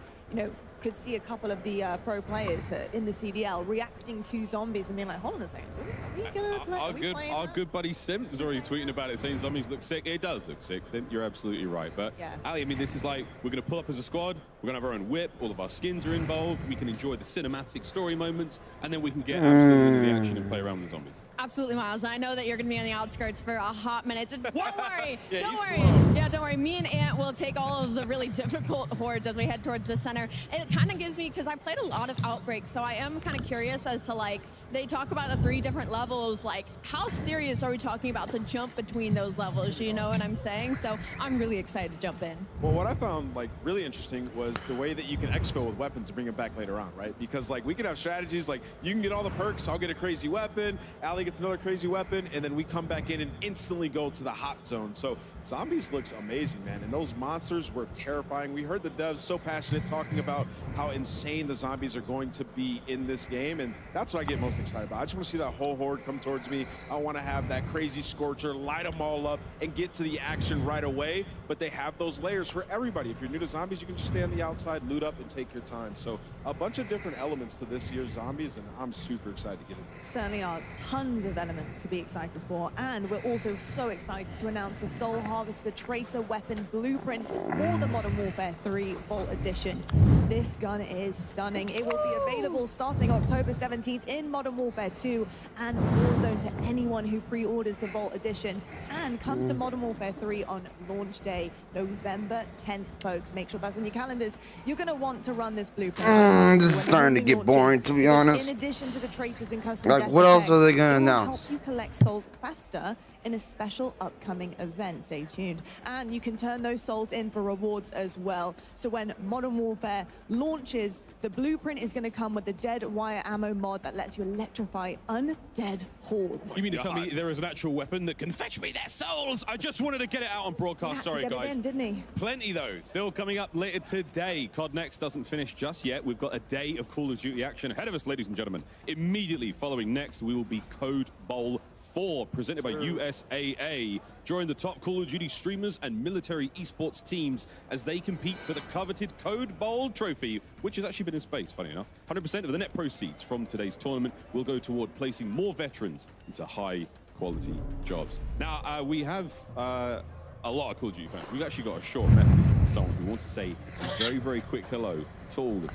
could see a couple of the pro players in the CDL reacting to zombies and being like, hold on a second, are we gonna play? Our good buddy Simp is already tweeting about it, saying zombies look sick. It does look sick, Simp. You're absolutely right. But yeah. Ali, I mean, this is like, we're going to pull up as a squad. We're going to have our own whip. All of our skins are involved. We can enjoy the cinematic story moments, and then we can get absolutely into the action and play around with zombies. Absolutely, Miles. I know that you're going to be on the outskirts for a hot minute. Don't worry. Yeah, don't worry. slow. Yeah, don't worry. Me and Ant will take all of the really difficult hordes as we head towards the center. It kind of gives me, because I played a lot of Outbreak, so I am kind of curious as to, like, they talk about the 3 different levels. Like, how serious are we talking about the jump between those levels? You know what I'm saying? So I'm really excited to jump in. Well, what I found like really interesting was the way that you can exfil with weapons and bring them back later on, right? Because like we can have strategies like you can get all the perks, I'll get a crazy weapon, Ali gets another crazy weapon, and then we come back in and instantly go to the hot zone. So Zombies looks amazing, man, and those monsters were terrifying. We heard the devs so passionate talking about how insane the zombies are going to be in this game, and that's what I get most excited about. I just want to see that whole horde come towards me. I want to have that crazy scorcher, light them all up, and get to the action right away. But they have those layers for everybody. If you're new to zombies, you can just stay on the outside, loot up, and take your time. So a bunch of different elements to this year's zombies, and I'm super excited to get in. Certainly are tons of elements to be excited for, and we're also so excited to announce the Soul Harvester Tracer Weapon Blueprint for the Modern Warfare 3 Vault Edition. This gun is stunning. It will be available starting October 17th in Modern Warfare 2 and Warzone to anyone who pre-orders the Vault Edition, and comes to Modern Warfare 3 on launch day, November 10th, folks. Make sure that's in your calendars. You're going to want to run this blueprint. This is starting to get boring, to be honest. In addition to the tracers and custom Like, death what else effects, are they going it to will announce? help you collect souls faster in a special upcoming event. Stay tuned. And you can turn those souls in for rewards as well. So when Modern Warfare launches, the blueprint is going to come with the dead wire ammo mod that lets you electrify undead hordes. You mean to tell me there is an actual weapon that can fetch me their souls? I just wanted to get it out on broadcast. Sorry, He had to get guys. it in, didn't he? Plenty, though. Still coming up later today. Cod Next doesn't finish just yet. We've got a day of Call of Duty action ahead of us, ladies and gentlemen. Immediately following Next, we will be Code Bowl 4, presented by USAA. Join the top Call of Duty streamers and military esports teams as they compete for the coveted Code Bowl trophy, which has actually been in space, funny enough. 100% of the net proceeds from today's tournament will go toward placing more veterans into high-quality jobs. Now, we have a lot of Call of Duty fans. We've actually got a short message from someone who wants to say a very, very quick hello to all of you.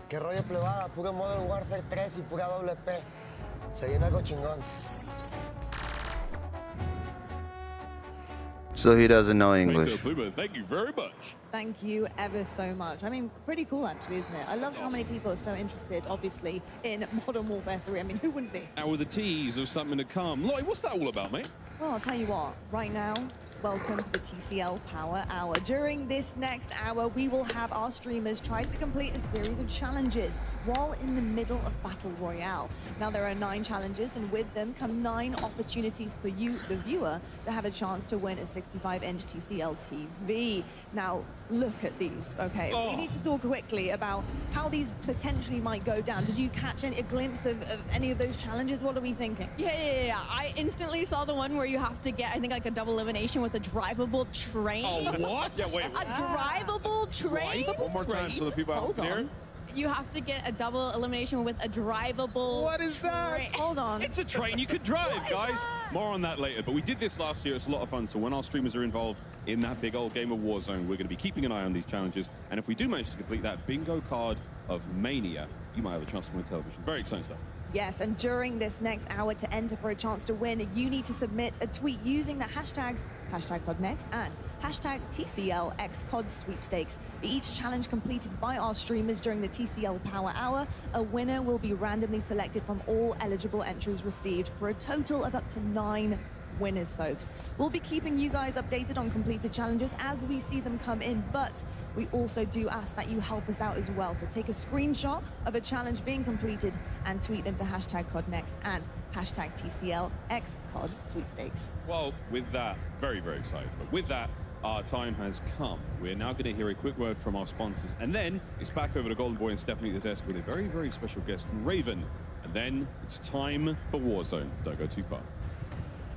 ¿Qué rollo, plebada? Puro Modern Warfare 3 y pura WP. Se viene algo chingón. So he doesn't know Right, English. so, Pluma, thank you very much. Thank you ever so much. I mean, pretty cool actually, isn't it? I love how many people are so interested, obviously, in Modern Warfare 3. I mean, who wouldn't be? And with a tease of something to come. Lloyd, what's that all about, mate? Well, I'll tell you what, right now, welcome to the TCL Power Hour. During this next hour, we will have our streamers try to complete a series of challenges while in the middle of Battle Royale. Now, there are 9 challenges, and with them come 9 opportunities for you, the viewer, to have a chance to win a 65-inch TCL TV. Now, look at these, okay? We need to talk quickly about how these potentially might go down. Did you catch a glimpse of any of those challenges? What are we thinking? Yeah. I instantly saw the one where you have to get, I think, like a double elimination with a drivable train. Oh, what? Yeah, wait. A drivable train? One more time so the people out there. You have to get a double elimination with a drivable. What is that? train. Hold on. It's a train you could drive, guys. More on that later. But we did this last year. It's a lot of fun. So when our streamers are involved in that big old game of Warzone, we're going to be keeping an eye on these challenges. And if we do manage to complete that bingo card of Mania, you might have a chance to win television. Very exciting stuff. Yes, and during this next hour, to enter for a chance to win, you need to submit a tweet using the hashtags #CodNext and #TCLXCOD sweepstakes. For each challenge completed by our streamers during the TCL Power Hour, a winner will be randomly selected from all eligible entries received for a total of up to 9 winners, folks. We'll be keeping you guys updated on completed challenges as we see them come in, but we also do ask that you help us out as well. So take a screenshot of a challenge being completed and tweet them to hashtag Cod Next and hashtag TCLXCod sweepstakes. Well, with that, very, very excited. But with that, our time has come. We're now going to hear a quick word from our sponsors, and then it's back over to Golden Boy and Stephanie at the desk with a very, very special guest, Raven. And then it's time for Warzone. Don't go too far.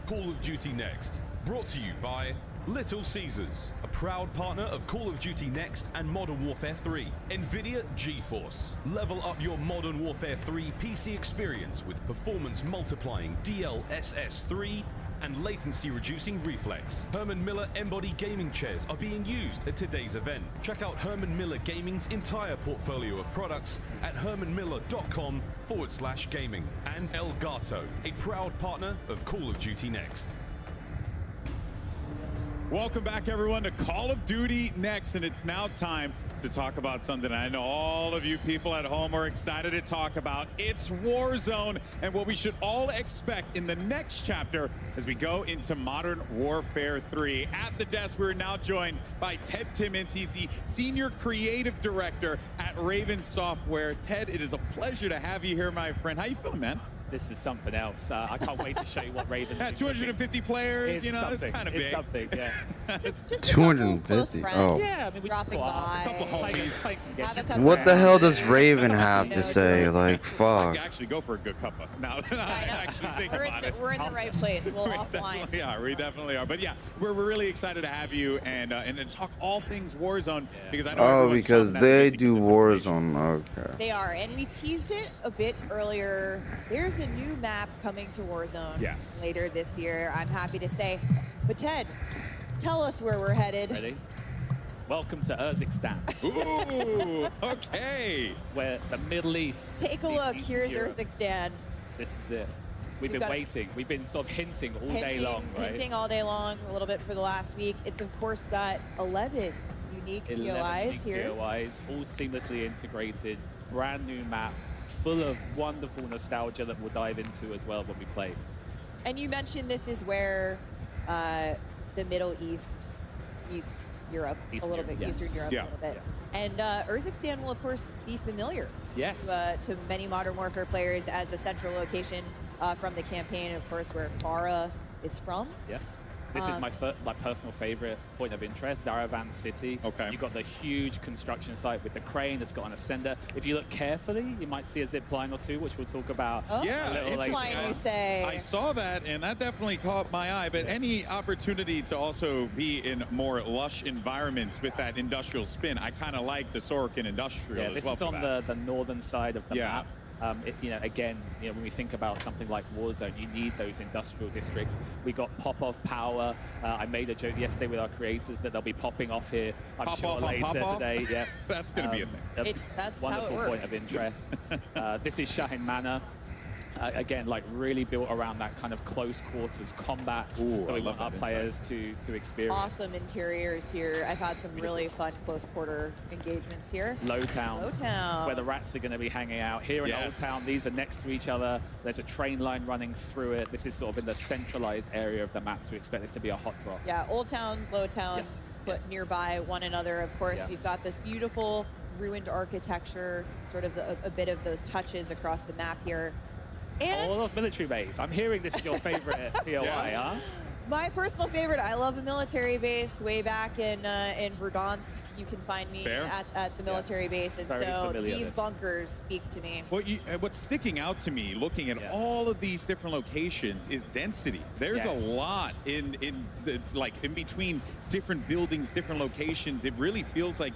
Call of Duty Next, brought to you by Little Caesars, a proud partner of Call of Duty Next and Modern Warfare 3. NVIDIA GeForce. Level up your Modern Warfare 3 PC experience with performance multiplying DLSS 3 and latency reducing reflex. Herman Miller Embody gaming chairs are being used at today's event. Check out Herman Miller Gaming's entire portfolio of products at hermanmiller.com/gaming. And Elgato, a proud partner of Call of Duty Next. Welcome back, everyone, to Call of Duty Next, and it's now time to talk about something I know all of you people at home are excited to talk about. It's Warzone, and what we should all expect in the next chapter as we go into Modern Warfare 3. At the desk, we're now joined by Ted Timmons. He's the Senior Creative Director at Raven Software. Ted, it is a pleasure to have you here, my friend. How you feeling, man? This is something else. I can't wait to show you what Raven's At 250 players, you know, it's kind of big. It's something, yeah. It's just 250. Oh. Yeah, I mean, we dropping by. A couple homies. What the hell does Raven have to say? Like, fuck. Actually go for a good cuppa. Now that I actually think about it. We're in the right place. We'll offline. We definitely are. But yeah, we're really excited to have you and talk all things Warzone because I know. Oh, because they do Warzone. Okay. They are, and we teased it a bit earlier. There's a new map coming to Warzone later this year, I'm happy to say. But Ted, tell us where we're headed. Ready? Welcome to Urzikstan. Ooh, okay. Where the Middle East. Take a look. Here's Urzikstan. This is it. We've been waiting. We've been sort of hinting all day long, right? Hinting all day long, a little bit for the last week. It's, of course, got 11 unique POIs here. POIs, all seamlessly integrated. Brand new map. Full of wonderful nostalgia that we'll dive into as well when we play. And you mentioned this is where the Middle East meets Europe a little bit, Eastern Europe a little bit. And Urzikstan will, of course, be familiar to many Modern Warfare players as a central location from the campaign, of course, where Farah is from. Yes. This is my personal favorite point of interest, Zaravan City. Okay. You've got the huge construction site with the crane that's got an ascender. If you look carefully, you might see a zip line or two, which we'll talk about. Oh, yeah, zip line, you say. I saw that, and that definitely caught my eye. But any opportunity to also be in more lush environments with that industrial spin, I kind of like the Sorokin industrial as this well. is on the northern side of the map. Again, when we think about something like Warzone, you need those industrial districts. We got pop-off power. I made a joke yesterday with our creators that they'll be popping off here, I'm sure, later today. Yeah, that's going to be a thing. That's wonderful how it works. point of interest. This is Shahin Manor. Again, like really built around that kind of close quarters combat that we want our players to experience. Awesome interiors here. I've had some really fun close quarter engagements here. Lowtown. Lowtown. Where the rats are going to be hanging out. Here in Old Town, these are next to each other. There's a train line running through it. This is sort of in the centralized area of the map, so we expect this to be a hot drop. Yeah, Old Town, Lowtown, put nearby one another. Of course, we've got this beautiful ruined architecture, sort of a bit of those touches across the map here. And all of military base. I'm hearing this is your favorite POI, huh? My personal favorite, I love a military base. Way back in Verdansk, you can find me at the military base, and so these bunkers speak to me. What's sticking out to me, looking at all of these different locations, is density. There's a lot in between different buildings, different locations. It really feels like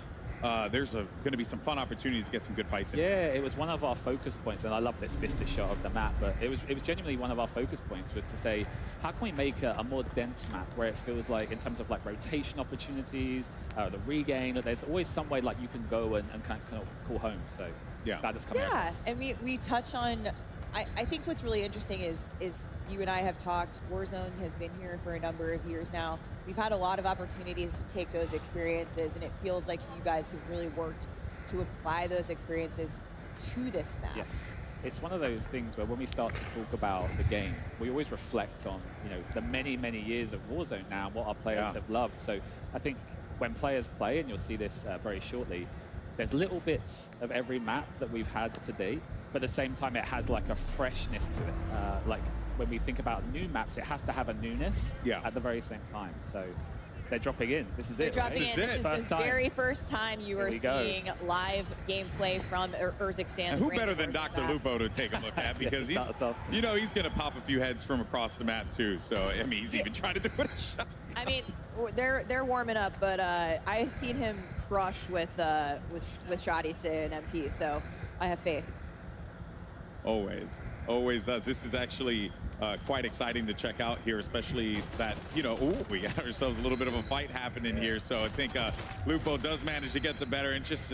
there's going to be some fun opportunities to get some good fights in. Yeah, it was one of our focus points, and I love this vista shot of the map, but it was genuinely one of our focus points, was to say, how can we make a more dense map where it feels like, in terms of like rotation opportunities, the regain, that there's always some way like you can go and kind of call home. So glad it's coming out. And we touch on, I think what's really interesting is you and I have talked, Warzone has been here for a number of years now. We've had a lot of opportunities to take those experiences, and it feels like you guys have really worked to apply those experiences to this map. Yes. it's one of those things where when we start to talk about the game, we always reflect on, the many, many years of Warzone now and what our players have loved. So I think when players play, and you'll see this very shortly, there's little bits of every map that we've had to date, but at the same time, it has like a freshness to it. Like when we think about new maps, it has to have a newness at the very same time. So they're dropping in. This is They're it. dropping Right? in. This is the very first time you are seeing live gameplay from Urzikstan. And who better than Dr. Lupo to take a look at? Because he's going to pop a few heads from across the map too. So I mean, he's even trying to do it. I mean, they're warming up, but I've seen him crush with shotties today in MP. So I have faith. Always does. This is actually quite exciting to check out here, especially that, we got ourselves a little bit of a fight happening here. So I think Lupo does manage to get the better, and just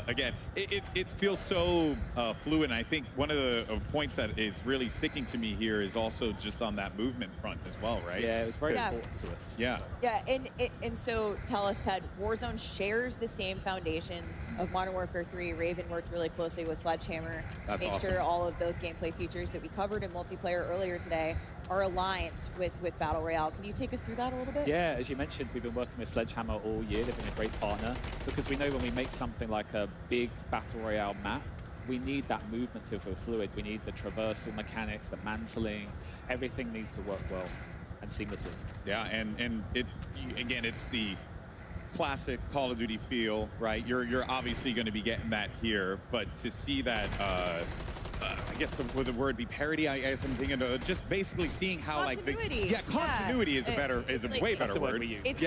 again, it feels so fluid. And I think one of the points that is really sticking to me here is also just on that movement front as well, right? Yeah, it was very important to us. Yeah. Yeah, and so tell us, Ted, Warzone shares the same foundations of Modern Warfare 3. Raven worked really closely with Sledgehammer to make sure all of those gameplay features that we covered in multiplayer earlier today are aligned with Battle Royale. Can you take us through that a little bit? Yeah, as you mentioned, we've been working with Sledgehammer all year. They've been a great partner because we know when we make something like a big Battle Royale map, we need that movement to feel fluid. We need the traversal mechanics, the mantling. Everything needs to work well and seamlessly. Yeah, and again, it's the classic Call of Duty feel, right? You're obviously going to be getting that here, but to see that, I guess would the word be parody? I guess I'm thinking of just basically seeing how continuity. Continuity is a way better word. It's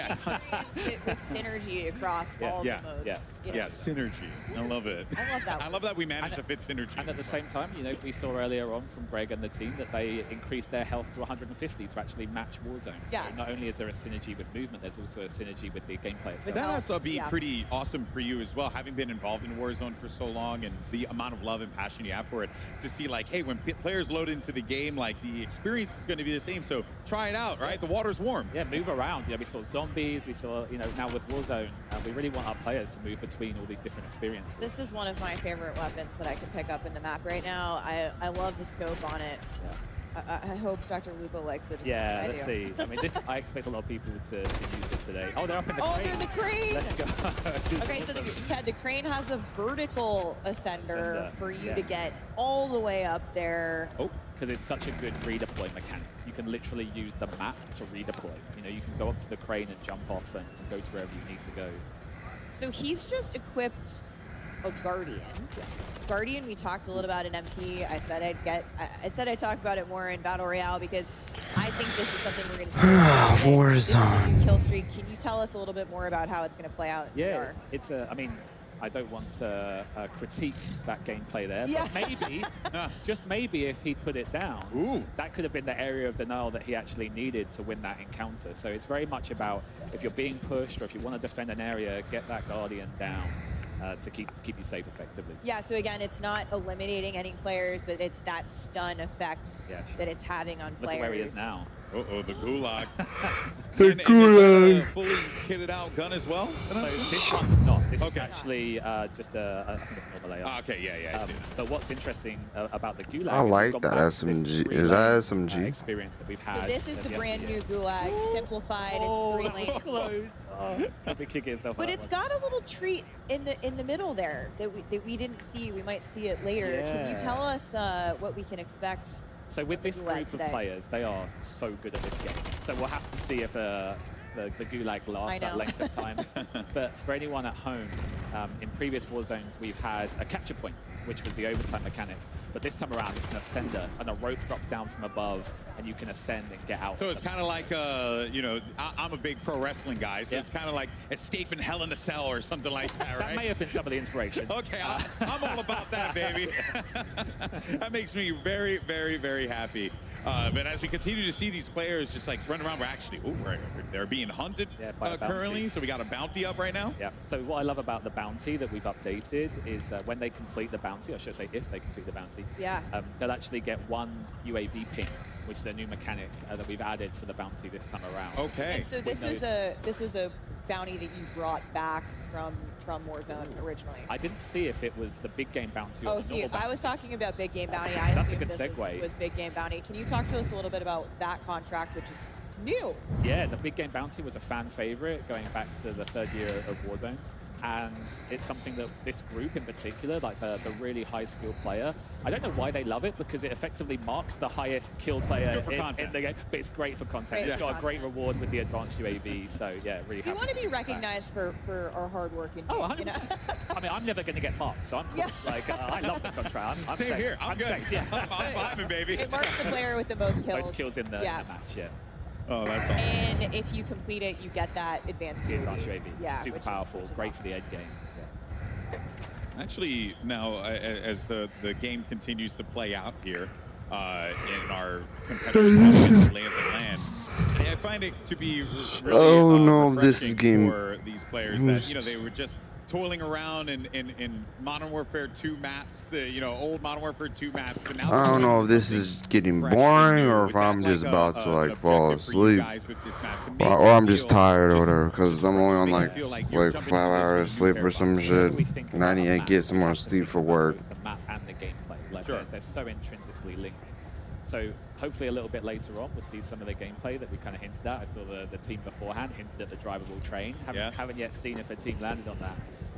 with synergy across all the modes. Yeah, synergy. I love it. I love that. I love that we managed to fit synergy. And at the same time, we saw earlier on from Greg and the team that they increased their health to 150 to actually match Warzone. So not only is there a synergy with movement, there's also a synergy with the gameplay itself. But that has to be pretty awesome for you as well, having been involved in Warzone for so long and the amount of love and passion you have for it, to see like, hey, when players load into the game, like the experience is going to be the same. So try it out, right? The water's warm. Yeah, move around. We saw zombies. We saw, now with Warzone, we really want our players to move between all these different experiences. This is one of my favorite weapons that I can pick up in the map right now. I love the scope on it. Yeah. I hope Dr. Lupo likes it as much as I let's do. see. I mean, I expect a lot of people to use this today. Oh, they're up in the crane. Oh, they're in the crane. Let's go. Okay, so Ted, the crane has a vertical ascender for you to get all the way up there. Oh, because it's such a good redeploy mechanic. You can literally use the map to redeploy. You can go up to the crane and jump off and go to wherever you need to go. So he's just equipped a Guardian. Yes. Guardian, we talked a little about in MP. I said I'd talk about it more in Battle Royale because I think this is something we're going to see. Warzone. This is a new kill streak. Can you tell us a little bit more about how it's going to play out in VR? It's I mean, I don't want to critique that gameplay there, but maybe, just maybe if he put it down, that could have been the area of denial that he actually needed to win that encounter. So it's very much about if you're being pushed or if you want to defend an area, get that Guardian down. To keep you safe effectively. Yeah, so again, it's not eliminating any players, but it's that stun effect that it's having on players. Look at where he is now. Uh-oh, the Gulag. The Gulag. Is that a fully kitted out gun as well? So this one's not. This is actually just I think it's normal AR. Okay, yeah, I see. But what's interesting about the Gulag I like is that SMG. Is that SMG? Experience that we've had. So this is the brand new Gulag, simplified. It's 3 lanes. Close. He'll be kicking himself But out it's got a little treat in the middle there that we didn't see. We might see it later. Yeah. Can you tell us what we can expect? So with this group of players, they are so good at this game. So we'll have to see if the Gulag lasts that length of time. But for anyone at home, in previous Warzones, we've had a capture point, which was the overtime mechanic. But this time around, it's an ascender, and a rope drops down from above, and you can ascend and get out. So it's kind of like, I'm a big pro wrestling guy, so it's kind of like escaping Hell in a Cell or something like that, right? That may have been some of the inspiration. Okay, I'm all about that, baby. That makes me very, very, very happy. But as we continue to see these players just like run around, they're being hunted currently, so we got a bounty up right now. Yeah, so what I love about the bounty that we've updated is when they complete the bounty, or should I say if they complete the bounty, they'll actually get 1 UAV ping, which is a new mechanic that we've added for the bounty this time around. Okay. And so this was a bounty that you brought back from Warzone originally. I didn't see if it was the big game bounty or Oh, the see, normal I bounty. was talking about Big Game Bounty. I That's a assumed good this segue. was Big Game Bounty. Can you talk to us a little bit about that contract, which is new? Yeah, the big game bounty was a fan favorite going back to the 3rd year of Warzone. And it's something that this group in particular, like the really high skill player, I don't know why they love it, because it effectively marks the highest kill player in the game. But it's great for content. It's got a great reward with the advanced UAV. So yeah, really happy. We want to be recognized for our hard work. Oh, 100%. I mean, I'm never going to get marked, so I'm cool. Like, I love the contract. I'm Same safe. here. I'm good. Safe, yeah. I'm vibing, baby. It marks the player with the most kills. Most kills in the match, yeah. Oh, that's awesome. And if you complete it, you get that advanced The UAV. advanced UAV. Yeah, Super which powerful, is great awesome. for the end game. Actually, now, as the game continues to play out here, in our competitors having the lay of the land, I find it to be really Oh no, this is refreshing game. for these players that, you know, they were just toiling around in Modern Warfare 2 maps, you know, old Modern Warfare 2 maps, but now I don't know if this is getting boring or if I'm just about to like fall asleep, or I'm just tired or whatever, because I'm only on like 5 hours of sleep or some shit, and I need to get some more sleep for work. The map and the gameplay, like they're so intrinsically linked. So hopefully a little bit later on, we'll see some of the gameplay that we kind of hinted at. I saw the team beforehand hinted at the drivable train. Haven't yet seen if a team landed on that.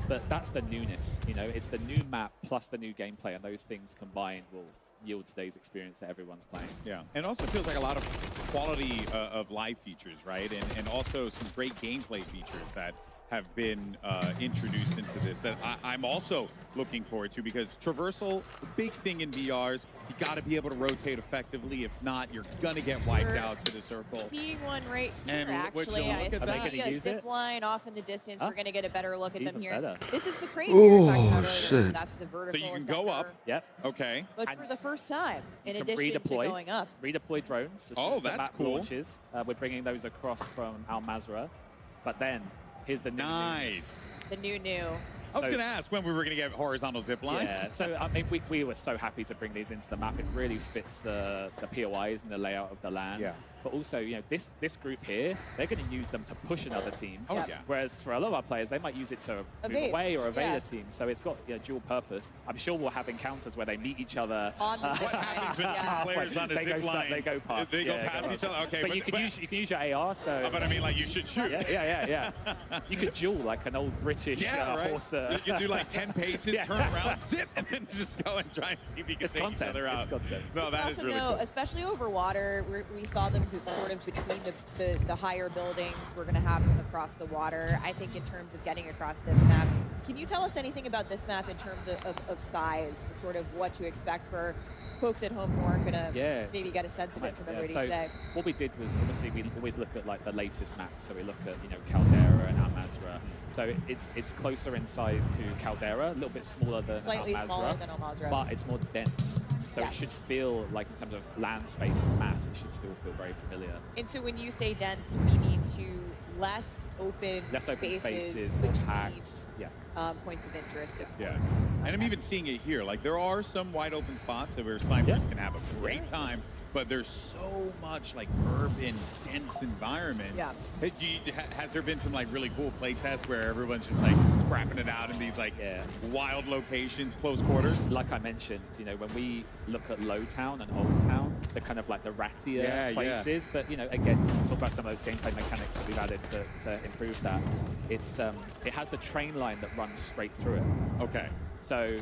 But that's the newness, you know, it's the new map plus the new gameplay, and those things combined will yield today's experience that everyone's playing. Yeah, and also feels like a lot of quality of live features, right? And also some great gameplay features that have been introduced into this that I'm also looking forward to, because traversal, the big thing in VRs, you got to be able to rotate effectively. If not, you're going to get wiped out to the circle. Seeing one right here, And actually. I see a zip line off in the distance. Huh? We're going to get a better look at them Even here. better. This is the crane we were talking about earlier. So shit. that's the vertical So you can go up. Yep. Okay. But for the first time, in You can addition to redeploy, going up. redeploy drones. As soon Oh, as the that's map cool. launches, we're bringing those across from Al Mazrah. But then, here's the new Nice. The new. I was going to ask when we were going to get horizontal zip lines. Yeah, so I mean, we were so happy to bring these into the map. It really fits the POIs and the layout of the land. Yeah. But also, you know, this group here, they're going to use them to push another team. Oh, yeah. Whereas for a lot of our players, they might use it to move away or evade a team. So it's got dual purpose. I'm sure we'll have encounters where they meet each other. On the zip What happens when two players on a They go zip line? They go past. They go past each other? Okay. But you can use your AR. So. But I mean, like, you should shoot. Yeah. You could duel like an old British right. horse. You can do like 10 paces, turn around, zip, and then just go and try and see if you can take each other out. No, that is Also, really cool. especially over water, we saw them sort of between the higher buildings. We're going to have them across the water. I think in terms of getting across this map, can you tell us anything about this map in terms of size, sort of what to expect for folks at home who aren't going to maybe get a sense of it from everybody so today? What we did was, obviously, we always look at like the latest maps. So we look at, Caldera and Al Mazrah. So it's closer in size to Caldera, a little bit smaller than Slightly Al Mazrah, smaller than Al Mazrah. but it's more dense. So it should feel like, in terms of land space and mass, it should still feel very familiar. And so when you say dense, we mean to less open spaces more between packed. Yeah. points of interest. Yes. And I'm even seeing it here. Like, there are some wide open spots where snipers can have a great time, but there's so much like urban, dense environments. Yeah. Has there been some like really cool play tests where everyone's just like scrapping it out in these like wild locations, close quarters? Like I mentioned, when we look at Low Town and Old Town, they're kind of like the rattier places. But again, talk about some of those gameplay mechanics that we've added to improve that. It's it has the train line that runs straight through it. Okay. So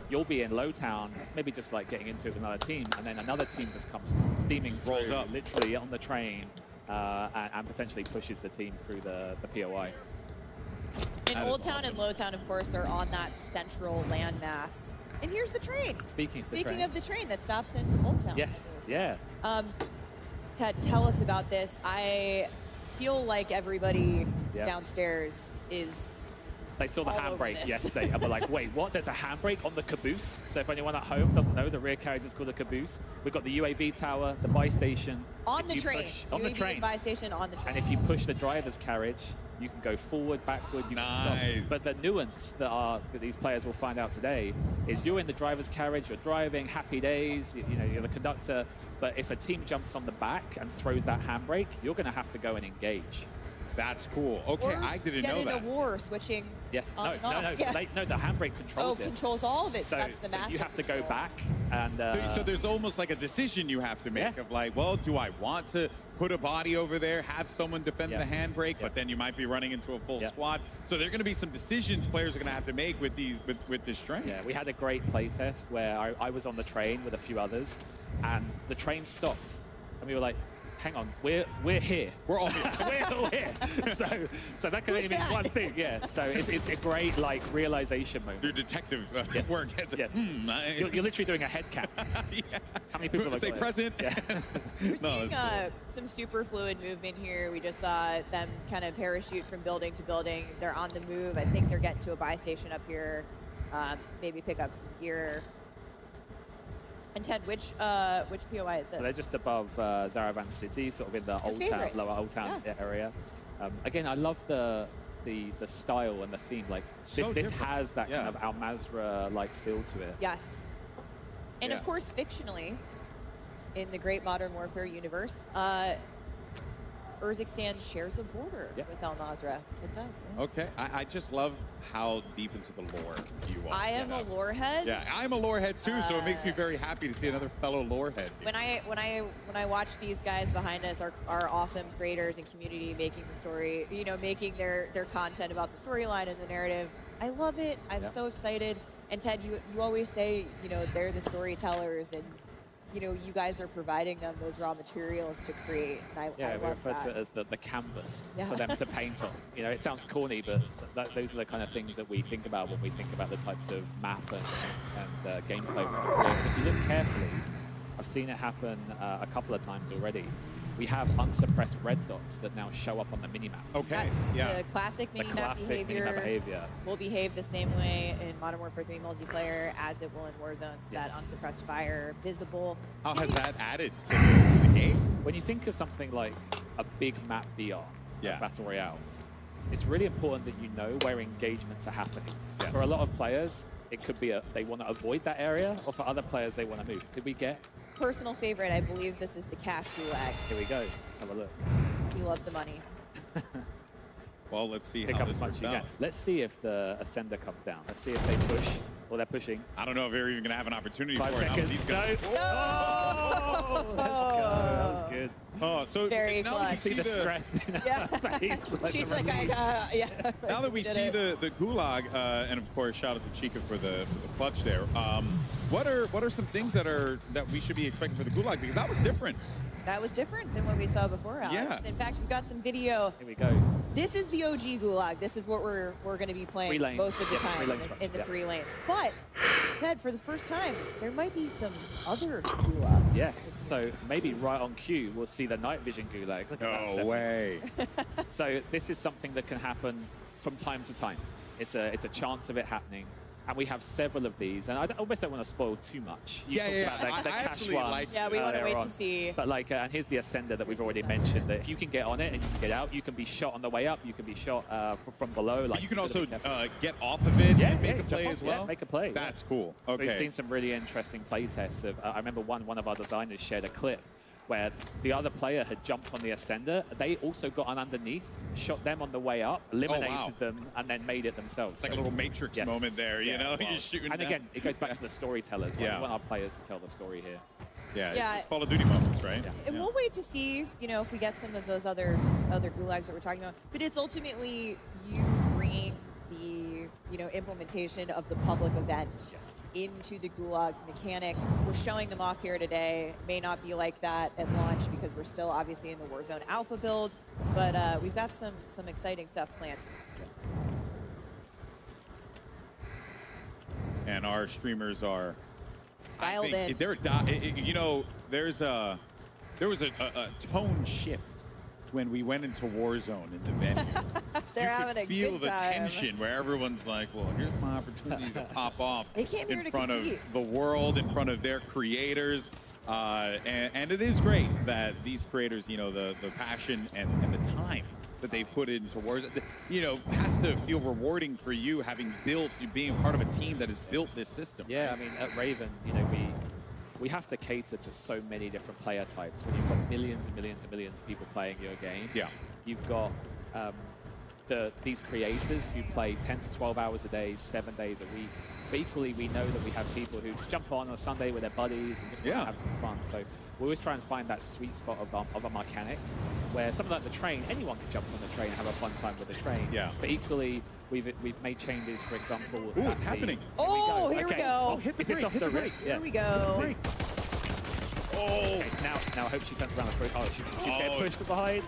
you'll be in Low Town, maybe just like getting into it with another team, and then another team just comes steaming through, Rolls up. literally on the train, and potentially pushes the team through the POI. And Old Town and Low Town, of course, are on that central landmass. And here's the train. Speaking of the train that stops in Old Town. Yes, yeah. Ted, tell us about this. I feel like everybody Yeah. downstairs is They saw the all over handbrake this. yesterday and were like, wait, what? There's a handbrake on the caboose? So if anyone at home doesn't know, the rear carriage is called a caboose. We've got the UAV tower, the buy station. on the train. On the UAV train. buy station on the train. And if you push the driver's carriage, you can go forward, backward, you can stop. But the nuance that these players will find out today is you're in the driver's carriage, you're driving, happy days, you're the conductor. But if a team jumps on the back and throws that handbrake, you're going to have to go and engage. That's cool. Okay, Or I didn't get know in that. a war switching. Yes. on No, and no, off. no. Yeah. So no, the handbrake controls it. Controls all of it. So, That's the so master you have to go control. back and. So there's almost like a decision you have to make Yeah. of like, well, do I want to put a body over there, have someone defend the handbrake, but then you might be running into a full squad. So there are going to be some decisions players are going to have to make with these with this train. Yeah, we had a great play test where I was on the train with a few others, and the train stopped, and we were like, hang on, we're here. We're all here. we're here. So that can only mean one thing, yeah. So it's a great like realization moment. Your detective work gets Yes. You're literally doing a head count. How many people Say like present. Yeah. We're seeing some super fluid movement here. We just saw them kind of parachute from building to building. They're on the move. I think they're getting to a buy station up here. Maybe pick up some gear. And Ted, which POI is this? So they're just above Zaravan City, sort of in the old town, favorite. lower old town area. Again, I love the style and the theme. Like this different. has that kind of Al Mazrah like feel to it. Yes. And of course, fictionally, in the Great Modern Warfare universe, Urzikstan shares a border with Al Mazrah. It does. Okay, I just love how deep into the lore you are. I am a lore head. Yeah, I'm a lore head too, so it makes me very happy to see another fellow lore head. When I watch these guys behind us, our awesome creators and community making the story, making their content about the storyline and the narrative, I love it. I'm so excited. And Ted, you always say, they're the storytellers, and you guys are providing them those raw materials to create. And I We love refer that. to it as the canvas Yeah. for them to paint on. It sounds corny, but those are the kind of things that we think about when we think about the types of map and gameplay. If you look carefully, I've seen it happen a couple of times already. We have unsuppressed red dots that now show up on the minimap. Okay. Yes, the classic The minimap classic minimap behavior. will behave the same way in Modern Warfare 3 multiplayer as it will in Warzone. So that unsuppressed fire, visible. How has that added to the game? When you think of something like a big map BR, like Battle Royale, it's really important that you know where engagements are happening. For a lot of players, it could be they want to avoid that area, or for other players, they want to move. Could we get? Personal favorite, I believe this is the cash gulag. Here we go. Let's have a look. You love the money. Well, let's see Pick how up this as much works as you out. can. Let's see if the Ascender comes down. Let's see if they push, or they're pushing. I don't know if they're even going to have an opportunity 5 for it. seconds. Now that he's gonna- Oh, let's go. That was good. Oh, so Very now that we clutch. see the stress in Yeah. her face. She's the like, relief. Now that we did see it. the gulag, and of course, shout out to Chica for the clutch there. What are some things that we should be expecting for the gulag, because that was different. That was different than what we saw before, Alex. Yeah. In fact, we've got some video. Here we go. This is the OG gulag. This is what we're going to be playing 3 lanes. most of the Yeah, time 3 lanes in the yeah. 3 lanes. But, Ted, for the first time, there might be some other gulags. Yes, so maybe right on cue, we'll see the night vision gulag. Look at that, No Stephanie. way. So this is something that can happen from time to time. It's a chance of it happening. And we have several of these, and I almost don't want to spoil too much. You talked about the I cash actually one. like Yeah, we want to later wait on. to see. But and here's the Ascender that we've already mentioned. That if you can get on it and you can get out, you can be shot on the way up. You can be shot from below. But you can gotta also be careful. get off of it and make a jump play off, as well. Yeah, make a play. That's cool. So Okay. we've seen some really interesting play tests. Of, I remember one of our designers shared a clip where the other player had jumped on the Ascender. They also got on underneath, shot them on the way up, eliminated them, and then made it themselves. It's like a little Matrix moment there, you know? You're shooting and down. again, it goes back to the storytellers. We want our players to tell the story here. Yeah, it's Call of Duty moments, right? And we'll wait to see, if we get some of those other gulags that we're talking about. But it's ultimately you bringing the, implementation of the public event into the gulag mechanic. We're showing them off here today. May not be like that at launch because we're still obviously in the Warzone Alpha build, but we've got some exciting stuff planned. And our streamers are Dialed in. They're there was a tone shift when we went into Warzone in the venue. They're you having could a feel good the time. tension where everyone's like, well, here's my opportunity to pop off They came here in to front compete. of the world, in front of their creators. And it is great that these creators, the passion and the time that they put into Warzone, has to feel rewarding for you being part of a team that has built this system. Yeah, I mean, at Raven, we have to cater to so many different player types. When you've got millions and millions and millions of people playing your game, you've got these creators who play 10 to 12 hours a day, 7 days a week. But equally, we know that we have people who just jump on a Sunday with their buddies and just want to have some fun. So we always try and find that sweet spot of our mechanics, where something like the train, anyone can jump on the train and have a fun time with the train. Yeah. But equally, we've made changes, for example. Ooh, it's happening. Oh, here we go. Oh, hit the Is this brake, off hit the the brake. Yeah. Here we go. Oh. Okay, now I hope she turns around and oh, she's getting pushed from behind.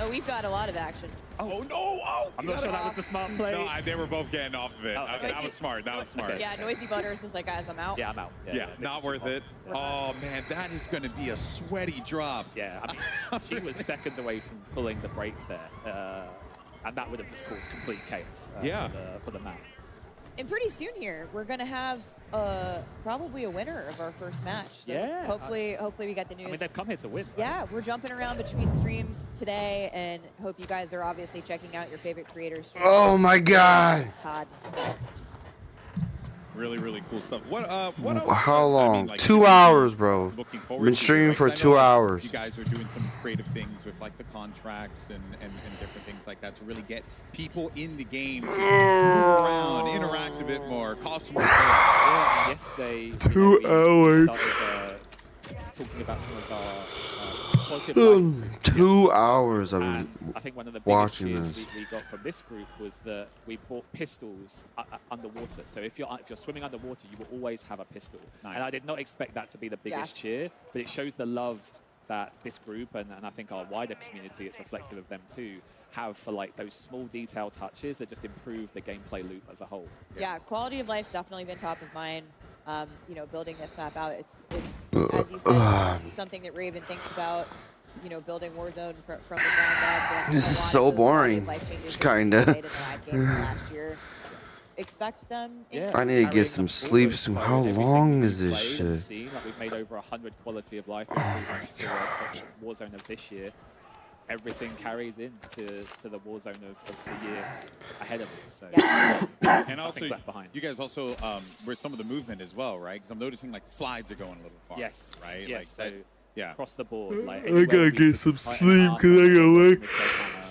Oh, we've got a lot of action. Oh, no! Oh, I'm not sure that was a smart play. No, they were both getting off of it. Oh, okay. That was smart. That was smart. Yeah, Noisy Butters was like, guys, I'm out. Yeah, I'm out. Yeah, not worth it. Oh, man, that is going to be a sweaty drop. Yeah, I mean, she was seconds away from pulling the brake there. And that would have just caused complete chaos for the map. And pretty soon here, we're going to have probably a winner of our first match. So yeah. hopefully we got the news. I mean, they've come here to win. Right? Yeah, we're jumping around between streams today, and hope you guys are obviously checking out your favorite creators. Oh my God. Cod Next. Really, really cool stuff. What else? How long? I mean, like, 2 hours, bro. Looking forward Been to, streaming right? for 'Cause I 2 know, like, hours. You guys are doing some creative things with like the contracts and different things like that to really get people in the game to move around, interact a bit more, cause some more chaos. Yeah, yesterday, 2 hours. Started, talking about some of our quality of life. 2 hours I've And been I think one of the biggest watching cheers this. we got from this group was that we bought pistols underwater. So if you're swimming underwater, you will always have a pistol. Nice. And I did not expect that to be the biggest cheer, but it shows the love that this group and I think our wider community, it's reflective of them too, have for like those small detail touches that just improve the gameplay loop as a whole. Yeah, quality of life definitely been top of mind. You know, building this map out, it's as you said, something that Raven thinks about. You know, building Warzone from the ground up. And This is so boring. Kinda. Last year. Expect them. I need to get some sleep soon. How long is this shit? Like we've made over 100 quality of life improvements to Warzone of this year. Everything carries into the Warzone of the year ahead of us. So And also, left behind. you guys also were some of the movement as well, right? Because I'm noticing like the slides are going a little far. Yes. Right. Yes. Like, So yeah. across the board. Like I gotta get some sleep because I gotta work.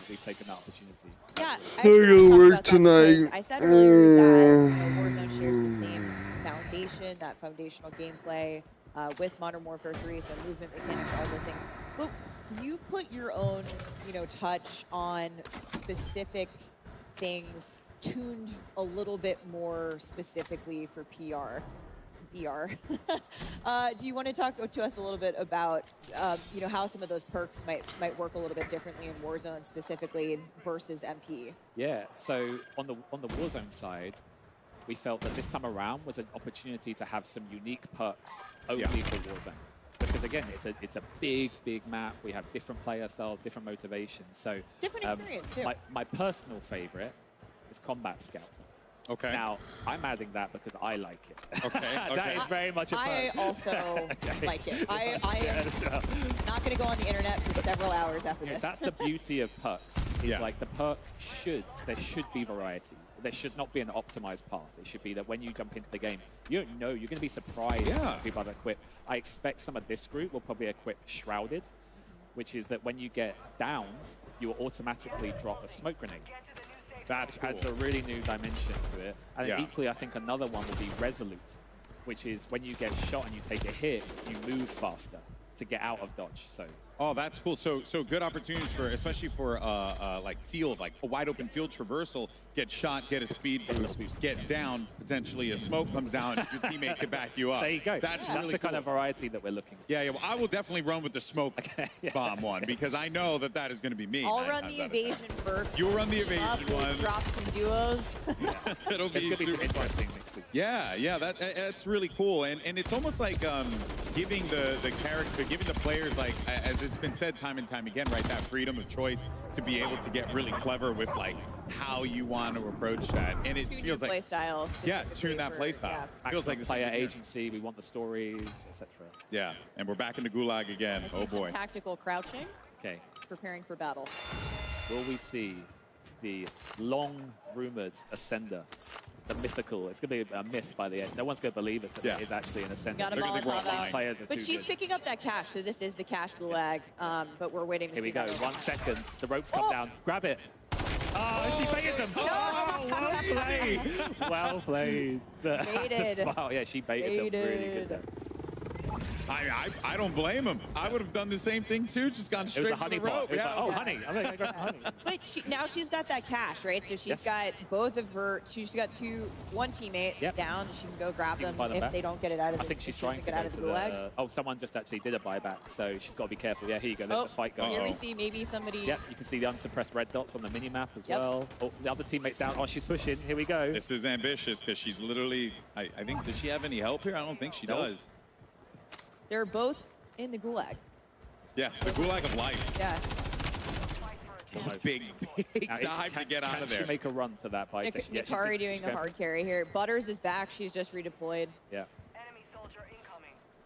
We've taken that opportunity. Yeah, I gotta work tonight. I said earlier that Warzone shares the same foundation, that foundational gameplay with Modern Warfare 3, so movement mechanics, all those things. But you've put your own, touch on specific things, tuned a little bit more specifically for VR. Do you want to talk to us a little bit about, how some of those perks might work a little bit differently in Warzone specifically versus MP? Yeah. So on the Warzone side, we felt that this time around was an opportunity to have some unique perks only for Warzone. Because again, it's a big map. We have different player styles, different motivations. So different experience too. My personal favorite is Combat Scout. Okay. Now, I'm adding that because I like it. Okay. That is very much a perk. I also like it. I am not going to go on the internet for several hours after this. That's the beauty of perks. Like the perk there should be variety. There should not be an optimized path. It should be that when you jump into the game, you don't know, you're going to be surprised when people have equipped. I expect some of this group will probably equip Shrouded, which is that when you get downed, you will automatically drop a smoke grenade. That's cool. Adds a really new dimension to it. And then equally, I think another one will be Resolute, which is when you get shot and you take a hit, you move faster to get out of dodge. So. Oh, that's cool. So good opportunities for, especially for like field, like a wide open field traversal, get shot, get a speed boost, get down, potentially a smoke comes down, your teammate can back you up. There you go. That's really the kind of variety that we're looking for. Yeah, well, I will definitely run with the smoke bomb one because I know that is going to be me. I'll run the evasion perk. You'll run the evasion one. Drop some duos. It'll be There's going to be some super interesting mixes. Yeah, that's really cool, and it's almost like giving the character, giving the players, like as it's been said time and time again, right, that freedom of choice to be able to get really clever with like how you want to approach that, and it feels like play style. Tune that play style. Feels like the player agency. We want the stories, etc. Yeah, and we're back in the gulag again. I see Oh boy. some tactical crouching. Okay. Preparing for battle. Will we see the long-rumored Ascender the mythical. It's going to be a myth by the end. No one's going to believe us that it is actually an ascendant. Got a Molotov out. Players are But too she's good. picking up that cash, so this is the cash gulag. But we're waiting to Here see we go. that. 1 second. The ropes come down. Grab it. Oh, she baited them. Oh, well played. Well played. The Baited. smile. Yeah, she baited them really good there. I don't blame him. I would have done the same thing too, just gone It straight was a for honey the pot. rope. It was Yeah. like, oh, honey. I'm going to grab some honey. But now she's got that cash, right? So she's Yes. got both of her. She's got one teammate down. She can go grab them Buy them if back. they don't get it out of the. I think she's if she trying doesn't to get out go of to the gulag. oh, someone just actually did a buyback, so she's got to be careful. Yeah, here you go. There's Oh, a fight going here on. we see maybe somebody. Yep, you can see the unsuppressed red dots on the mini-map as Yep. well. Oh, the other teammate's down. Oh, she's pushing. Here we go. This is ambitious because she's literally, I think, does she have any help here? I don't think she Nope. does. They're both in the gulag. Yeah, the gulag of life. Yeah. Big Now, dive to get out of Can there. she make a run to that buy station? Yeah, she's Nikari good. doing She's the good. hard carry here. Butters is back. She's just redeployed. Yeah.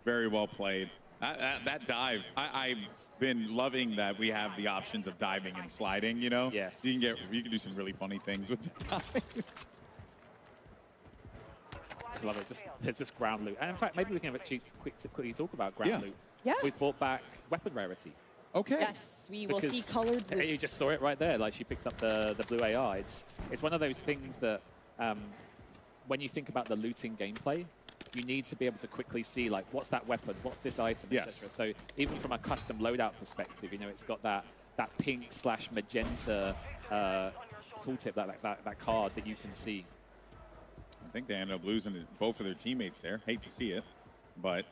Very well played. That dive, I've been loving that we have the options of diving and sliding, you know? Yes. You can do some really funny things with the dive. Love it. There's just ground loot. And in fact, maybe we can actually quickly talk about ground Yeah. loot. Yeah. We've brought back weapon rarity. Okay. Yes, we will see Because- colored You boots. just saw it right there. Like she picked up the blue AR. It's one of those things that when you think about the looting gameplay, you need to be able to quickly see like what's that weapon, what's this item, Yes. etc. So even from a custom loadout perspective, you know, it's got that pink/magenta tooltip, that card that you can see. I think they ended up losing both of their teammates there. Hate to see it, but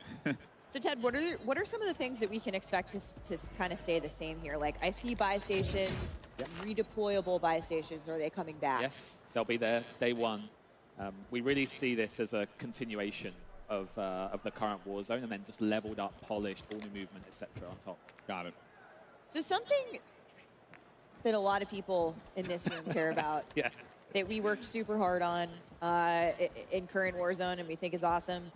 So Ted, what are some of the things that we can expect to kind of stay the same here? Like I see buy stations, redeployable buy stations. Are they coming back? Yes, they'll be there day one. We really see this as a continuation of the current war zone, and then just leveled up, polished, all new movement, etc. on top. Got it. So something that a lot of people in this room care about, Yeah. that we worked super hard on in current Warzone and we think is awesome,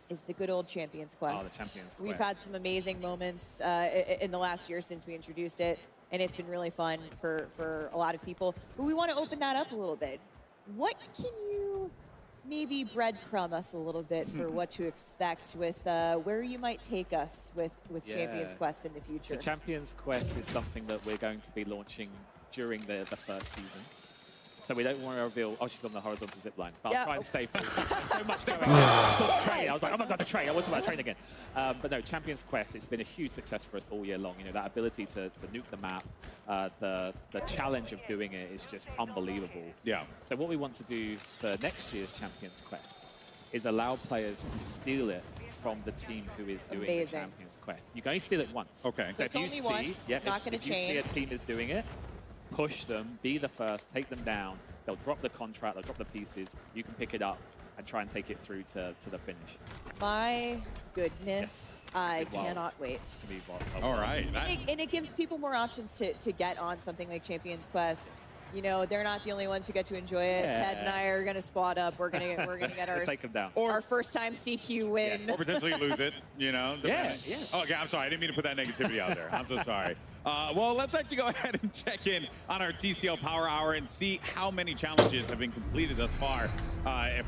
is the good old Champions Quest. Oh, the Champions We've Quest. had some amazing moments in the last year since we introduced it, and it's been really fun for a lot of people. But we want to open that up a little bit. What can you maybe breadcrumb us a little bit for what to expect with where you might take us with Champions Yeah. Quest in the future? So Champions Quest is something that we're going to be launching during the first season. So we don't want to reveal, oh, she's on the horizontal zip line. But Yeah. I'll try and stay focused. There's so much going on. I saw the train. I was like, oh my God, the train. I want to talk about the train again. But no, Champions Quest, it's been a huge success for us all year long. You know, that ability to nuke the map, the challenge of doing it is just unbelievable. Yeah. So what we want to do for next year's Champions Quest is allow players to steal it from the team who is doing Amazing. the Champions Quest. You can only steal it once. Okay. So it's only once, it's not gonna if you see a change. team is doing it, push them, be the first, take them down. They'll drop the contract, they'll drop the pieces. You can pick it up and try and take it through to the finish. My goodness, I Wow. cannot wait. To be what- All right. And it gives people more options to get on something like Champions Quest. You know, they're not the only ones who get to enjoy it. Yeah. Ted and I are going to squad up. We're going to get our Take them down. our first time CQ win. Or potentially lose it, you know? Yeah, Oh, okay, I'm sorry. I didn't mean to put that negativity out there. I'm so sorry. Well, let's actually go ahead and check in on our TCL Power Hour and see how many challenges have been completed thus far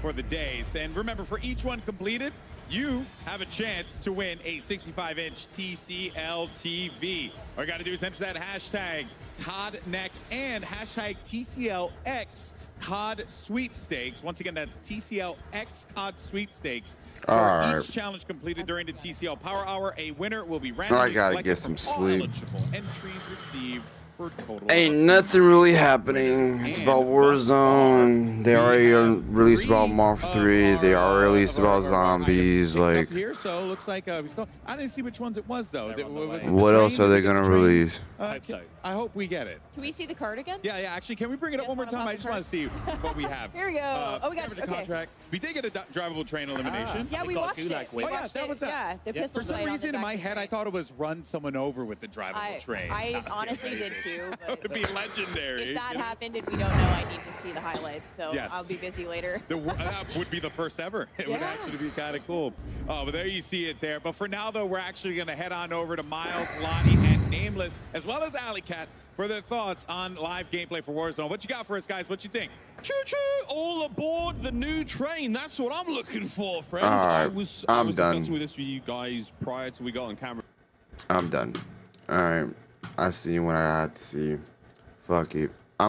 for the days. And remember, for each one completed, you have a chance to win a 65-inch TCL TV. All you got to do is enter that hashtag Cod Next and hashtag TCLX Cod Sweepstakes. Once again, that's TCLX Cod Sweepstakes. For All right. each challenge completed during the TCL Power Hour, a winner will be randomly I gotta selected get some from all sleep. eligible entries received for total. Ain't nothing really happening. It's about Warzone. They already released about Mark 3. They already released about zombies. Like, Here, so it looks like we still. I didn't see which ones it was though. Was it the what else train? are Did they we get gonna the train? release? I hope so. I hope we get it. Can we see the card again? Yeah. Actually, can we bring it up one more wanna time? pop I the just card? want to see what we have. Here we go. Oh, we got Standard okay. contract. We did get a drivable train elimination. Yeah, we got watched Gulag it. win. We Oh yeah, watched that it. was that. Yeah, the pistol For some fight on the reason, in back my of the head, I train. thought it was run someone over with the drivable train. I honestly did too. That would But be legendary. if that happened and we don't know, I need to see the highlights. So Yes. I'll be busy later. That would be the first ever. It would Yeah. actually be kind of cool. Oh, but there you see it there. But for now, though, we're actually going to head on over to Miles, Lonnie, and Nameless, as well as Alley Cat, for their thoughts on live gameplay for Warzone. What you got for us, guys? What you think? Choo-choo! All aboard the new train. That's what I'm looking for, friends. All right, I was I'm done. discussing with this with you guys prior to we got on camera. I'm done. All right. I see you when I had to see you. Fuck you.